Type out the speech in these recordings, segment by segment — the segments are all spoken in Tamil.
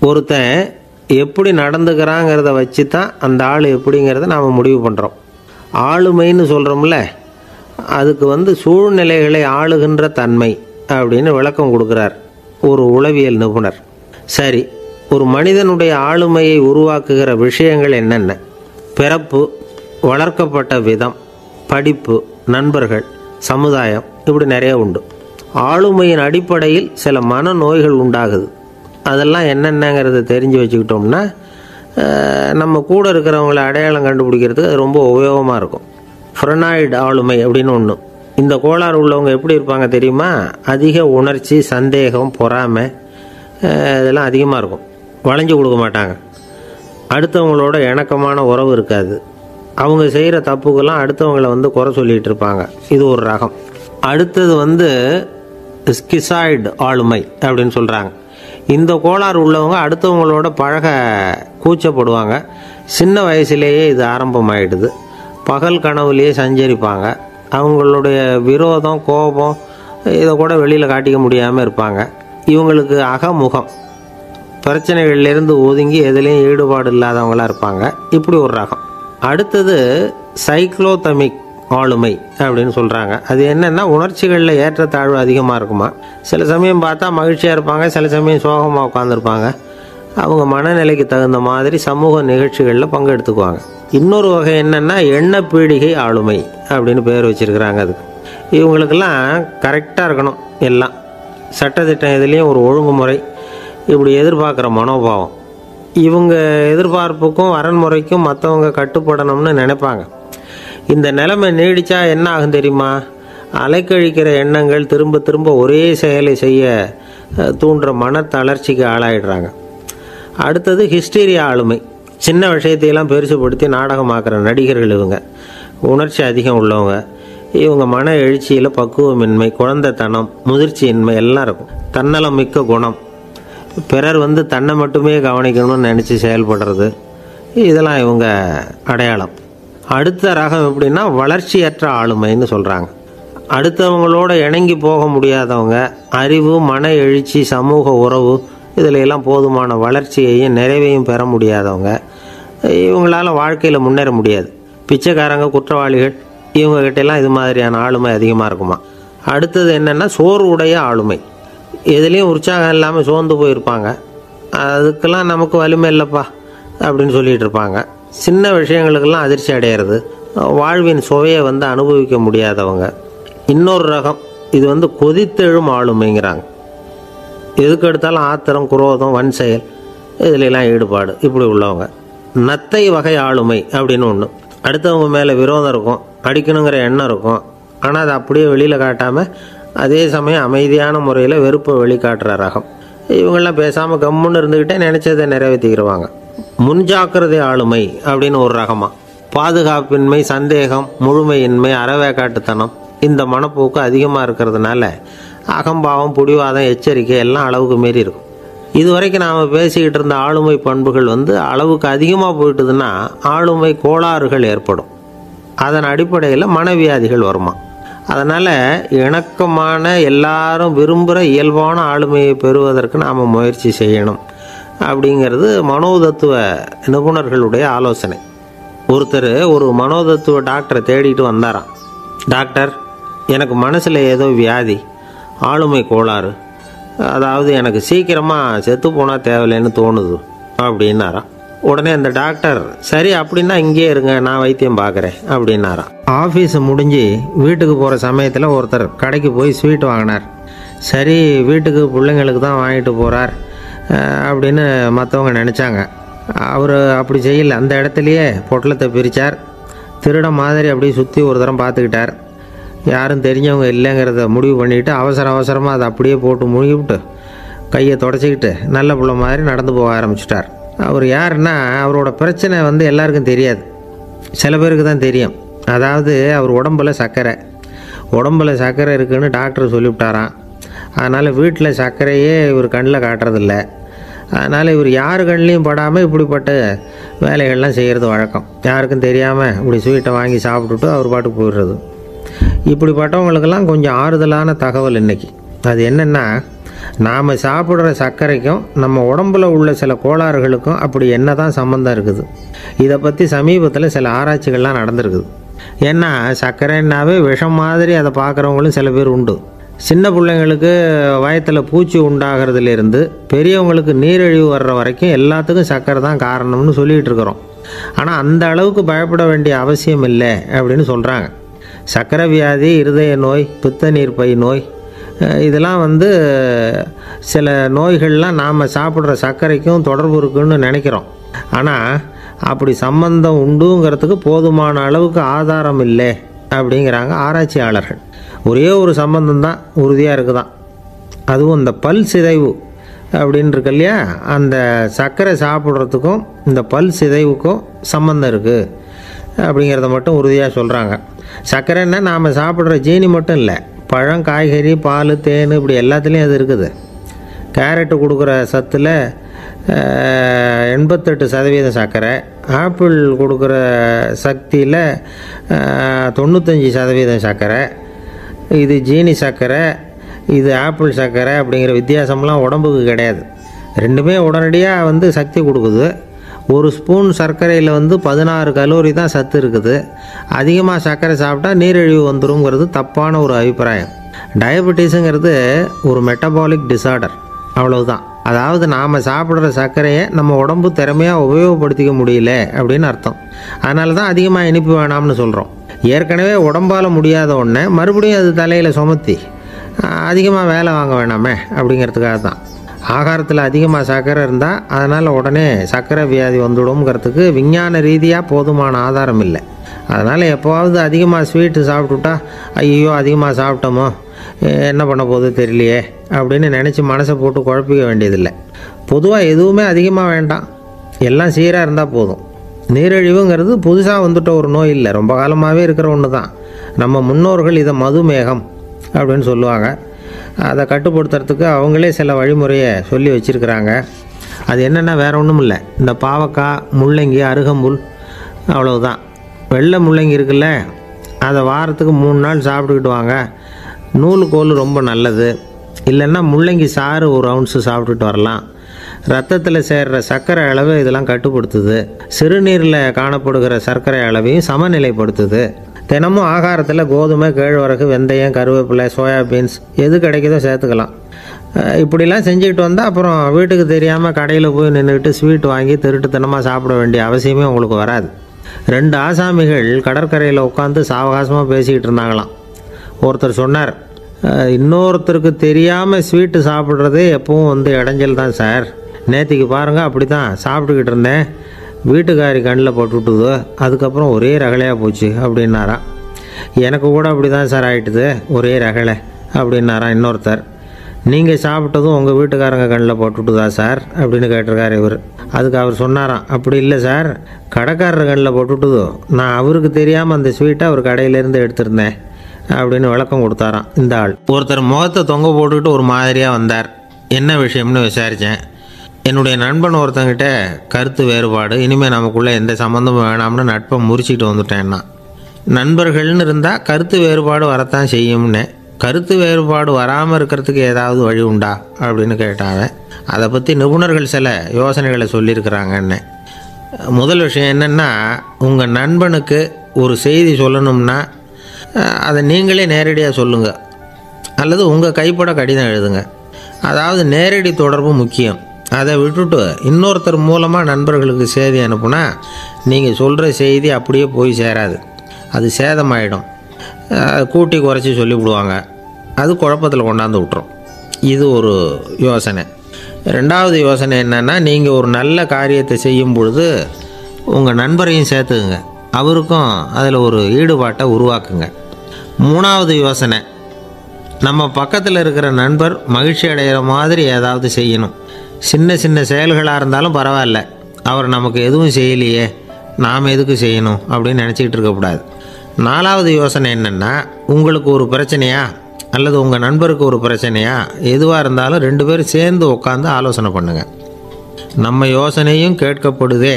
ஒருத்தன் எப்படி நடந்துக்கிறாங்கிறத வச்சு தான் அந்த ஆள் எப்படிங்கிறத நாம் முடிவு பண்ணுறோம். ஆளுமைன்னு சொல்கிறோம்ல, அதுக்கு சூழ்நிலைகளை ஆளுகின்ற தன்மை அப்படின்னு விளக்கம் கொடுக்குறார் ஒரு உளவியல் நிபுணர். சரி, ஒரு மனிதனுடைய ஆளுமையை உருவாக்குகிற விஷயங்கள் என்னென்ன? பிறப்பு, வளர்க்கப்பட்ட விதம், படிப்பு, நண்பர்கள், சமுதாயம், இப்படி நிறைய உண்டு. ஆளுமையின் அடிப்படையில் சில மனநோய்கள் உண்டாகுது. அதெல்லாம் என்னென்னங்கிறத தெரிஞ்சு வச்சுக்கிட்டோம்னா நம்ம கூட இருக்கிறவங்கள அடையாளம் கண்டுபிடிக்கிறதுக்கு அது ரொம்ப உபயோகமாக இருக்கும். ஃப்ரெனாய்டு ஆளுமை அப்படின்னு ஒன்று. இந்த கோளாறு உள்ளவங்க எப்படி இருப்பாங்க தெரியுமா? அதிக உணர்ச்சி, சந்தேகம், பொறாமை இதெல்லாம் அதிகமாக இருக்கும். வளைஞ்சு கொடுக்க மாட்டாங்க. அடுத்தவங்களோட இணக்கமான உறவு இருக்காது. அவங்க செய்கிற தப்புக்கெல்லாம் அடுத்தவங்களை குறை சொல்லிகிட்டு இருப்பாங்க. இது ஒரு ரகம். அடுத்தது ஸ்கிசாய்டு ஆளுமை அப்படின்னு சொல்கிறாங்க. இந்த கோளாறு உள்ளவங்க அடுத்தவங்களோட பழக கூச்சப்படுவாங்க. சின்ன வயசுலேயே இது ஆரம்பமாயிடுது. பகல் கனவுலேயே சஞ்சரிப்பாங்க. அவங்களுடைய விரோதம், கோபம் இதை கூட வெளியில் காட்டிக்க முடியாமல் இருப்பாங்க. இவங்களுக்கு அகமுகம், பிரச்சனைகள்லேருந்து ஒதுங்கி எதுலேயும் ஈடுபாடு இல்லாதவங்களாக இருப்பாங்க. இப்படி ஒரு ரகம். அடுத்தது சைக்ளோதமிக் ஆளுமை அப்படின்னு சொல்கிறாங்க. அது என்னென்னா, உணர்ச்சிகளில் ஏற்றத்தாழ்வு அதிகமாக இருக்குமா. சில சமயம் பார்த்தா மகிழ்ச்சியாக இருப்பாங்க, சில சமயம் சோகமாக உட்காந்துருப்பாங்க. அவங்க மனநிலைக்கு தகுந்த மாதிரி சமூக நிகழ்ச்சிகளில் பங்கெடுத்துக்குவாங்க. இன்னொரு வகை என்னென்னா எண்ண பீடிகை ஆளுமை அப்படின்னு பேர் வச்சுருக்கிறாங்க. அதுக்கு இவங்களுக்கெல்லாம் கரெக்டாக இருக்கணும், எல்லாம் சட்டத்திட்டம், இதுலேயும் ஒரு ஒழுங்குமுறை, இப்படி எதிர்பார்க்குற மனோபாவம். இவங்க எதிர்பார்ப்புக்கும் வரன்முறைக்கும் மற்றவங்க கட்டுப்படணும்னு நினைப்பாங்க. இந்த நிலைமை நீடித்தா என்ன ஆகும் தெரியுமா? அலைக்கழிக்கிற எண்ணங்கள் திரும்ப திரும்ப ஒரே செயலை செய்ய தூண்டுற மன தளர்ச்சிக்கு ஆளாயிடுறாங்க. அடுத்தது ஹிஸ்டீரியா ஆளுமை. சின்ன விஷயத்தையெல்லாம் பெருசுப்படுத்தி நாடகமாக்குற நடிகர்கள் இவங்க. உணர்ச்சி அதிகம் உள்ளவங்க. இவங்க மன எழுச்சியில் பக்குவமின்மை, குழந்தைத்தனம், முதிர்ச்சியின்மை எல்லாம் இருக்கும். தன்னலம் மிக்க குணம். பிறர் தன்னை மட்டுமே கவனிக்கணும்னு நினச்சி செயல்படுறது, இதெல்லாம் இவங்க அடையாளம். அடுத்த ரகம் எப்படின்னா வளர்ச்சியற்ற ஆளுமைன்னு சொல்கிறாங்க. அடுத்தவங்களோட இணங்கி போக முடியாதவங்க. அறிவு, மன எழுச்சி, சமூக உறவு இதில் எல்லாம் போதுமான வளர்ச்சியையும் நிறைவையும் பெற முடியாதவங்க. இவங்களால வாழ்க்கையில் முன்னேற முடியாது. பிச்சைக்காரங்க, குற்றவாளிகள், இவங்ககிட்டெல்லாம் இது மாதிரியான ஆளுமை அதிகமாக இருக்குமா. அடுத்தது என்னென்னா சோர்வுடைய ஆளுமை. எதுலேயும் உற்சாகம் இல்லாமல் சோர்ந்து போயிருப்பாங்க. அதுக்கெல்லாம் நமக்கு வலிமை இல்லைப்பா அப்படின்னு சொல்லிகிட்டு இருப்பாங்க. சின்ன விஷயங்களுக்கெல்லாம் அதிர்ச்சி அடையிறது. வாழ்வின் சுவையை அனுபவிக்க முடியாதவங்க. இன்னொரு ரகம் இது கொதித்தெழும் ஆளுமைங்கிறாங்க. எதுக்கு எடுத்தாலும் ஆத்திரம், குரோதம், வன் செயல் இதிலெல்லாம் ஈடுபாடு, இப்படி உள்ளவங்க. நத்தை வகை ஆளுமை அப்படின்னு ஒன்று. அடுத்தவங்க மேலே விரோதம் இருக்கும், அடிக்கணுங்கிற எண்ணம் இருக்கும். ஆனால் அதை அப்படியே வெளியில் காட்டாமல் அதே சமயம் அமைதியான முறையில் வெறுப்பை வெளிக்காட்டுற ரகம். இவங்கெல்லாம் பேசாமல் கம்முன்னு இருந்துக்கிட்டே நினச்சதை நிறைவேற்றிக்கிடுவாங்க. முன்ஜாக்கிரதை ஆளுமை அப்படின்னு ஒரு ரகமாக. பாதுகாப்பின்மை, சந்தேகம், முழுமையின்மை, அறவேக்காட்டுத்தனம் இந்த மனப்போக்கு அதிகமாக இருக்கிறதுனால அகம்பாவம், புடிவாதம், எச்சரிக்கை எல்லாம் அளவுக்கு மீறி இருக்கும். இதுவரைக்கும் நாம் பேசிக்கிட்டு இருந்த ஆளுமை பண்புகள் அளவுக்கு அதிகமாக போயிட்டுதுன்னா ஆளுமை கோளாறுகள் ஏற்படும். அதன் அடிப்படையில் மனவியாதிகள் வருமா. அதனால் இணக்கமான, எல்லாரும் விரும்புகிற இயல்பான ஆளுமையை பெறுவதற்கு நாம் முயற்சி செய்யணும் அப்படிங்கிறது மனோதத்துவ நிபுணர்களுடைய ஆலோசனை. ஒருத்தர் ஒரு மனோதத்துவ டாக்டரை தேடிட்டு வந்தாராம். டாக்டர், எனக்கு மனசில் ஏதோ வியாதி, ஆளுமை கோளாறு, அதாவது எனக்கு சீக்கிரமாக செத்து போனால் தேவையில்லைன்னு தோணுது அப்படின்னாராம். உடனே அந்த டாக்டர், சரி அப்படின்னா இங்கேயே இருங்க, நான் வைத்தியம் பார்க்குறேன் அப்படின்னாராம். ஆஃபீஸு முடிஞ்சு வீட்டுக்கு போகிற சமயத்தில் ஒருத்தர் கடைக்கு போய் ஸ்வீட் வாங்கினார். சரி, வீட்டுக்கு பிள்ளைங்களுக்கு தான் வாங்கிட்டு போகிறார் அப்படின்னு மற்றவங்க நினச்சாங்க. அவர் அப்படி செய்யலை. அந்த இடத்துலையே பொட்டலத்தை பிரித்தார். திருட மாதிரி அப்படியே சுற்றி ஒரு தரம் பார்த்துக்கிட்டார். யாரும் தெரிஞ்சவங்க இல்லைங்கிறத முடிவு பண்ணிவிட்டு அவசரமாக அதை அப்படியே போட்டு முழுகிவிட்டு கையை தொடச்சிக்கிட்டு நல்ல பிள்ளை மாதிரி நடந்து போக ஆரம்பிச்சிட்டார். அவர் யாருன்னா, அவரோட பிரச்சனை எல்லாருக்கும் தெரியாது, சில பேருக்கு தான் தெரியும். அதாவது அவர் உடம்பில் சர்க்கரை இருக்குதுன்னு டாக்டர் சொல்லிவிட்டாராம். அதனால் வீட்டில் சர்க்கரையே இவர் கண்ணில் காட்டுறதில்ல. அதனால் இவர் யார் கண்ணிலையும் படாமல் இப்படிப்பட்ட வேலைகள்லாம் செய்கிறது வழக்கம். யாருக்கும் தெரியாமல் இப்படி ஸ்வீட்டை வாங்கி சாப்பிட்டுட்டு அவர் பாட்டுக்கு போயிடுறது. இப்படிப்பட்டவங்களுக்கெல்லாம் கொஞ்சம் ஆறுதலான தகவல் இன்றைக்கி. அது என்னென்னா, நாம் சாப்பிட்ற சர்க்கரைக்கும் நம்ம உடம்பில் உள்ள சில கோளாறுகளுக்கும் அப்படி என்ன தான் சம்மந்தம் இருக்குது? இதை பற்றி சமீபத்தில் சில ஆராய்ச்சிகள்லாம் நடந்திருக்குது. ஏன்னா சர்க்கரைன்னாவே விஷம் மாதிரி அதை பார்க்குறவங்களும் சில பேர் உண்டு. சின்ன பிள்ளைங்களுக்கு வயத்தில் பூச்சி உண்டாகிறதுலேருந்து பெரியவங்களுக்கு நீரிழிவு வர்ற வரைக்கும் எல்லாத்துக்கும் சர்க்கரை தான் காரணம்னு சொல்லிகிட்டு இருக்கிறோம். ஆனால் அந்த அளவுக்கு பயப்பட வேண்டிய அவசியம் இல்லை அப்படின்னு சொல்கிறாங்க. சர்க்கரை வியாதி, இருதய நோய், பித்த நீர்ப்பை நோய், இதெல்லாம் சில நோய்கள்லாம் நாம் சாப்பிட்ற சர்க்கரைக்கும் தொடர்பு இருக்குன்னு நினைக்கிறோம். ஆனால் அப்படி சம்பந்தம் உண்டுங்கிறதுக்கு போதுமான அளவுக்கு ஆதாரம் இல்லை அப்படிங்கிறாங்க ஆராய்ச்சியாளர்கள். ஒரே ஒரு சம்பந்தம் தான் உறுதியாக இருக்குதான். அதுவும் இந்த பல் சிதைவு அப்படின்னு இருக்கு இல்லையா, அந்த சர்க்கரை சாப்பிட்றதுக்கும் இந்த பல் சிதைவுக்கும் சம்பந்தம் இருக்குது அப்படிங்கிறத மட்டும் உறுதியாக சொல்கிறாங்க. சர்க்கரைன்னா நாம் சாப்பிட்ற ஜீனி மட்டும் இல்லை, பழம், காய்கறி, பால், தேன், இப்படி எல்லாத்துலேயும் அது இருக்குது. கேரட்டு கொடுக்குற சத்தில் 88% சர்க்கரை, ஆப்பிள் கொடுக்குற சக்தியில் 95% சர்க்கரை. இது ஜீனி சர்க்கரை, இது ஆப்பிள் சர்க்கரை அப்படிங்கிற வித்தியாசம்லாம் உடம்புக்கு கிடையாது. ரெண்டுமே உடனடியாக சக்தி கொடுக்குது. ஒரு ஸ்பூன் சர்க்கரையில் 16 கலோரி தான் சத்து இருக்குது. அதிகமாக சர்க்கரை சாப்பிட்டா நீரிழிவு வந்துருங்கிறது தப்பான ஒரு அபிப்பிராயம். டயபெட்டிஸுங்கிறது ஒரு மெட்டபாலிக் டிசார்டர், அவ்வளவுதான். அதாவது நாம் சாப்பிட்ற சர்க்கரையை நம்ம உடம்பு திறமையாக உபயோகப்படுத்திக்க முடியல அப்படின்னு அர்த்தம். அதனால தான் அதிகமாக இனிப்பு வேணாம்னு சொல்கிறோம். ஏற்கனவே உடம்பால் முடியாத ஒன்றை மறுபடியும் அது தலையில் சுமத்தி அதிகமாக வேலை வாங்க வேணாமே அப்படிங்கிறதுக்காக தான். ஆகாரத்தில் அதிகமாக சர்க்கரை இருந்தால் அதனால் உடனே சர்க்கரை வியாதி வந்துடும்ங்கிறதுக்கு விஞ்ஞான ரீதியாக போதுமான ஆதாரம் இல்லை. அதனால் எப்போவாவது அதிகமாக ஸ்வீட்டு சாப்பிட்டுட்டா ஐயோ அதிகமாக சாப்பிட்டோமோ, என்ன பண்ண போகுது தெரியலையே அப்படின்னு நினச்சி மனசை போட்டு குழப்பிக்க வேண்டியதில்லை. பொதுவாக எதுவுமே அதிகமாக வேண்டாம், எல்லாம் சீராக இருந்தால் போதும். நீரிழிவுங்கிறது புதுசாக வந்துட்ட ஒரு நோய் இல்லை, ரொம்ப காலமாகவே இருக்கிற ஒன்று தான். நம்ம முன்னோர்கள் இதை மதுமேகம் அப்படின்னு சொல்லுவாங்க. அதை கட்டுப்படுத்துறதுக்கு அவங்களே சில வழிமுறையை சொல்லி வச்சுருக்கிறாங்க. அது என்னென்னா வேறு ஒன்றும் இல்லை, இந்த பாவக்காய், முள்ளங்கி, அருகம்புல், அவ்வளவுதான். வெள்ளை முள்ளங்கி இருக்குல்ல, அதை வாரத்துக்கு 3 நாள் சாப்பிட்டுக்கிட்டு வாங்க. நூலுக்கோல் ரொம்ப நல்லது. இல்லைன்னா முள்ளங்கி சாறு 1 ounce சாப்பிட்டுட்டு வரலாம். ரத்தத்தில் சேர்கிற சர்க்கரை அளவு இதெல்லாம் கட்டுப்படுத்துது. சிறுநீரில் காணப்படுகிற சர்க்கரை அளவையும் சமநிலைப்படுத்துது. தினமும் ஆகாரத்தில் கோதுமை, கேழ்வரகு, வெந்தயம், கருவேப்பிலை, சோயாபீன்ஸ் எது கிடைக்குதோ சேர்த்துக்கலாம். இப்படிலாம் செஞ்சுக்கிட்டு வந்தால் அப்புறம் வீட்டுக்கு தெரியாமல் கடையில் போய் நின்றுக்கிட்டு ஸ்வீட் வாங்கி திருட்டுத்தனமாக சாப்பிட வேண்டிய அவசியமே உங்களுக்கு வராது. 2 ஆசாமிகள் கடற்கரையில் உட்காந்து சாவகாசமாக பேசிக்கிட்டு இருந்தாங்களாம். ஒருத்தர் சொன்னார், இன்னொருத்தருக்கு தெரியாமல் ஸ்வீட்டு சாப்பிட்றதே எப்பவும் இடைஞ்சல் தான் சார். நேற்றுக்கு பாருங்கள், அப்படி தான் சாப்பிட்டுக்கிட்டு இருந்தேன், வீட்டுக்காரி கண்ணில் போட்டுவிட்டுது, அதுக்கப்புறம் ஒரே ரகலையாக போச்சு அப்படின்னாராம். எனக்கு கூட அப்படி தான் சார் ஆகிட்டுது, ஒரே ரகலை அப்படின்னாராம் இன்னொருத்தர். நீங்கள் சாப்பிட்டதும் உங்கள் வீட்டுக்காரங்க கண்ணில் போட்டுவிட்டுதா சார் அப்படின்னு கேட்டிருக்கார் இவர். அதுக்கு அவர் சொன்னாராம், அப்படி இல்லை சார், கடைக்காரர் கண்ணில் போட்டுவிட்டுதோ, நான் அவருக்கு தெரியாமல் அந்த ஸ்வீட்டை அவர் கடையிலேருந்து எடுத்திருந்தேன் அப்படின்னு விளக்கம் கொடுத்தாராம் இந்த ஆள். ஒருத்தர் முகத்தை தொங்க போட்டுக்கிட்டு ஒரு மாதிரியாக வந்தார். என்ன விஷயம்னு விசாரித்தேன். என்னுடைய நண்பன் ஒருத்தங்கிட்ட கருத்து வேறுபாடு, இனிமேல் நமக்குள்ளே எந்த சம்மந்தமும் வேணாம்னு நட்பை முறிச்சிட்டு வந்துட்டேன்னா. நண்பர்கள்னு இருந்தால் கருத்து வேறுபாடு வரத்தான் செய்யும்னு. கருத்து வேறுபாடு வராமல் இருக்கிறதுக்கு ஏதாவது வழி உண்டா அப்படின்னு கேட்டாங்க. அதை பற்றி நிபுணர்கள் சில யோசனைகளை சொல்லியிருக்கிறாங்கன்னு. முதல் விஷயம் என்னென்னா, உங்கள் நண்பனுக்கு ஒரு செய்தி சொல்லணும்னா அதை நீங்களே நேரடியாக சொல்லுங்கள், அல்லது உங்கள் கைப்பட கடிதம் எழுதுங்க. அதாவது நேரடி தொடர்பு முக்கியம். அதை விட்டுட்டு இன்னொருத்தர் மூலமாக நண்பர்களுக்கு செய்தி அனுப்புனா நீங்கள் சொல்கிற செய்தி அப்படியே போய் சேராது, அது சேதமாயிடும். கூட்டி குறைச்சி சொல்லிவிடுவாங்க, அது குழப்பத்தில் கொண்டாந்து விட்டுரும். இது ஒரு யோசனை. 2வது யோசனை என்னென்னா, நீங்கள் ஒரு நல்ல காரியத்தை செய்யும் பொழுது உங்கள் நண்பரையும் சேர்த்துக்குங்க, அவருக்கும் அதில் ஒரு ஈடுபாட்டை உருவாக்குங்க. 3வது யோசனை, நம்ம பக்கத்தில் இருக்கிற நண்பர் மகிழ்ச்சி அடைகிற மாதிரி ஏதாவது செய்யணும். சின்ன சின்ன செயல்களாக இருந்தாலும் பரவாயில்ல, அவர் நமக்கு எதுவும் செய்யலையே, நாம் எதுக்கு செய்யணும் அப்படின்னு நினச்சிக்கிட்டு இருக்கக்கூடாது. 4வது யோசனை என்னென்னா, உங்களுக்கு ஒரு பிரச்சனையா அல்லது உங்கள் நண்பருக்கு ஒரு பிரச்சனையா, எதுவாக இருந்தாலும் 2 பேரும் சேர்ந்து உட்காந்து ஆலோசனை பண்ணுங்கள். நம்ம யோசனையும் கேட்கப்படுதே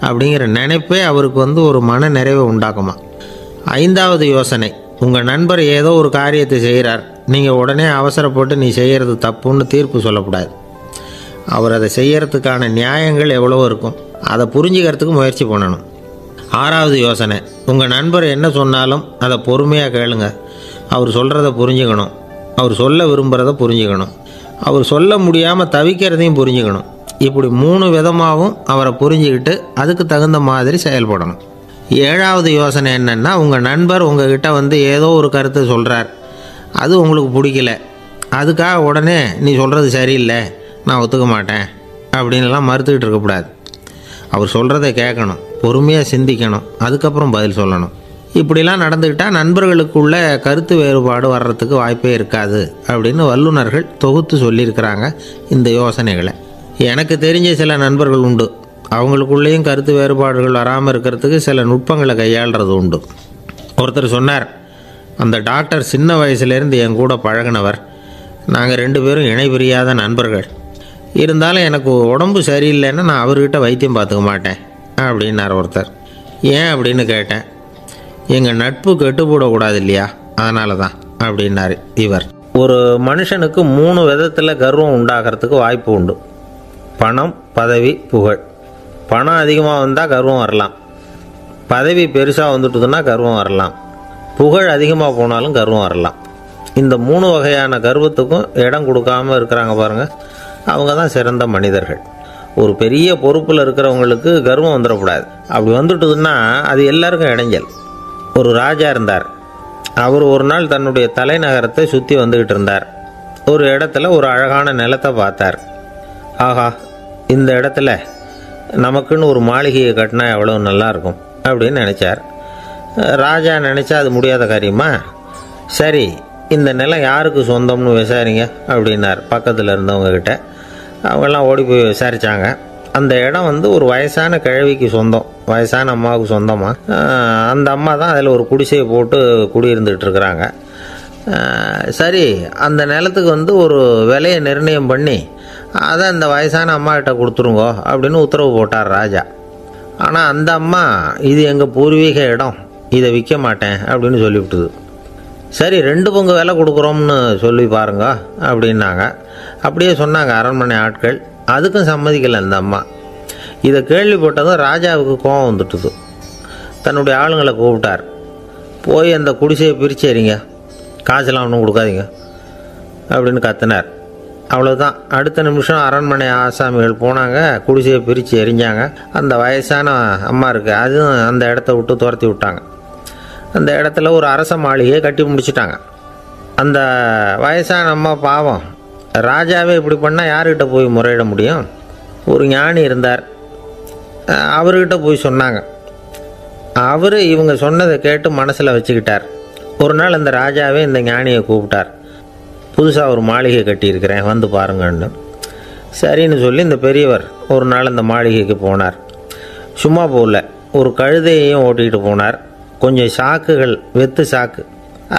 அப்படிங்கிற நினைப்பே அவருக்கு ஒரு மன நிறைவை உண்டாக்குமா. 5வது யோசனை, உங்கள் நண்பர் ஏதோ ஒரு காரியத்தை செய்கிறார், நீங்கள் உடனே அவசரப்பட்டு நீ செய்கிறது தப்புன்னு தீர்ப்பு சொல்லக்கூடாது. அவர் அதை செய்யறதுக்கான நியாயங்கள் எவ்வளவோ இருக்கும், அதை புரிஞ்சுக்கிறதுக்கு முயற்சி பண்ணணும். 6வது யோசனை, உங்கள் நண்பர் என்ன சொன்னாலும் அதை பொறுமையாக கேளுங்க. அவர் சொல்கிறத புரிஞ்சுக்கணும், அவர் சொல்ல விரும்புகிறத புரிஞ்சுக்கணும், அவர் சொல்ல முடியாமல் தவிக்கிறதையும் புரிஞ்சுக்கணும். இப்படி 3 விதமாகவும் அவரை புரிஞ்சுக்கிட்டு அதுக்கு தகுந்த மாதிரி செயல்படணும். 7வது யோசனை என்னென்னா, உங்கள் நண்பர் உங்ககிட்ட வந்து ஏதோ ஒரு கருத்தை சொல்கிறார், அது உங்களுக்கு பிடிக்கல, அதுக்காக உடனே நீ சொல்கிறது சரியில்லை, நான் ஒத்துக்க மாட்டேன் அப்படின்லாம் மறுத்துக்கிட்டு இருக்கக்கூடாது. அவர் சொல்கிறத கேட்கணும், பொறுமையாக சிந்திக்கணும், அதுக்கப்புறம் பதில் சொல்லணும். இப்படிலாம் நடந்துக்கிட்டால் நண்பர்களுக்குள்ள கருத்து வேறுபாடு வர்றதுக்கு வாய்ப்பே இருக்காது அப்படின்னு வல்லுநர்கள் தொகுத்து சொல்லியிருக்கிறாங்க இந்த யோசனைகளை. எனக்கு தெரிஞ்ச சில நண்பர்கள் உண்டு, அவங்களுக்குள்ளேயும் கருத்து வேறுபாடுகள் வராமல் இருக்கிறதுக்கு சில நுட்பங்களை கையாளுறது உண்டு. ஒருத்தர் சொன்னார், அந்த டாக்டர் சின்ன வயசுலேருந்து என் கூட பழகினவர், நாங்கள் 2 பேரும் இணை பிரியாத நண்பர்கள். இருந்தாலும் எனக்கு உடம்பு சரியில்லைன்னா நான் அவர்கிட்ட வைத்தியம் பார்த்துக்க மாட்டேன் அப்படின்னார் ஒருத்தர். ஏன் அப்படின்னு கேட்டேன். எங்கள் நட்பு கெட்டுப்போடக்கூடாது இல்லையா, அதனால தான் அப்படின்னார் இவர். ஒரு மனுஷனுக்கு 3 விதத்தில் கர்வம் உண்டாகிறதுக்கு வாய்ப்பு உண்டு. பணம், பதவி, புகழ். பணம் அதிகமாக வந்தால் கர்வம் வரலாம், பதவி பெருசாக வந்துட்டுதுன்னா கர்வம் வரலாம், புகழ் அதிகமாக போனாலும் கர்வம் வரலாம். இந்த 3 வகையான கர்வத்துக்கும் இடம் கொடுக்காமல் இருக்கிறாங்க பாருங்கள், அவங்க தான் சிறந்த மனிதர்கள். ஒரு பெரிய பொறுப்பில் இருக்கிறவங்களுக்கு கர்வம் வந்துடக்கூடாது. அப்படி வந்துட்டுதுன்னா அது எல்லாருக்கும் இடைஞ்சல். ஒரு ராஜா இருந்தார். அவர் ஒரு நாள் தன்னுடைய தலைநகரத்தை சுற்றி வந்துக்கிட்டு இருந்தார். ஒரு இடத்துல ஒரு அழகான நிலத்தை பார்த்தார். ஆஹா, இந்த இடத்துல நமக்குன்னு ஒரு மாளிகையை கட்டினா எவ்வளோ நல்லாயிருக்கும் அப்படின்னு நினச்சார். ராஜா நினச்சா அது முடியாத காரியமா? சரி, இந்த நிலம் யாருக்கு சொந்தம்னு விசாரிங்க அப்படின்னார் பக்கத்தில் இருந்தவங்கக்கிட்ட. அவங்கெல்லாம் ஓடி போய் விசாரித்தாங்க. அந்த இடம் வந்து ஒரு வயசான கிழவிக்கு சொந்தம், வயசான அம்மாவுக்கு சொந்தமாக. அந்த அம்மா தான் அதில் ஒரு குடிசையை போட்டு குடியிருந்துகிட்டு இருக்கிறாங்க. சரி, அந்த நிலத்துக்கு வந்து ஒரு விலையை நிர்ணயம் பண்ணி அதை அந்த வயசான அம்மாக்கிட்ட கொடுத்துருங்கோ அப்படின்னு உத்தரவு போட்டார் ராஜா. ஆனால் அந்த அம்மா, இது எங்கள் பூர்வீக இடம், இதை விற்க மாட்டேன் அப்படின்னு சொல்லிவிட்டுது. சரி, 2 பங்கு விலை கொடுக்குறோம்னு சொல்லி பாருங்க அப்படின்னாங்க. அப்படியே சொன்னாங்க அரண்மனை ஆட்கள். அதுக்கும் சம்மதிக்கலை அந்த அம்மா. இதை கேள்விப்பட்டதும் ராஜாவுக்கு கோபம் வந்துட்டுது. தன்னுடைய ஆளுங்களை கூப்பிட்டார். போய் அந்த குடிசையை பிரித்து எறிங்க, காசெல்லாம் ஒன்றும் கொடுக்காதீங்க அப்படின்னு கத்தினார். அவ்வளோதான். அடுத்த நிமிஷம் அரண்மனை ஆசாமிகள் போனாங்க, குடிசையை பிரித்து எரிஞ்சாங்க. அந்த வயசான அம்மா இருக்கு, அதுவும் அந்த இடத்த விட்டு துரத்தி விட்டாங்க. அந்த இடத்துல ஒரு அரச மாளிகையை கட்டி முடிச்சிட்டாங்க. அந்த வயசான அம்மா பாவம், ராஜாவே இப்படி பண்ணால் யார்கிட்ட போய் முறையிட முடியும்? ஒரு ஞானி இருந்தார், அவர்கிட்ட போய் சொன்னாங்க. அவர் இவங்க சொன்னதை கேட்டு மனசில் வச்சுக்கிட்டார். ஒரு நாள் அந்த ராஜாவே இந்த ஞானியை கூப்பிட்டார். புதுசாக ஒரு மாளிகை கட்டியிருக்கிறேன், வந்து பாருங்கன்னு. சரின்னு சொல்லி இந்த பெரியவர் ஒரு நாள் இந்த மாளிகைக்கு போனார். சும்மா போகல, ஒரு கழுதையையும் ஓட்டிகிட்டு போனார். கொஞ்சம் சாக்குகள், வெத்து சாக்கு,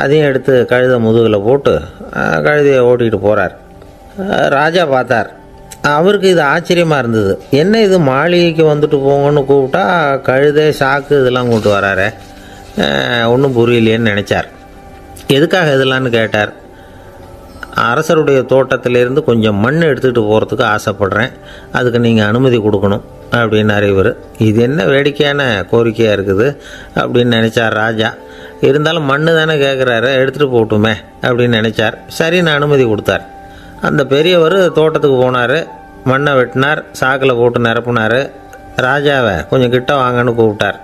அதையும் எடுத்து கழுதை முதுகில் போட்டு கழுதையை ஓட்டிகிட்டு போகிறார். ராஜா பார்த்தார். அவருக்கு இது ஆச்சரியமாக இருந்தது. என்ன இது, மாளிகைக்கு வந்துட்டு போங்கன்னு கூப்பிட்டா கழுதை சாக்கு இதெல்லாம் கூப்பிட்டு வராரு, ஒன்றும் புரியலையேன்னு நினச்சார். எதுக்காக இதெல்லாம்னு கேட்டார். அரசருடைய தோட்டத்திலேருந்து கொஞ்சம் மண் எடுத்துகிட்டு போகிறதுக்கு ஆசைப்படுறேன், அதுக்கு நீங்கள் அனுமதி கொடுக்கணும் அப்படின்னார் இவர். இது என்ன வேடிக்கையான கோரிக்கையாக இருக்குது அப்படின்னு நினச்சார் ராஜா. இருந்தாலும் மண்ணு தானே கேட்குறாரு, எடுத்துகிட்டு போகட்டுமே அப்படின்னு நினச்சார். சரி, நான் அனுமதி கொடுத்தார். அந்த பெரியவர் தோட்டத்துக்கு போனார், மண்ணை வெட்டினார், சாக்கில் போட்டு நிரப்புனார். ராஜாவை கொஞ்சம் கிட்ட வாங்கன்னு கூப்பிட்டார்.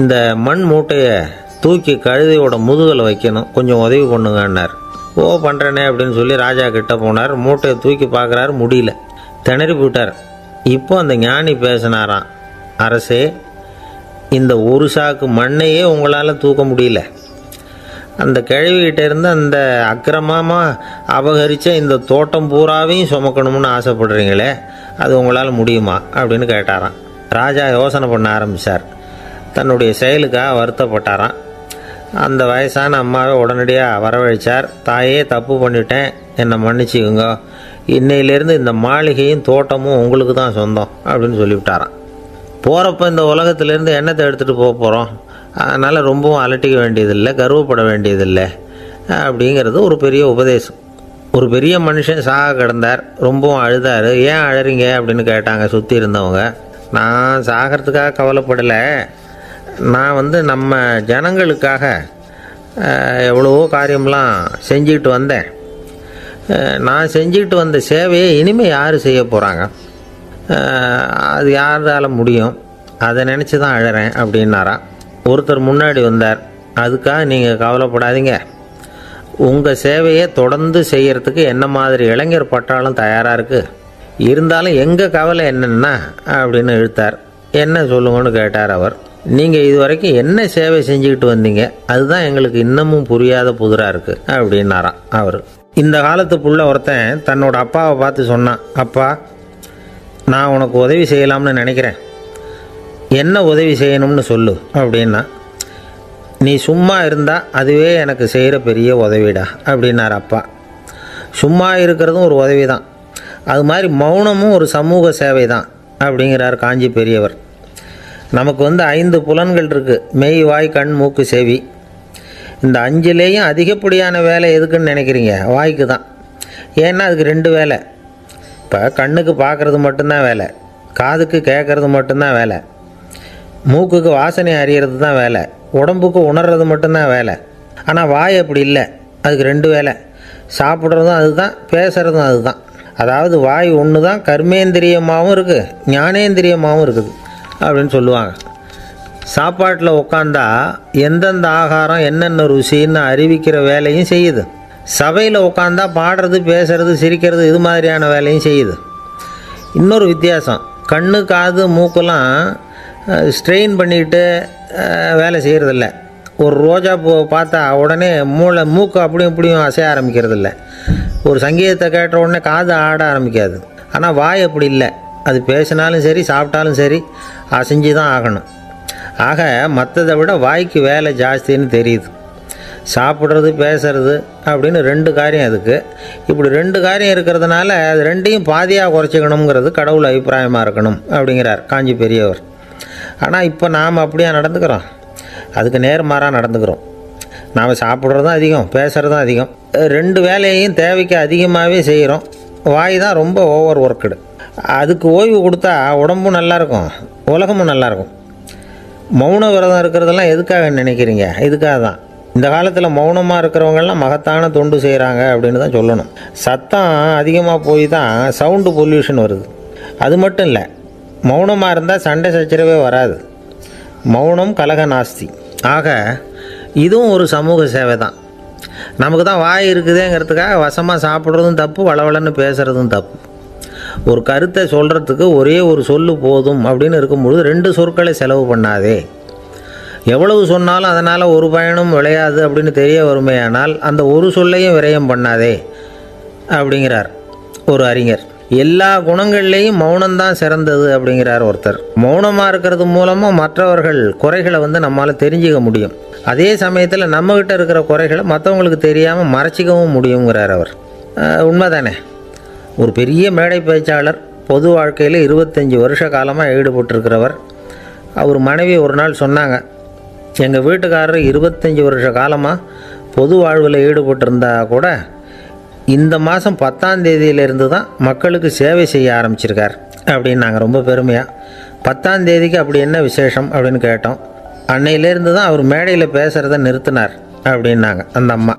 இந்த மண் மூட்டையை தூக்கி கழுதையோட முதுகில் வைக்கணும், கொஞ்சம் உதவி பண்ணுங்கன்னார். ஓ, பண்ணுறேனே அப்படின்னு சொல்லி ராஜா கிட்ட போனார். மூட்டையை தூக்கி பார்க்குறாரு, முடியல, திணறி போயிட்டார். இப்போ அந்த ஞானி பேசினாராம். அரசே, இந்த ஒரு சாக்கு மண்ணையே உங்களால் தூக்க முடியல, அந்த கிழவிகிட்ட இருந்து அந்த அக்கிரமமாக அபகரித்த இந்த தோட்டம் பூராவையும் சுமக்கணும்னு ஆசைப்படுறீங்களே, அது உங்களால் முடியுமா அப்படின்னு கேட்டாராம். ராஜா யோசனை பண்ண ஆரம்பித்தார். தன்னுடைய செயலுக்காக வருத்தப்பட்டாராம். அந்த வயசான அம்மாவை உடனடியாக வரவழைச்சார். தாயே, தப்பு பண்ணிட்டேன், என்னை மன்னிச்சுக்குங்க, இன்னையிலேருந்து இந்த மாளிகையும் தோட்டமும் உங்களுக்கு தான் சொந்தம் அப்படின்னு சொல்லிவிட்டாராம். போகிறப்ப இந்த உலகத்திலேருந்து எண்ணத்தை எடுத்துகிட்டு போக போகிறோம், அதனால் ரொம்பவும் அலட்டிக்க வேண்டியதில்லை, கர்வப்பட வேண்டியதில்லை, அப்படிங்கிறது ஒரு பெரிய உபதேசம். ஒரு பெரிய மனுஷன் சாக கிடந்தார், ரொம்பவும் அழுதார். ஏன் அழறீங்க அப்படின்னு கேட்டாங்க சுற்றி இருந்தவங்க. நான் சாகிறதுக்காக கவலைப்படலை, நான் நம்ம ஜனங்களுக்காக எவ்வளவோ காரியம்லாம் செஞ்சுக்கிட்டு வந்தேன். நான் செஞ்சுக்கிட்டு வந்த சேவையை இனிமேல் யார் செய்ய போகிறாங்க, அது யாரால் முடியும், அதை நினச்சி தான் அழறேன் அப்படின்னாராம். ஒருத்தர் முன்னாடி வந்தார். அதுக்காக நீங்கள் கவலைப்படாதீங்க, உங்கள் சேவையை தொடர்ந்து செய்கிறதுக்கு என்ன மாதிரி இளைஞர் பட்டாலும் தயாராக இருக்குது, இருந்தாலும் எங்கள் கவலை என்னென்னா அப்படின்னு இழுத்தார். என்ன சொல்லுங்கன்னு கேட்டார் அவர். நீங்கள் இது வரைக்கும் என்ன சேவை செஞ்சுக்கிட்டு வந்தீங்க, அதுதான் எங்களுக்கு இன்னமும் புரியாத புதிராக இருக்குது அப்படின்னாராம் அவர். இந்த காலத்து புள்ள ஒருத்தன் தன்னோட அப்பாவை பார்த்து சொன்னான், அப்பா நான் உனக்கு உதவி செய்யலாம்னு நினைக்கிறேன், என்ன உதவி செய்யணும்னு சொல்லு அப்படின்னா. நீ சும்மா இருந்தால் அதுவே எனக்கு செய்கிற பெரிய உதவிடா அப்படின்னார் அப்பா. சும்மா இருக்கிறதும் ஒரு உதவி தான், அது மாதிரி மௌனமும் ஒரு சமூக சேவை தான் அப்படிங்கிறார் காஞ்சி பெரியவர். நமக்கு 5 புலன்கள் இருக்குது, மெய் வாய் கண் மூக்கு செவி. இந்த 5லேயும் அதிகப்படியான வேலை எதுக்குன்னு நினைக்கிறீங்க? வாய்க்கு தான். ஏன்னா அதுக்கு 2 வேலை. இப்போ கண்ணுக்கு பார்க்குறது மட்டும்தான் வேலை, காதுக்கு கேட்குறது மட்டும்தான் வேலை, மூக்குக்கு வாசனை அறியறது தான் வேலை, உடம்புக்கு உணர்றது மட்டும்தான் வேலை. ஆனால் வாய் அப்படி இல்லை, அதுக்கு 2 வேலை. சாப்பிட்றதும் அதுதான், பேசுகிறதும் அதுதான். அதாவது வாய் ஒன்று தான் கர்மேந்திரியமாகவும் இருக்குது, ஞானேந்திரியமாகவும் இருக்குது அப்படின்னு சொல்லுவாங்க. சாப்பாட்டில் உட்காந்தா எந்தெந்த ஆகாரம் என்னென்ன ருசின்னு அறிவிக்கிற வேலையும் செய்யுது. சபையில் உட்காந்தா பாடுறது, பேசுறது, சிரிக்கிறது, இது மாதிரியான வேலையும் செய்யுது. இன்னொரு வித்தியாசம், கண்ணு காது மூக்கெல்லாம் ஸ்ட்ரெயின் பண்ணிக்கிட்டு வேலை செய்கிறதில்ல. ஒரு ரோஜா பூ பார்த்தா உடனே மூக்கு அப்படியும் இப்படியும் அசைய ஆரம்பிக்கிறதில்ல. ஒரு சங்கீதத்தை கேட்ட உடனே காது ஆட ஆரம்பிக்காது. ஆனால் வாய் அப்படி இல்லை, அது பேசினாலும் சரி சாப்பிட்டாலும் சரி அசைஞ்சு தான் ஆகணும். ஆக மற்றதை விட வாய்க்கு வேலை ஜாஸ்தின்னு தெரியுது. சாப்பிட்றது பேசுறது அப்படின்னு 2 காரியம் அதுக்கு. இப்படி 2 காரியம் இருக்கிறதுனால அது 2ஐயும் பாதியாக குறைச்சிக்கணுங்கிறது கடவுள் அபிப்பிராயமாக இருக்கணும் அப்படிங்கிறார் காஞ்சி பெரியவர். ஆனால் இப்போ நாம் அப்படியே நடந்துக்கிறோம், அதுக்கு நேர்மாறாக நடந்துக்கிறோம். நாம் சாப்பிட்றதும் அதிகம், பேசுகிறதும் அதிகம், 2 வேலையையும் தேவைக்கு அதிகமாகவே செய்கிறோம். வாய் தான் ரொம்ப ஓவர் ஒர்க்குடு. அதுக்கு ஓய்வு கொடுத்தா உடம்பும் நல்லாயிருக்கும், உலகமும் நல்லாயிருக்கும். மௌன விரதம் இருக்கிறதெல்லாம் எதுக்காக நினைக்கிறீங்க? இதுக்காக தான். இந்த காலத்தில் மௌனமாக இருக்கிறவங்கெல்லாம் மகத்தான தொண்டு செய்கிறாங்க அப்படின்னு தான் சொல்லணும். சத்தம் அதிகமாக போய் தான் சவுண்டு பொல்யூஷன் வருது. அது மட்டும் இல்லை, மௌனமாக இருந்தால் சண்டை சச்சரவே வராது. மௌனம் கலக நாஸ்தி. ஆக இதுவும் ஒரு சமூக சேவை தான். நமக்கு தான் வாய் இருக்குதேங்கிறதுக்காக வசமாக சாப்பிட்றதும் தப்பு, வளவளன்னு பேசுகிறதும் தப்பு. ஒரு கருத்தை சொல்கிறதுக்கு ஒரே ஒரு சொல்லு போதும் அப்படின்னு இருக்கும்பொழுது 2 சொற்களை செலவு பண்ணாதே. எவ்வளவு சொன்னாலும் அதனால் ஒரு பயனும் விளையாது அப்படின்னு தெரிய வருமேயானால் அந்த ஒரு சொல்லையும் விரயம் பண்ணாதே அப்படிங்கிறார் ஒரு அறிஞர். எல்லா குணங்கள்லேயும் மௌனம்தான் சிறந்தது அப்படிங்கிறார் ஒருத்தர். மௌனமாக இருக்கிறது மூலமாக மற்றவர்கள் குறைகளை நம்மளால் தெரிஞ்சிக்க முடியும். அதே சமயத்தில் நம்மக்கிட்ட இருக்கிற குறைகளை மற்றவங்களுக்கு தெரியாமல் மறைச்சிக்கவும் முடியுங்கிறார் அவர். உண்மைதானே? ஒரு பெரிய மேடை பேச்சாளர், பொது வாழ்க்கையில் 25 வருஷ காலமாக ஈடுபட்டிருக்கிறவர். அவர் மனைவி ஒரு நாள் சொன்னாங்க, எங்கள் வீட்டுக்காரர் 25 வருஷ காலமாக பொது வாழ்வில் ஈடுபட்டிருந்தா கூட இந்த மாதம் 10ஆம் தேதியிலேருந்து தான் மக்களுக்கு சேவை செய்ய ஆரம்பிச்சிருக்கார் அப்படின்னு நாங்கள் ரொம்ப பெருமையாக. 10ஆம் தேதிக்கு அப்படி என்ன விசேஷம் அப்படின்னு கேட்டோம். அன்னையிலேருந்து தான் அவர் மேடையில் பேசுகிறத நிறுத்தினார் அப்படின்னாங்க அந்த அம்மா.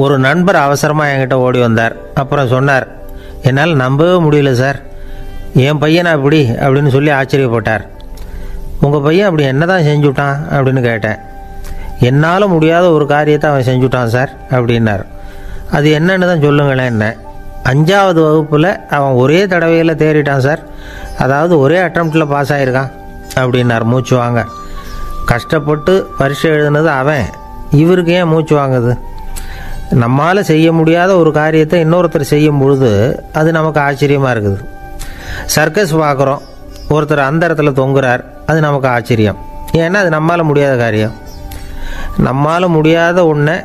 ஒரு நண்பர் அவசரமாக என்கிட்ட ஓடி வந்தார். அப்புறம் சொன்னார், என்னால் நம்பவே முடியல சார், என் பையனை அப்படி அப்படின்னு சொல்லி ஆச்சரியப்பட்டார். உங்கள் பையன் அப்படி என்ன தான் செஞ்சுட்டான் அப்படின்னு கேட்டேன். என்னால் முடியாத ஒரு காரியத்தை அவன் செஞ்சுட்டான் சார் அப்படின்னார். அது என்னன்னு தான் சொல்லுங்களேன். என்ன 5ஆவது வகுப்பில் அவன் ஒரே தடவையில் தேறிட்டான் சார், அதாவது ஒரே அட்டம்ப்டில் பாஸ் ஆகிருக்கான் அப்படின்னார் மூச்சு வாங்க. கஷ்டப்பட்டு பரீட்சை எழுதுனது அவன், இவருக்கு ஏன் மூச்சு வாங்குது? நம்மால் செய்ய முடியாத ஒரு காரியத்தை இன்னொருத்தர் செய்யும் பொழுது அது நமக்கு ஆச்சரியமாக இருக்குது. சர்க்கஸ் பார்க்குறோம், ஒருத்தர் அந்த இடத்துல தொங்குறார், அது நமக்கு ஆச்சரியம். ஏன்னா அது நம்மால் முடியாத காரியம். நம்மால் முடியாத ஒன்றை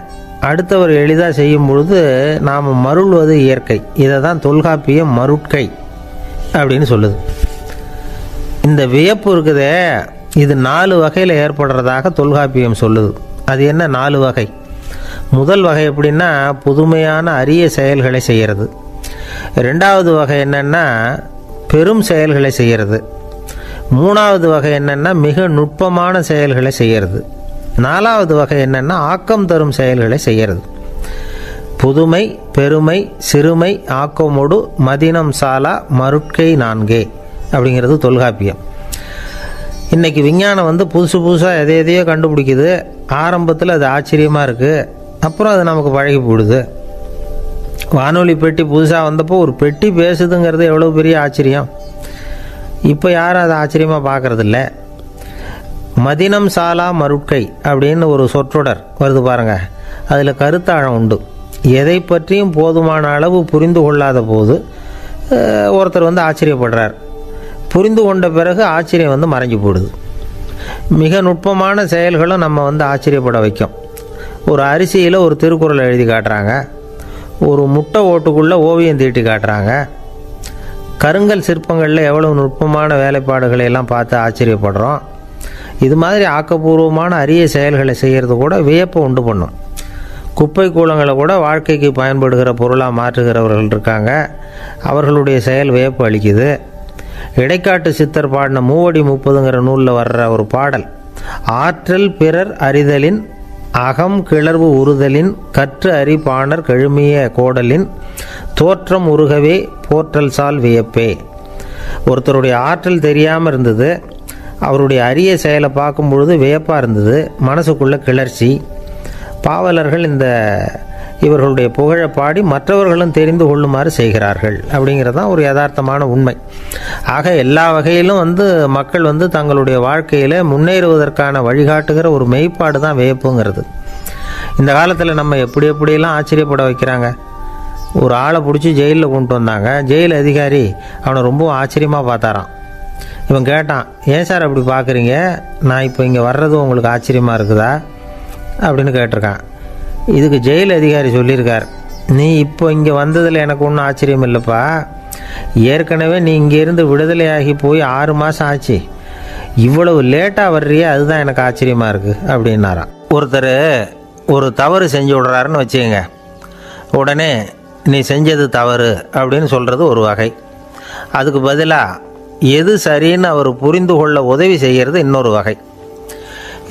அடுத்தவர் எளிதாக செய்யும் பொழுது நாம் மருள்வது இயற்கை. இதை தான் தொல்காப்பியம் மருட்கை அப்படின்னு சொல்லுது. இந்த வியப்பு இருக்குதே, இது 4 வகையில் ஏற்படுறதாக தொல்காப்பியம் சொல்லுது. அது என்ன 4 வகை? முதல் வகை எப்படின்னா புதுமையான அரிய செயல்களை செய்கிறது. ரெண்டாவது வகை என்னென்னா பெரும் செயல்களை செய்கிறது. மூணாவது வகை என்னென்னா மிக நுட்பமான செயல்களை செய்கிறது. நாலாவது வகை என்னென்னா ஆக்கம் தரும் செயல்களை செய்கிறது. புதுமை, பெருமை, சிறுமை, ஆக்கமோடு மதினம் சாலா மருட்கை நான்கே அப்படிங்கிறது தொல்காப்பியம். இன்றைக்கி விஞ்ஞானம் புதுசு புதுசாக எதையோ கண்டுபிடிக்குது. ஆரம்பத்தில் அது ஆச்சரியமாக இருக்குது, அப்புறம் அது நமக்கு பழகி போடுது. வானொலி பெட்டி புதுசாக வந்தப்போ ஒரு பெட்டி பேசுதுங்கிறது எவ்வளோ பெரிய ஆச்சரியம். இப்போ யாரும் அதை ஆச்சரியமாக பார்க்குறதில்ல. மதினம் சாலா மருட்கை அப்படின்னு ஒரு சொற்றொடர் வருது பாருங்கள், அதில் கருத்தாழம் உண்டு. எதை பற்றியும் போதுமான அளவு புரிந்து கொள்ளாத போது ஒருத்தர் ஆச்சரியப்படுறார். புரிந்து கொண்ட பிறகு ஆச்சரியம் மறைஞ்சு போடுது. மிக நுட்பமான செயல்களும் நம்ம ஆச்சரியப்பட வைக்கும். ஒரு அரிசியில் ஒரு திருக்குறள் எழுதி காட்டுறாங்க, ஒரு முட்டை ஓட்டுக்குள்ளே ஓவியம் தீட்டி காட்டுறாங்க. கருங்கல் சிற்பங்களில் எவ்வளவு நுட்பமான வேலைப்பாடுகளை எல்லாம் பார்த்து ஆச்சரியப்படுறோம். இது மாதிரி ஆக்கப்பூர்வமான அரிய செயல்களை செய்கிறது கூட வியப்பை உண்டு பண்ணும். குப்பை கூலங்களை கூட வாழ்க்கைக்கு பயன்படுகிற பொருளாக மாற்றுகிறவர்கள் இருக்காங்க. அவர்களுடைய செயல் வியப்பு அளிக்குது. இடைக்காட்டு சித்தர் பாடின மூவடி 30ங்கிற நூலில் வர்ற ஒரு பாடல், ஆற்றல் பிறர் அறிதலின் அகம் கிளர்வு உறுதலின் கற்று அறி பாணர் கழுமிய கோடலின் தோற்றம் உருகவே போற்றல் சால் வியப்பே. ஒருத்தருடைய ஆற்றல் தெரியாமல் இருந்தது, அவருடைய அரிய செயலை பார்க்கும் பொழுது வியப்பாக இருந்தது, மனசுக்குள்ள கிளர்ச்சி. பாவலர்கள் இவர்களுடைய புகழை பாடி மற்றவர்களும் தெரிந்து கொள்ளுமாறு செய்கிறார்கள் அப்படிங்கிறது தான் ஒரு யதார்த்தமான உண்மை. ஆக எல்லா வகையிலும் மக்கள் தங்களுடைய வாழ்க்கையில் முன்னேறுவதற்கான வழிகாட்டுகிற ஒரு மெய்ப்பாடு தான் வியப்புங்கிறது. இந்த காலத்தில் நம்ம எப்படியெல்லாம் ஆச்சரியப்பட வைக்கிறாங்க. ஒரு ஆளை பிடிச்சி ஜெயிலில் கொண்டு வந்தாங்க. ஜெயில் அதிகாரி அவனை ரொம்ப ஆச்சரியமாக பார்த்தாரான். இவன் கேட்டான், ஏன் சார் அப்படி பார்க்குறீங்க, நான் இப்போ இங்கே வர்றது உங்களுக்கு ஆச்சரியமாக இருக்குதா அப்படின்னு கேட்டிருக்கான். இதுக்கு ஜெயில் அதிகாரி சொல்லியிருக்கார், நீ இப்போ இங்கே வந்ததில் எனக்கு ஒன்றும் ஆச்சரியம் இல்லைப்பா, ஏற்கனவே நீ இங்கேருந்து விடுதலையாகி போய் 6 மாதம் ஆச்சு, இவ்வளவு லேட்டாக வர்றியே அதுதான் எனக்கு ஆச்சரியமாக இருக்குது அப்படின்னாராம். ஒருத்தர் ஒரு தவறு செஞ்சு விடுறாருன்னு வச்சுக்கோங்க, உடனே நீ செஞ்சது தவறு அப்படின்னு சொல்கிறது ஒரு வகை. அதுக்கு பதிலாக எது சரின்னு அவர் புரிந்து கொள்ள உதவி செய்கிறது இன்னொரு வகை.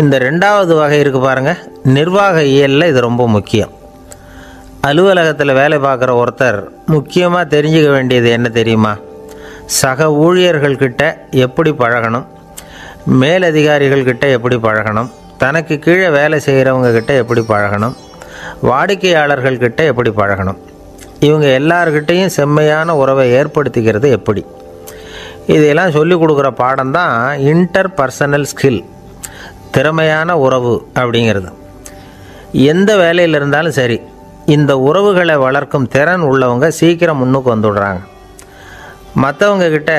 இந்த ரெண்டாவது வகை இருக்குது பாருங்கள், நிர்வாக இயலில் இது ரொம்ப முக்கியம். அலுவலகத்தில் வேலை பார்க்குற ஒருத்தர் முக்கியமாக தெரிஞ்சுக்க வேண்டியது என்ன தெரியுமா? சக ஊழியர்கள்கிட்ட எப்படி பழகணும், மேலதிகாரிகள்கிட்ட எப்படி பழகணும், தனக்கு கீழே வேலை செய்கிறவங்கக்கிட்ட எப்படி பழகணும், வாடிக்கையாளர்கள்கிட்ட எப்படி பழகணும், இவங்க எல்லார்கிட்டையும் செம்மையான உறவை ஏற்படுத்திக்கிறது எப்படி, இதையெல்லாம் சொல்லிக் கொடுக்குற பாடம் தான் இன்டர் பர்சனல் ஸ்கில், திறமையான உறவு அப்படிங்கிறது. எந்த வேலையில் இருந்தாலும் சரி, இந்த உறவுகளை வளர்க்கும் திறன் உள்ளவங்க சீக்கிரம் முன்னுக்கு வந்துடுறாங்க. மற்றவங்க கிட்ட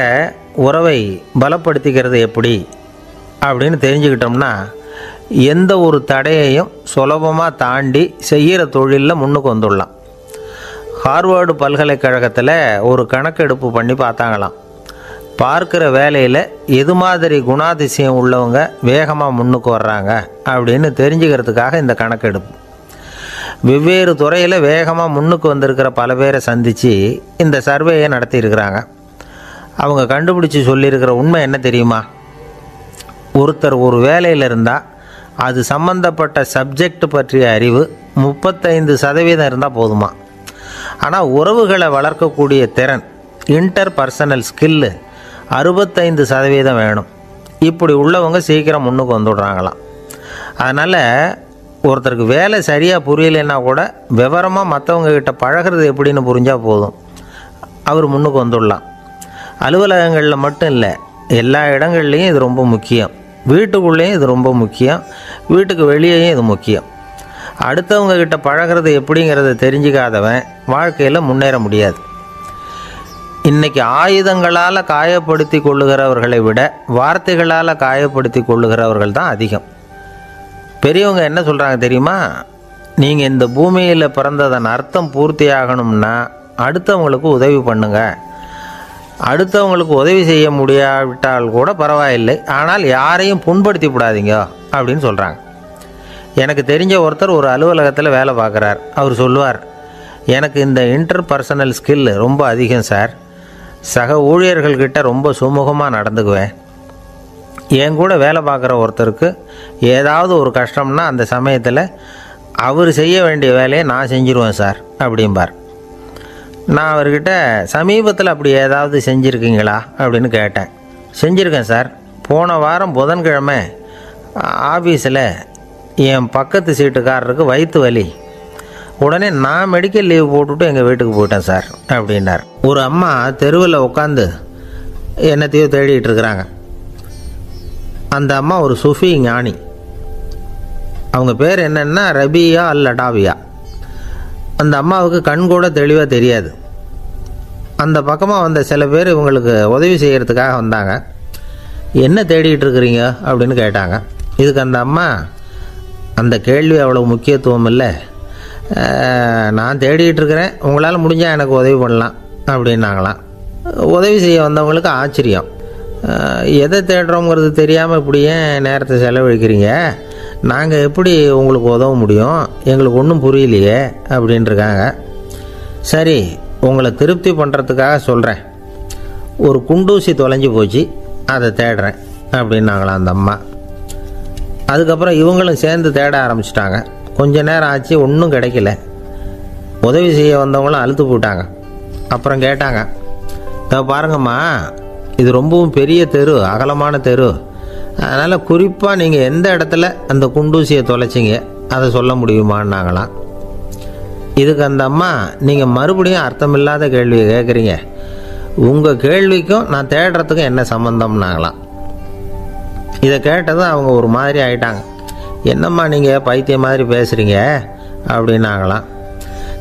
உறவை பலப்படுத்திக்கிறது எப்படி அப்படின்னு தெரிஞ்சுக்கிட்டோம்னா எந்த ஒரு தடையையும் சுலபமாக தாண்டி செய்கிற தொழிலில் முன்னுக்கு வந்துடலாம். ஹார்வர்டு பல்கலைக்கழகத்தில் ஒரு கணக்கெடுப்பு பண்ணி பார்த்தாங்களாம். பார்க்குற வேலையில் எது மாதிரி குணாதிசயம் உள்ளவங்க வேகமாக முன்னுக்கு வர்றாங்க அப்படின்னு தெரிஞ்சுக்கிறதுக்காக இந்த கணக்கெடுப்பு. வெவ்வேறு துறையில் வேகமாக முன்னுக்கு வந்திருக்கிற பல பேரை சந்தித்து இந்த சர்வேயை நடத்தியிருக்கிறாங்க. அவங்க கண்டுபிடிச்சி சொல்லியிருக்கிற உண்மை என்ன தெரியுமா? ஒருத்தர் ஒரு வேலையில் இருந்தால் அது சம்பந்தப்பட்ட சப்ஜெக்ட் பற்றிய அறிவு 35% இருந்தால் போதுமா. ஆனால் உறவுகளை வளர்க்கக்கூடிய திறன், இன்டர் பர்சனல் ஸ்கில்லு 65% வேணும். இப்படி உள்ளவங்க சீக்கிரம் முன்னுக்கு வந்துடுறாங்களாம். அதனால் ஒருத்தருக்கு வேலை சரியாக புரியலைன்னா கூட விவரமாக மற்றவங்கக்கிட்ட பழகிறது எப்படின்னு புரிஞ்சால் போதும், அவர் முன்னுக்கு வந்துடலாம். அலுவலகங்களில் மட்டும் இல்லை, எல்லா இடங்கள்லேயும் இது ரொம்ப முக்கியம். வீட்டுக்குள்ளேயும் இது ரொம்ப முக்கியம், வீட்டுக்கு வெளியேயும் இது முக்கியம். அடுத்தவங்கக்கிட்ட பழகிறது எப்படிங்கிறத தெரிஞ்சிக்காதவன் வாழ்க்கையில் முன்னேற முடியாது. இன்றைக்கி ஆயுதங்களால் காயப்படுத்தி கொள்ளுகிறவர்களை விட வார்த்தைகளால் காயப்படுத்தி கொள்ளுகிறவர்கள் தான் அதிகம். பெரியவங்க என்ன சொல்கிறாங்க தெரியுமா? நீங்கள் இந்த பூமியில் பிறந்ததன் அர்த்தம் பூர்த்தி ஆகணும்னா அடுத்தவங்களுக்கு உதவி பண்ணுங்க. அடுத்தவங்களுக்கு உதவி செய்ய முடியாவிட்டால் கூட பரவாயில்லை, ஆனால் யாரையும் புண்படுத்தி விடாதீங்க அப்படின்னு சொல்கிறாங்க. எனக்கு தெரிஞ்ச ஒருத்தர் ஒரு அலுவலகத்தில் வேலை பார்க்குறார். அவர் சொல்லுவார், எனக்கு இந்த இன்டர்பர்சனல் ஸ்கில் ரொம்ப அதிகம் சார். சக ஊழியர்கள்கிட்ட ரொம்ப சுமூகமாக நடந்துக்குவேன். என் கூட வேலை பார்க்குற ஒருத்தருக்கு ஏதாவது ஒரு கஷ்டம்னா அந்த சமயத்தில் அவர் செய்ய வேண்டிய வேலையை நான் செஞ்சுருவேன் சார் அப்படிம்பார். நான் அவர்கிட்ட சமீபத்தில் அப்படி ஏதாவது செஞ்சுருக்கீங்களா அப்படின்னு கேட்டேன். செஞ்சுருக்கேன் சார். போன வாரம் புதன்கிழமை ஆஃபீஸில் என் பக்கத்து சீட்டுக்காரருக்கு வயிற்று வலி. உடனே நான் மெடிக்கல் லீவ் போட்டுவிட்டு எங்கள் வீட்டுக்கு போயிட்டேன் சார் அப்படின்னார். ஒரு அம்மா தெருவில் உட்காந்து என்னத்தையோ தேடிட்டு இருக்கிறாங்க. அந்த அம்மா ஒரு சுஃபி ஞானி. அவங்க பேர் என்னென்னா ரபியா அல் அடாவியா. அந்த அம்மாவுக்கு கண் கூட தெளிவாக தெரியாது. அந்த பக்கமாக வந்த சில பேர் இவங்களுக்கு உதவி செய்கிறதுக்காக வந்தாங்க. என்ன தேடிட்டு இருக்கிறீங்க அப்படின்னு கேட்டாங்க. இதுக்கு அந்த அம்மா, அந்த கேள்வி அவ்வளோ முக்கியத்துவம் இல்லை, நான் தேடிகிட்டு இருக்கிறேன், உங்களால் முடிஞ்சால் எனக்கு உதவி பண்ணலாம் அப்படின்னாங்களாம். உதவி செய்ய வந்தவங்களுக்கு ஆச்சரியம். எதை தேடுறோங்கிறது தெரியாமல் இப்படி ஏன் நேரத்தை செலவழிக்கிறீங்க, நாங்கள் எப்படி உங்களுக்கு உதவ முடியும், எங்களுக்கு ஒன்றும் புரியலையே அப்படின்ட்டுருக்காங்க. சரி, உங்களை திருப்தி பண்ணுறதுக்காக சொல்கிறேன், ஒரு குண்டூசி தொலைஞ்சி போச்சு, அதை தேடுறேன் அப்படின்னாங்களாம் அந்த அம்மா. அதுக்கப்புறம் இவங்களும் சேர்ந்து தேட ஆரம்பிச்சிட்டாங்க. கொஞ்ச நேரம் ஆச்சு, ஒன்றும் கிடைக்கல. உதவி செய்ய வந்தவங்களும் அழுத்து போட்டாங்க. அப்புறம் கேட்டாங்க, பாருங்கம்மா, இது ரொம்பவும் பெரிய தெரு, அகலமான தெரு, அதனால் குறிப்பாக நீங்கள் எந்த இடத்துல அந்த குண்டூசியை தொலைச்சிங்க அதை சொல்ல முடியுமான்னாங்களாம். இதுக்கு அந்த அம்மா, நீங்கள் மறுபடியும் அர்த்தமில்லாத கேள்வியை கேட்குறீங்க, உங்கள் கேள்விக்கும் நான் தேடுறதுக்கும் என்ன சம்மந்தம்னாங்களாம். இதை கேட்டதும் அவங்க ஒரு மாதிரி ஆகிட்டாங்க. என்னம்மா நீங்கள் பைத்தியம் மாதிரி பேசுகிறீங்க அப்படின்னாங்களாம்.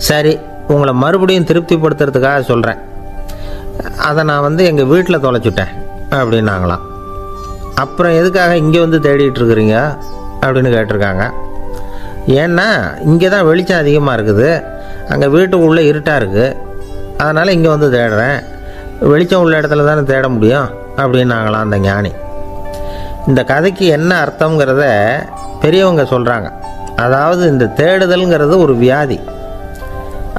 சரி, உங்களை மறுபடியும் திருப்திப்படுத்துறதுக்காக சொல்கிறேன், அதை நான் எங்கள் வீட்டில் தொலைச்சுட்டேன் அப்படின்னாங்களாம். அப்புறம் எதுக்காக இங்கே தேடிட்டு இருக்கிறீங்க அப்படின்னு கேட்டிருக்காங்க. ஏன்னா இங்கே தான் வெளிச்சம் அதிகமாக இருக்குது, அங்கே வீட்டுக்குள்ளே இருட்டாக இருக்குது, அதனால் இங்கே தேடுறேன், வெளிச்சம் உள்ள இடத்துல தானே தேட முடியும் அப்படின்னாங்களாம் அந்த ஞானி. இந்த கதைக்கு என்ன அர்த்தங்கிறத பெரியவங்க சொல்கிறாங்க. அதாவது இந்த தேடுதல்ங்கிறது ஒரு வியாதி.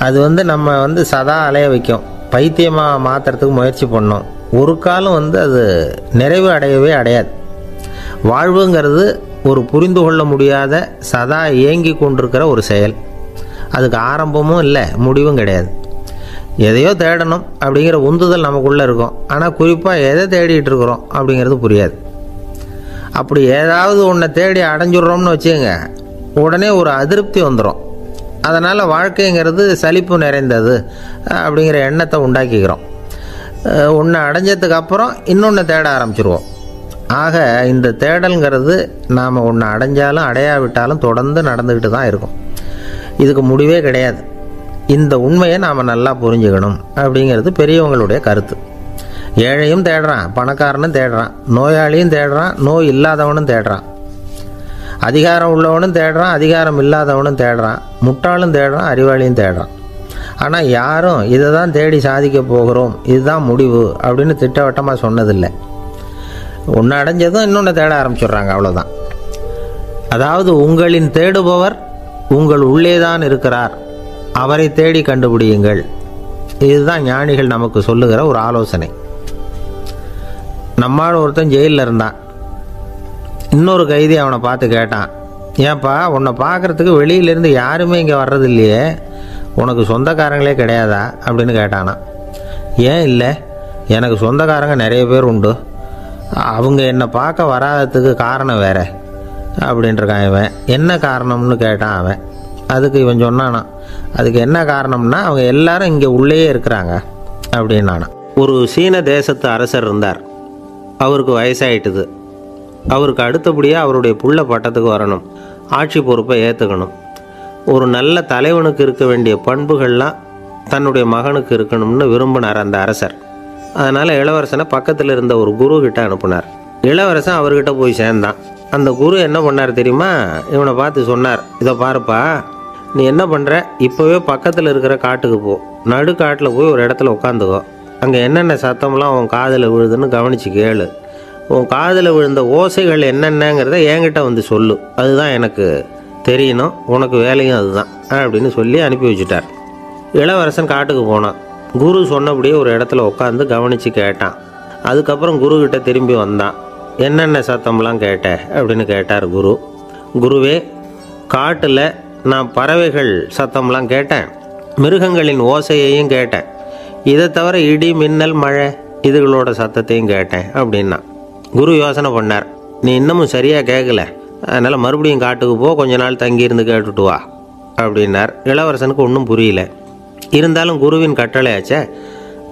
அது நம்ம சதா அலைய வைக்கும், பைத்தியமாக மாற்றுறதுக்கு முயற்சி பண்ணோம். ஒரு காலம் அது நிறைவு அடையவே அடையாது. வாழ்வுங்கிறது ஒரு புரிந்து கொள்ள முடியாத, சதா ஏங்கி கொண்டிருக்கிற ஒரு செயல். அதுக்கு ஆரம்பமும் இல்லை, முடிவும் கிடையாது. எதையோ தேடணும் அப்படிங்கிற உந்துதல் நமக்குள்ளே இருக்கும், ஆனால் குறிப்பாக எதை தேடிட்டு இருக்கிறோம் அப்படிங்கிறது புரியாது. அப்படி ஏதாவது ஒன்றை தேடி அடைஞ்சிடுறோம்னு வச்சுக்கோங்க, உடனே ஒரு அதிருப்தி வந்துடும். அதனால் வாழ்க்கைங்கிறது சலிப்பு நிறைந்தது அப்படிங்கிற எண்ணத்தை உண்டாக்கிக்கிறோம். ஒன்று அடைஞ்சதுக்கு அப்புறம் இன்னொன்று தேட ஆரம்பிச்சிருவோம். ஆக இந்த தேடல்ங்கிறது நாம் ஒன்று அடைஞ்சாலும் அடையாவிட்டாலும் தொடர்ந்து நடந்துக்கிட்டு தான் இருக்கும். இதுக்கு முடிவே கிடையாது. இந்த உண்மையை நாம் நல்லா புரிஞ்சுக்கணும் அப்படிங்கிறது பெரியவங்களுடைய கருத்து. ஏழையும் தேடுறான், பணக்காரனும் தேடுறான், நோயாளியும் தேடுறான், நோய் இல்லாதவனும் தேடுறான், அதிகாரம் உள்ளவனும் தேடுறான், அதிகாரம் இல்லாதவனும் தேடுறான், முட்டாளும் தேடுறான், அறிவாளியும் தேடுறான். ஆனால் யாரும் இதை தான் தேடி சாதிக்க போகிறோம், இதுதான் முடிவு அப்படின்னு திட்டவட்டமாக சொன்னதில்லை. ஒன்று அடைஞ்சதும் இன்னொன்று தேட ஆரம்பிச்சிடுறாங்க, அவ்வளோதான். அதாவது உங்களின் தேடுபவர் உங்கள் உள்ளே தான் இருக்கிறார், அவரை தேடி கண்டுபிடியுங்கள். இதுதான் ஞானிகள் நமக்கு சொல்லுகிற ஒரு ஆலோசனை. நம்மால் ஒருத்தன் ஜெயிலில் இருந்தான். இன்னொரு கைதி அவனை பார்த்து கேட்டான், ஏன்பா உன்னை பார்க்குறதுக்கு வெளியிலேருந்து யாருமே இங்கே வர்றது இல்லையே, உனக்கு சொந்தக்காரங்களே கிடையாதா அப்படின்னு கேட்டானா. ஏன் இல்லை, எனக்கு சொந்தக்காரங்க நிறைய பேர் உண்டு, அவங்க என்னை பார்க்க வராததுக்கு காரணம் வேற அப்படின்ட்டுருக்கான் இவன். என்ன காரணம்னு கேட்டான் அவன். அதுக்கு இவன் சொன்னானா, அதுக்கு என்ன காரணம்னா அவங்க எல்லாரும் இங்கே உள்ளேயே இருக்கிறாங்க அப்படின்னானா. ஒரு சீன தேசத்து அரசர் இருந்தார். அவருக்கு வயசாயிட்டுது. அவருக்கு அடுத்தபடியாக அவருடைய புள்ள பட்டத்துக்கு வரணும், ஆட்சி பொறுப்பை ஏற்றுக்கணும். ஒரு நல்ல தலைவனுக்கு இருக்க வேண்டிய பண்புகள்லாம் தன்னுடைய மகனுக்கு இருக்கணும்னு விரும்பினார் அந்த அரசர். அதனால் இளவரசனை பக்கத்தில் இருந்த ஒரு குரு கிட்ட அனுப்புனார். இளவரசன் அவர்கிட்ட போய் சேர்ந்தான். அந்த குரு என்ன பண்ணார் தெரியுமா, இவனை பார்த்து சொன்னார், இதை பாருப்பா, நீ என்ன பண்ணுற, இப்போவே பக்கத்தில் இருக்கிற காட்டுக்கு போ, நடு காட்டில் போய் ஒரு இடத்துல உட்காந்துக்கோ, அங்கே என்னென்ன சத்தம்லாம் உன் காதில் விழுதுன்னு கவனித்து கேளு, உன் காதில் விழுந்த ஓசைகள் என்னென்னங்கிறத என்கிட்ட சொல்லு, அதுதான் எனக்கு தெரியணும், உனக்கு வேலையும் அதுதான் அப்படின்னு சொல்லி அனுப்பி வச்சுட்டார். இளவரசன் காட்டுக்கு போனான். குரு சொன்னபடியே ஒரு இடத்துல உட்காந்து கவனித்து கேட்டான். அதுக்கப்புறம் குருக்கிட்ட திரும்பி வந்தான். என்னென்ன சத்தம்லாம் கேட்ட அப்படின்னு கேட்டார் குரு. குருவே, காட்டில் நான் பறவைகள் சத்தம்லாம் கேட்டேன், மிருகங்களின் ஓசையையும் கேட்டேன், இதை தவிர இடி மின்னல் மழை இதுகளோட சத்தத்தையும் கேட்டேன் அப்படின்னா. குரு யோசனை பண்ணார், நீ இன்னமும் சரியாக கேட்கல, அதனால் மறுபடியும் காட்டுக்கு போ, கொஞ்ச நாள் தங்கியிருந்து கேட்டுட்டு வா அப்படின்னார். இளவரசனுக்கு ஒன்றும் புரியல. இருந்தாலும் குருவின் கட்டளையாச்சே,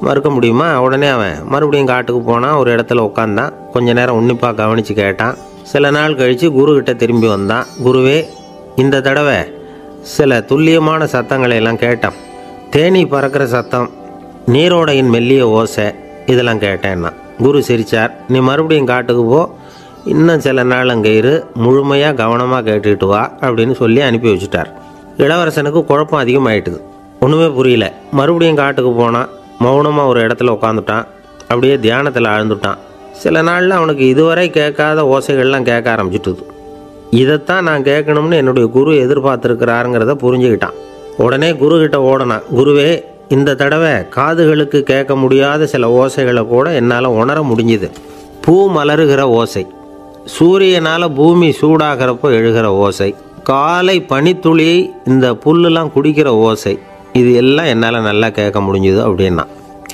மறுக்க முடியுமா? உடனே அவன் மறுபடியும் காட்டுக்கு போனான். ஒரு இடத்துல உட்காந்தான். கொஞ்ச நேரம் உன்னிப்பாக கவனித்து கேட்டான். சில நாள் கழித்து குருக்கிட்ட திரும்பி வந்தான். குருவே, இந்த தடவை சில துல்லியமான சத்தங்களை எல்லாம் கேட்டான். தேனி பறக்கிற சத்தம், நீரோடையின் மெல்லிய ஓசை, இதெல்லாம் கேட்டேன்னா. குரு சிரித்தார். நீ மறுபடியும் காட்டுக்கு போ, இன்னும் சில நாள் அங்கே இரு, முழுமையாக கவனமாக கேட்டுக்கிட்டு வா அப்படின்னு சொல்லி அனுப்பி வச்சுட்டார். இளவரசனுக்கு குழப்பம் அதிகமாயிட்டுது. ஒன்றுமே புரியல. மறுபடியும் காட்டுக்கு போனான். மௌனமாக ஒரு இடத்துல உட்காந்துட்டான். அப்படியே தியானத்தில் ஆழ்ந்துட்டான். சில நாளில் அவனுக்கு இதுவரை கேட்காத ஓசைகள்லாம் கேட்க ஆரம்பிச்சுட்டுது. இதைத்தான் நான் கேட்கணும்னு என்னுடைய குரு எதிர்பார்த்துருக்கிறாருங்கிறத புரிஞ்சுக்கிட்டான். உடனே குருக்கிட்ட ஓடனான். குருவே, இந்த தடவை காதுகளுக்கு கேட்க முடியாத சில ஓசைகளை கூட என்னால் உணர முடிஞ்சுது. பூ மலருகிற ஓசை, சூரியனால் பூமி சூடாகிறப்போ எழுகிற ஓசை, காலை பனித்துளியை இந்த புல்லுலாம் குடிக்கிற ஓசை, இது எல்லாம் என்னால் நல்லா கேட்க முடிஞ்சுது அப்படின்னா.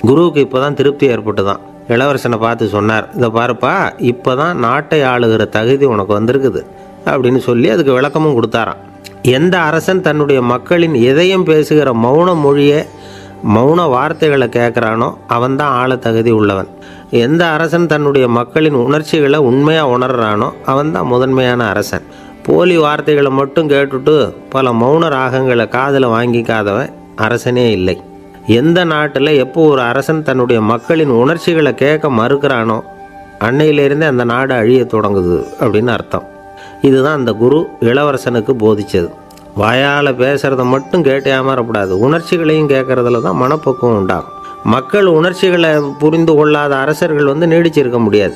குருவுக்கு இப்போ தான் திருப்தி ஏற்பட்டு தான் இளவரசனை பார்த்து சொன்னார், இதை பாருப்பா, இப்போ தான் நாட்டை ஆளுகிற தகுதி உனக்கு வந்திருக்குது அப்படின்னு சொல்லி அதுக்கு விளக்கமும் கொடுத்தாராம். எந்த அரசன் தன்னுடைய மக்களின் இதயம் பேசுகிற மௌன மொழியை, மௌன வார்த்தைகளை கேட்குறானோ அவன்தான் ஆள தகுதி உள்ளவன். எந்த அரசன் தன்னுடைய மக்களின் உணர்ச்சிகளை உண்மையாக உணர்றானோ அவன்தான் முதன்மையான அரசன். போலி வார்த்தைகளை மட்டும் கேட்டுட்டு பல மௌன ராகங்களை காதில் வாங்கிக்காதவன் அரசனே இல்லை. எந்த நாட்டில் எப்போ ஒரு அரசன் தன்னுடைய மக்களின் உணர்ச்சிகளை கேட்க மறுக்கிறானோ அன்னையிலேருந்தே அந்த நாடு அழிய தொடங்குது அப்படின்னு அர்த்தம். இதுதான் அந்த குரு இளவரசனுக்கு போதிச்சது. வாயால் பேசுகிறத மட்டும் கேட்டு ஏமாறக்கூடாது, உணர்ச்சிகளையும் கேட்குறதுல தான் மனப்பக்குவம் உண்டாகும். மக்கள் உணர்ச்சிகளை புரிந்து கொள்ளாத அரசர்கள் நீடிச்சிருக்க முடியாது.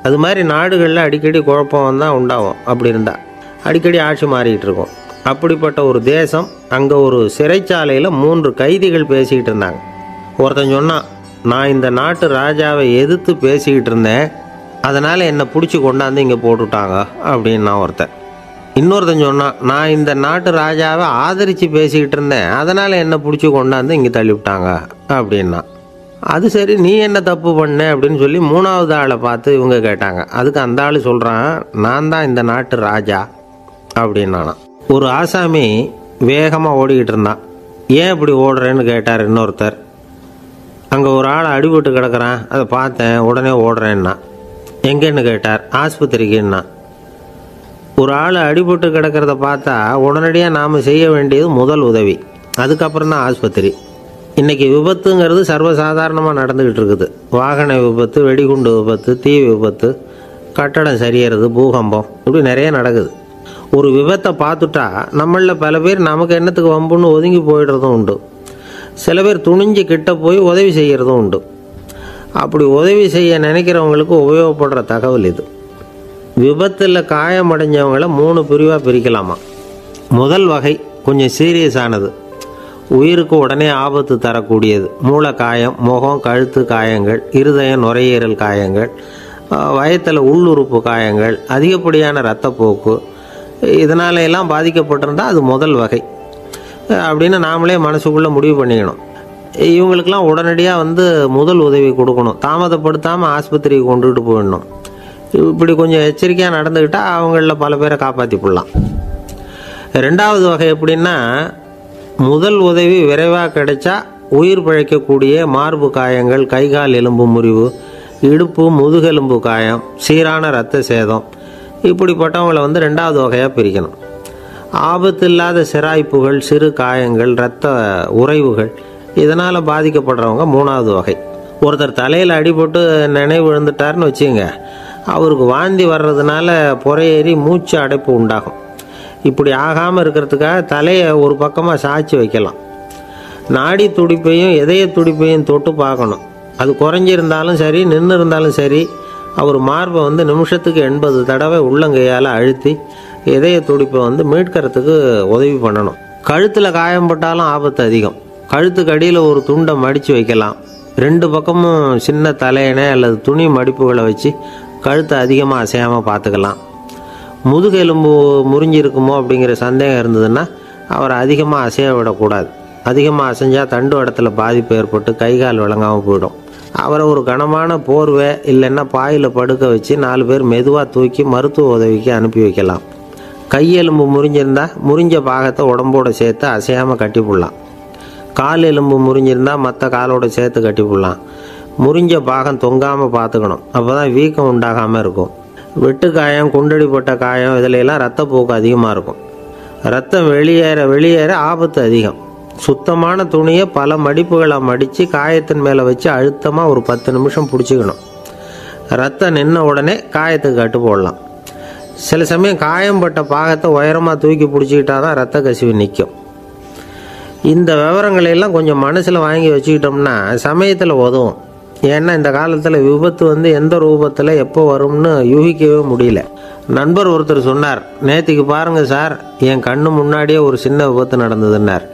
அது மாதிரி நாடுகளில் அடிக்கடி குழப்பம் தான் உண்டாகும். அப்படி இருந்தால் அடிக்கடி ஆட்சி மாறிக்கிட்டு இருக்கும். அப்படிப்பட்ட ஒரு தேசம், அங்கே ஒரு சிறைச்சாலையில் 3 கைதிகள் பேசிக்கிட்டு இருந்தாங்க. ஒருத்தன் சொன்னான், நான் இந்த நாட்டு ராஜாவை எதிர்த்து பேசிக்கிட்டு இருந்தேன், அதனால் என்னை பிடிச்சி கொண்டாந்து இங்கே போட்டுட்டாங்க அப்படின்னா ஒருத்தன். இன்னொருத்தன் சொன்னான், நான் இந்த நாட்டு ராஜாவை ஆதரித்து பேசிக்கிட்டு இருந்தேன், அதனால் என்னை பிடிச்சி கொண்டாந்து இங்கே தள்ளிவிட்டாங்க அப்படின்னா. அது சரி, நீ என்ன தப்பு பண்ண அப்படின்னு சொல்லி 3வது ஆளை பார்த்து இவங்க கேட்டாங்க. அதுக்கு அந்த ஆள் சொல்கிறான், நான் தான் இந்த நாட்டு ராஜா அப்படின்னானா. ஒரு ஆசாமி வேகமாக ஓடிக்கிட்டு இருந்தான். ஏன் இப்படி ஓடுறேன்னு கேட்டார் இன்னொருத்தர். அங்கே ஒரு ஆள் அடிபட்டு கிடக்கிறான், அதை பார்த்தேன், உடனே ஓடுறேன்னா. எங்கேன்னு கேட்டார். ஆஸ்பத்திரிக்குன்னா. ஒரு ஆள் அடிபட்டு கிடக்கிறத பார்த்தா உடனடியாக நாம் செய்ய வேண்டியது முதல் உதவி, அதுக்கப்புறம் தான் ஆஸ்பத்திரி. இன்றைக்கி விபத்துங்கிறது சர்வசாதாரணமாக நடந்துக்கிட்டு இருக்குது. வாகன விபத்து, வெடிகுண்டு விபத்து, தீ விபத்து, கட்டடம் சரியறது, பூகம்பம், இப்படி நிறைய நடக்குது. ஒரு விபத்தை பார்த்துட்டா நம்மளில் பல பேர் நமக்கு என்னத்துக்கு வம்புன்னு ஒதுங்கி போயிடுறதும் உண்டு. சில பேர் துணிஞ்சு கிட்ட போய் உதவி செய்கிறதும் உண்டு. அப்படி உதவி செய்ய நினைக்கிறவங்களுக்கு உபயோகப்படுற தகவல் இது. விபத்தில் காயமடைஞ்சவங்களை 3 பிரிவாக பிரிக்கலாமா. முதல் வகை கொஞ்சம் சீரியஸானது, உயிருக்கு உடனே ஆபத்து தரக்கூடியது. மூளை காயம், முகம் கழுத்து காயங்கள், இருதயம் நுரையீரல் காயங்கள், வயத்தில் உள்ளுறுப்பு காயங்கள், அதிகப்படியான இரத்தப்போக்கு, இதனால எல்லாம் பாதிக்கப்பட்டிருந்தால் அது முதல் வகை அப்படின்னு நாமளே மனசுக்குள்ளே முடிவு பண்ணிக்கணும். இவங்களுக்கெல்லாம் உடனடியாக முதல் உதவி கொடுக்கணும். தாமதப்படுத்தாமல் ஆஸ்பத்திரிக்கு கொண்டுகிட்டு போயிடணும். இப்படி கொஞ்சம் எச்சரிக்கையாக நடந்துக்கிட்டால் அவங்களில் பல பேரை காப்பாற்றி போடலாம். 2வது வகை எப்படின்னா, முதல் உதவி விரைவாக கிடைச்சா உயிர் பிழைக்கக்கூடிய மார்பு காயங்கள், கைகால் எலும்பு முறிவு, இடுப்பு முதுகெலும்பு காயம், சீரான இரத்த சேதம், இப்படிப்பட்டவங்களை 2வது வகையாக பிரிக்கணும். ஆபத்து இல்லாத சிராய்ப்புகள், சிறு காயங்கள், இரத்த உறைவுகள், இதனால் பாதிக்கப்படுறவங்க 3வது வகை. ஒருத்தர் தலையில் அடிபட்டு நினைவு விழுந்துட்டார்னு வச்சுங்க, அவருக்கு வாந்தி வர்றதுனால புறையேறி மூச்சு அடைப்பு உண்டாகும். இப்படி ஆகாமல் இருக்கிறதுக்காக தலையை ஒரு பக்கமாக சாய்ச்சி வைக்கலாம். நாடி துடிப்பையும் இதய துடிப்பையும் தொட்டு பார்க்கணும். அது குறைஞ்சிருந்தாலும் சரி, நின்று இருந்தாலும் சரி, அவர் மார்பை வந்து நிமிஷத்துக்கு 80 தடவை உள்ளங்கையால் அழுத்தி இதய துடிப்பை வந்து மீட்கிறதுக்கு உதவி பண்ணணும். கழுத்தில் காயம்பட்டாலும் ஆபத்து அதிகம். கழுத்துக்கு அடியில் ஒரு துண்டை மடித்து வைக்கலாம். 2 பக்கமும் சின்ன தலையணை அல்லது துணி மடிப்புகளை வச்சு கழுத்தை அதிகமாக அசையாமல் பார்த்துக்கலாம். முதுகெலும்பு முறிஞ்சிருக்குமோ அப்படிங்கிற சந்தேகம் இருந்ததுன்னா அவரை அதிகமாக அசைய விடக்கூடாது. அதிகமாக அசைஞ்சால் தண்டு இடத்துல பாதிப்பு ஏற்பட்டு கை கால் விளங்காமல் போயிடும். அவரை ஒரு கனமான போர்வை இல்லைன்னா பாயில் படுக்க வச்சு 4 பேர் மெதுவாக தூக்கி மருத்துவ உதவிக்கு அனுப்பி வைக்கலாம். கையெலும்பு முறிஞ்சிருந்தால் முறிஞ்ச பாகத்தை உடம்போடு சேர்த்து அசையாமல் கட்டி போடலாம். கால் எலும்பு முறிஞ்சிருந்தால் மற்ற காலோட சேர்த்து கட்டி போடலாம். முறிஞ்ச பாகம் தொங்காமல் பார்த்துக்கணும். அப்போ தான் வீக்கம் உண்டாகாமல் இருக்கும். வெட்டு காயம், குண்டடிப்பட்ட காயம் இதிலெல்லாம் ரத்தப்போக்கு அதிகமாக இருக்கும். ரத்தம் வெளியேற ஆபத்து அதிகம். சுத்தமான துணியை பல மடிப்புகளை மடித்து காயத்தின் மேலே வச்சு அழுத்தமாக ஒரு 10 நிமிஷம் பிடிச்சிக்கணும். ரத்தம் நின்ன உடனே காயத்துக்கு கட்டு போடலாம். சில சமயம் காயம்பட்ட பாகத்தை உயரமாக தூக்கி பிடிச்சிக்கிட்டா தான் ரத்த கசிவு நிற்கும். இந்த விவரங்களையெல்லாம் கொஞ்சம் மனசில் வாங்கி வச்சுக்கிட்டோம்னா சமயத்தில் உதவும். ஏன்னா இந்த காலத்தில் விபத்து வந்து எந்த ரூபத்தில் எப்போ வரும்னு யூகிக்கவே முடியல. நண்பர் ஒருத்தர் சொன்னார், நேற்றுக்கு பாருங்கள் சார், என் கண்ணு முன்னாடியே ஒரு சின்ன விபத்து நடந்ததுன்னார்.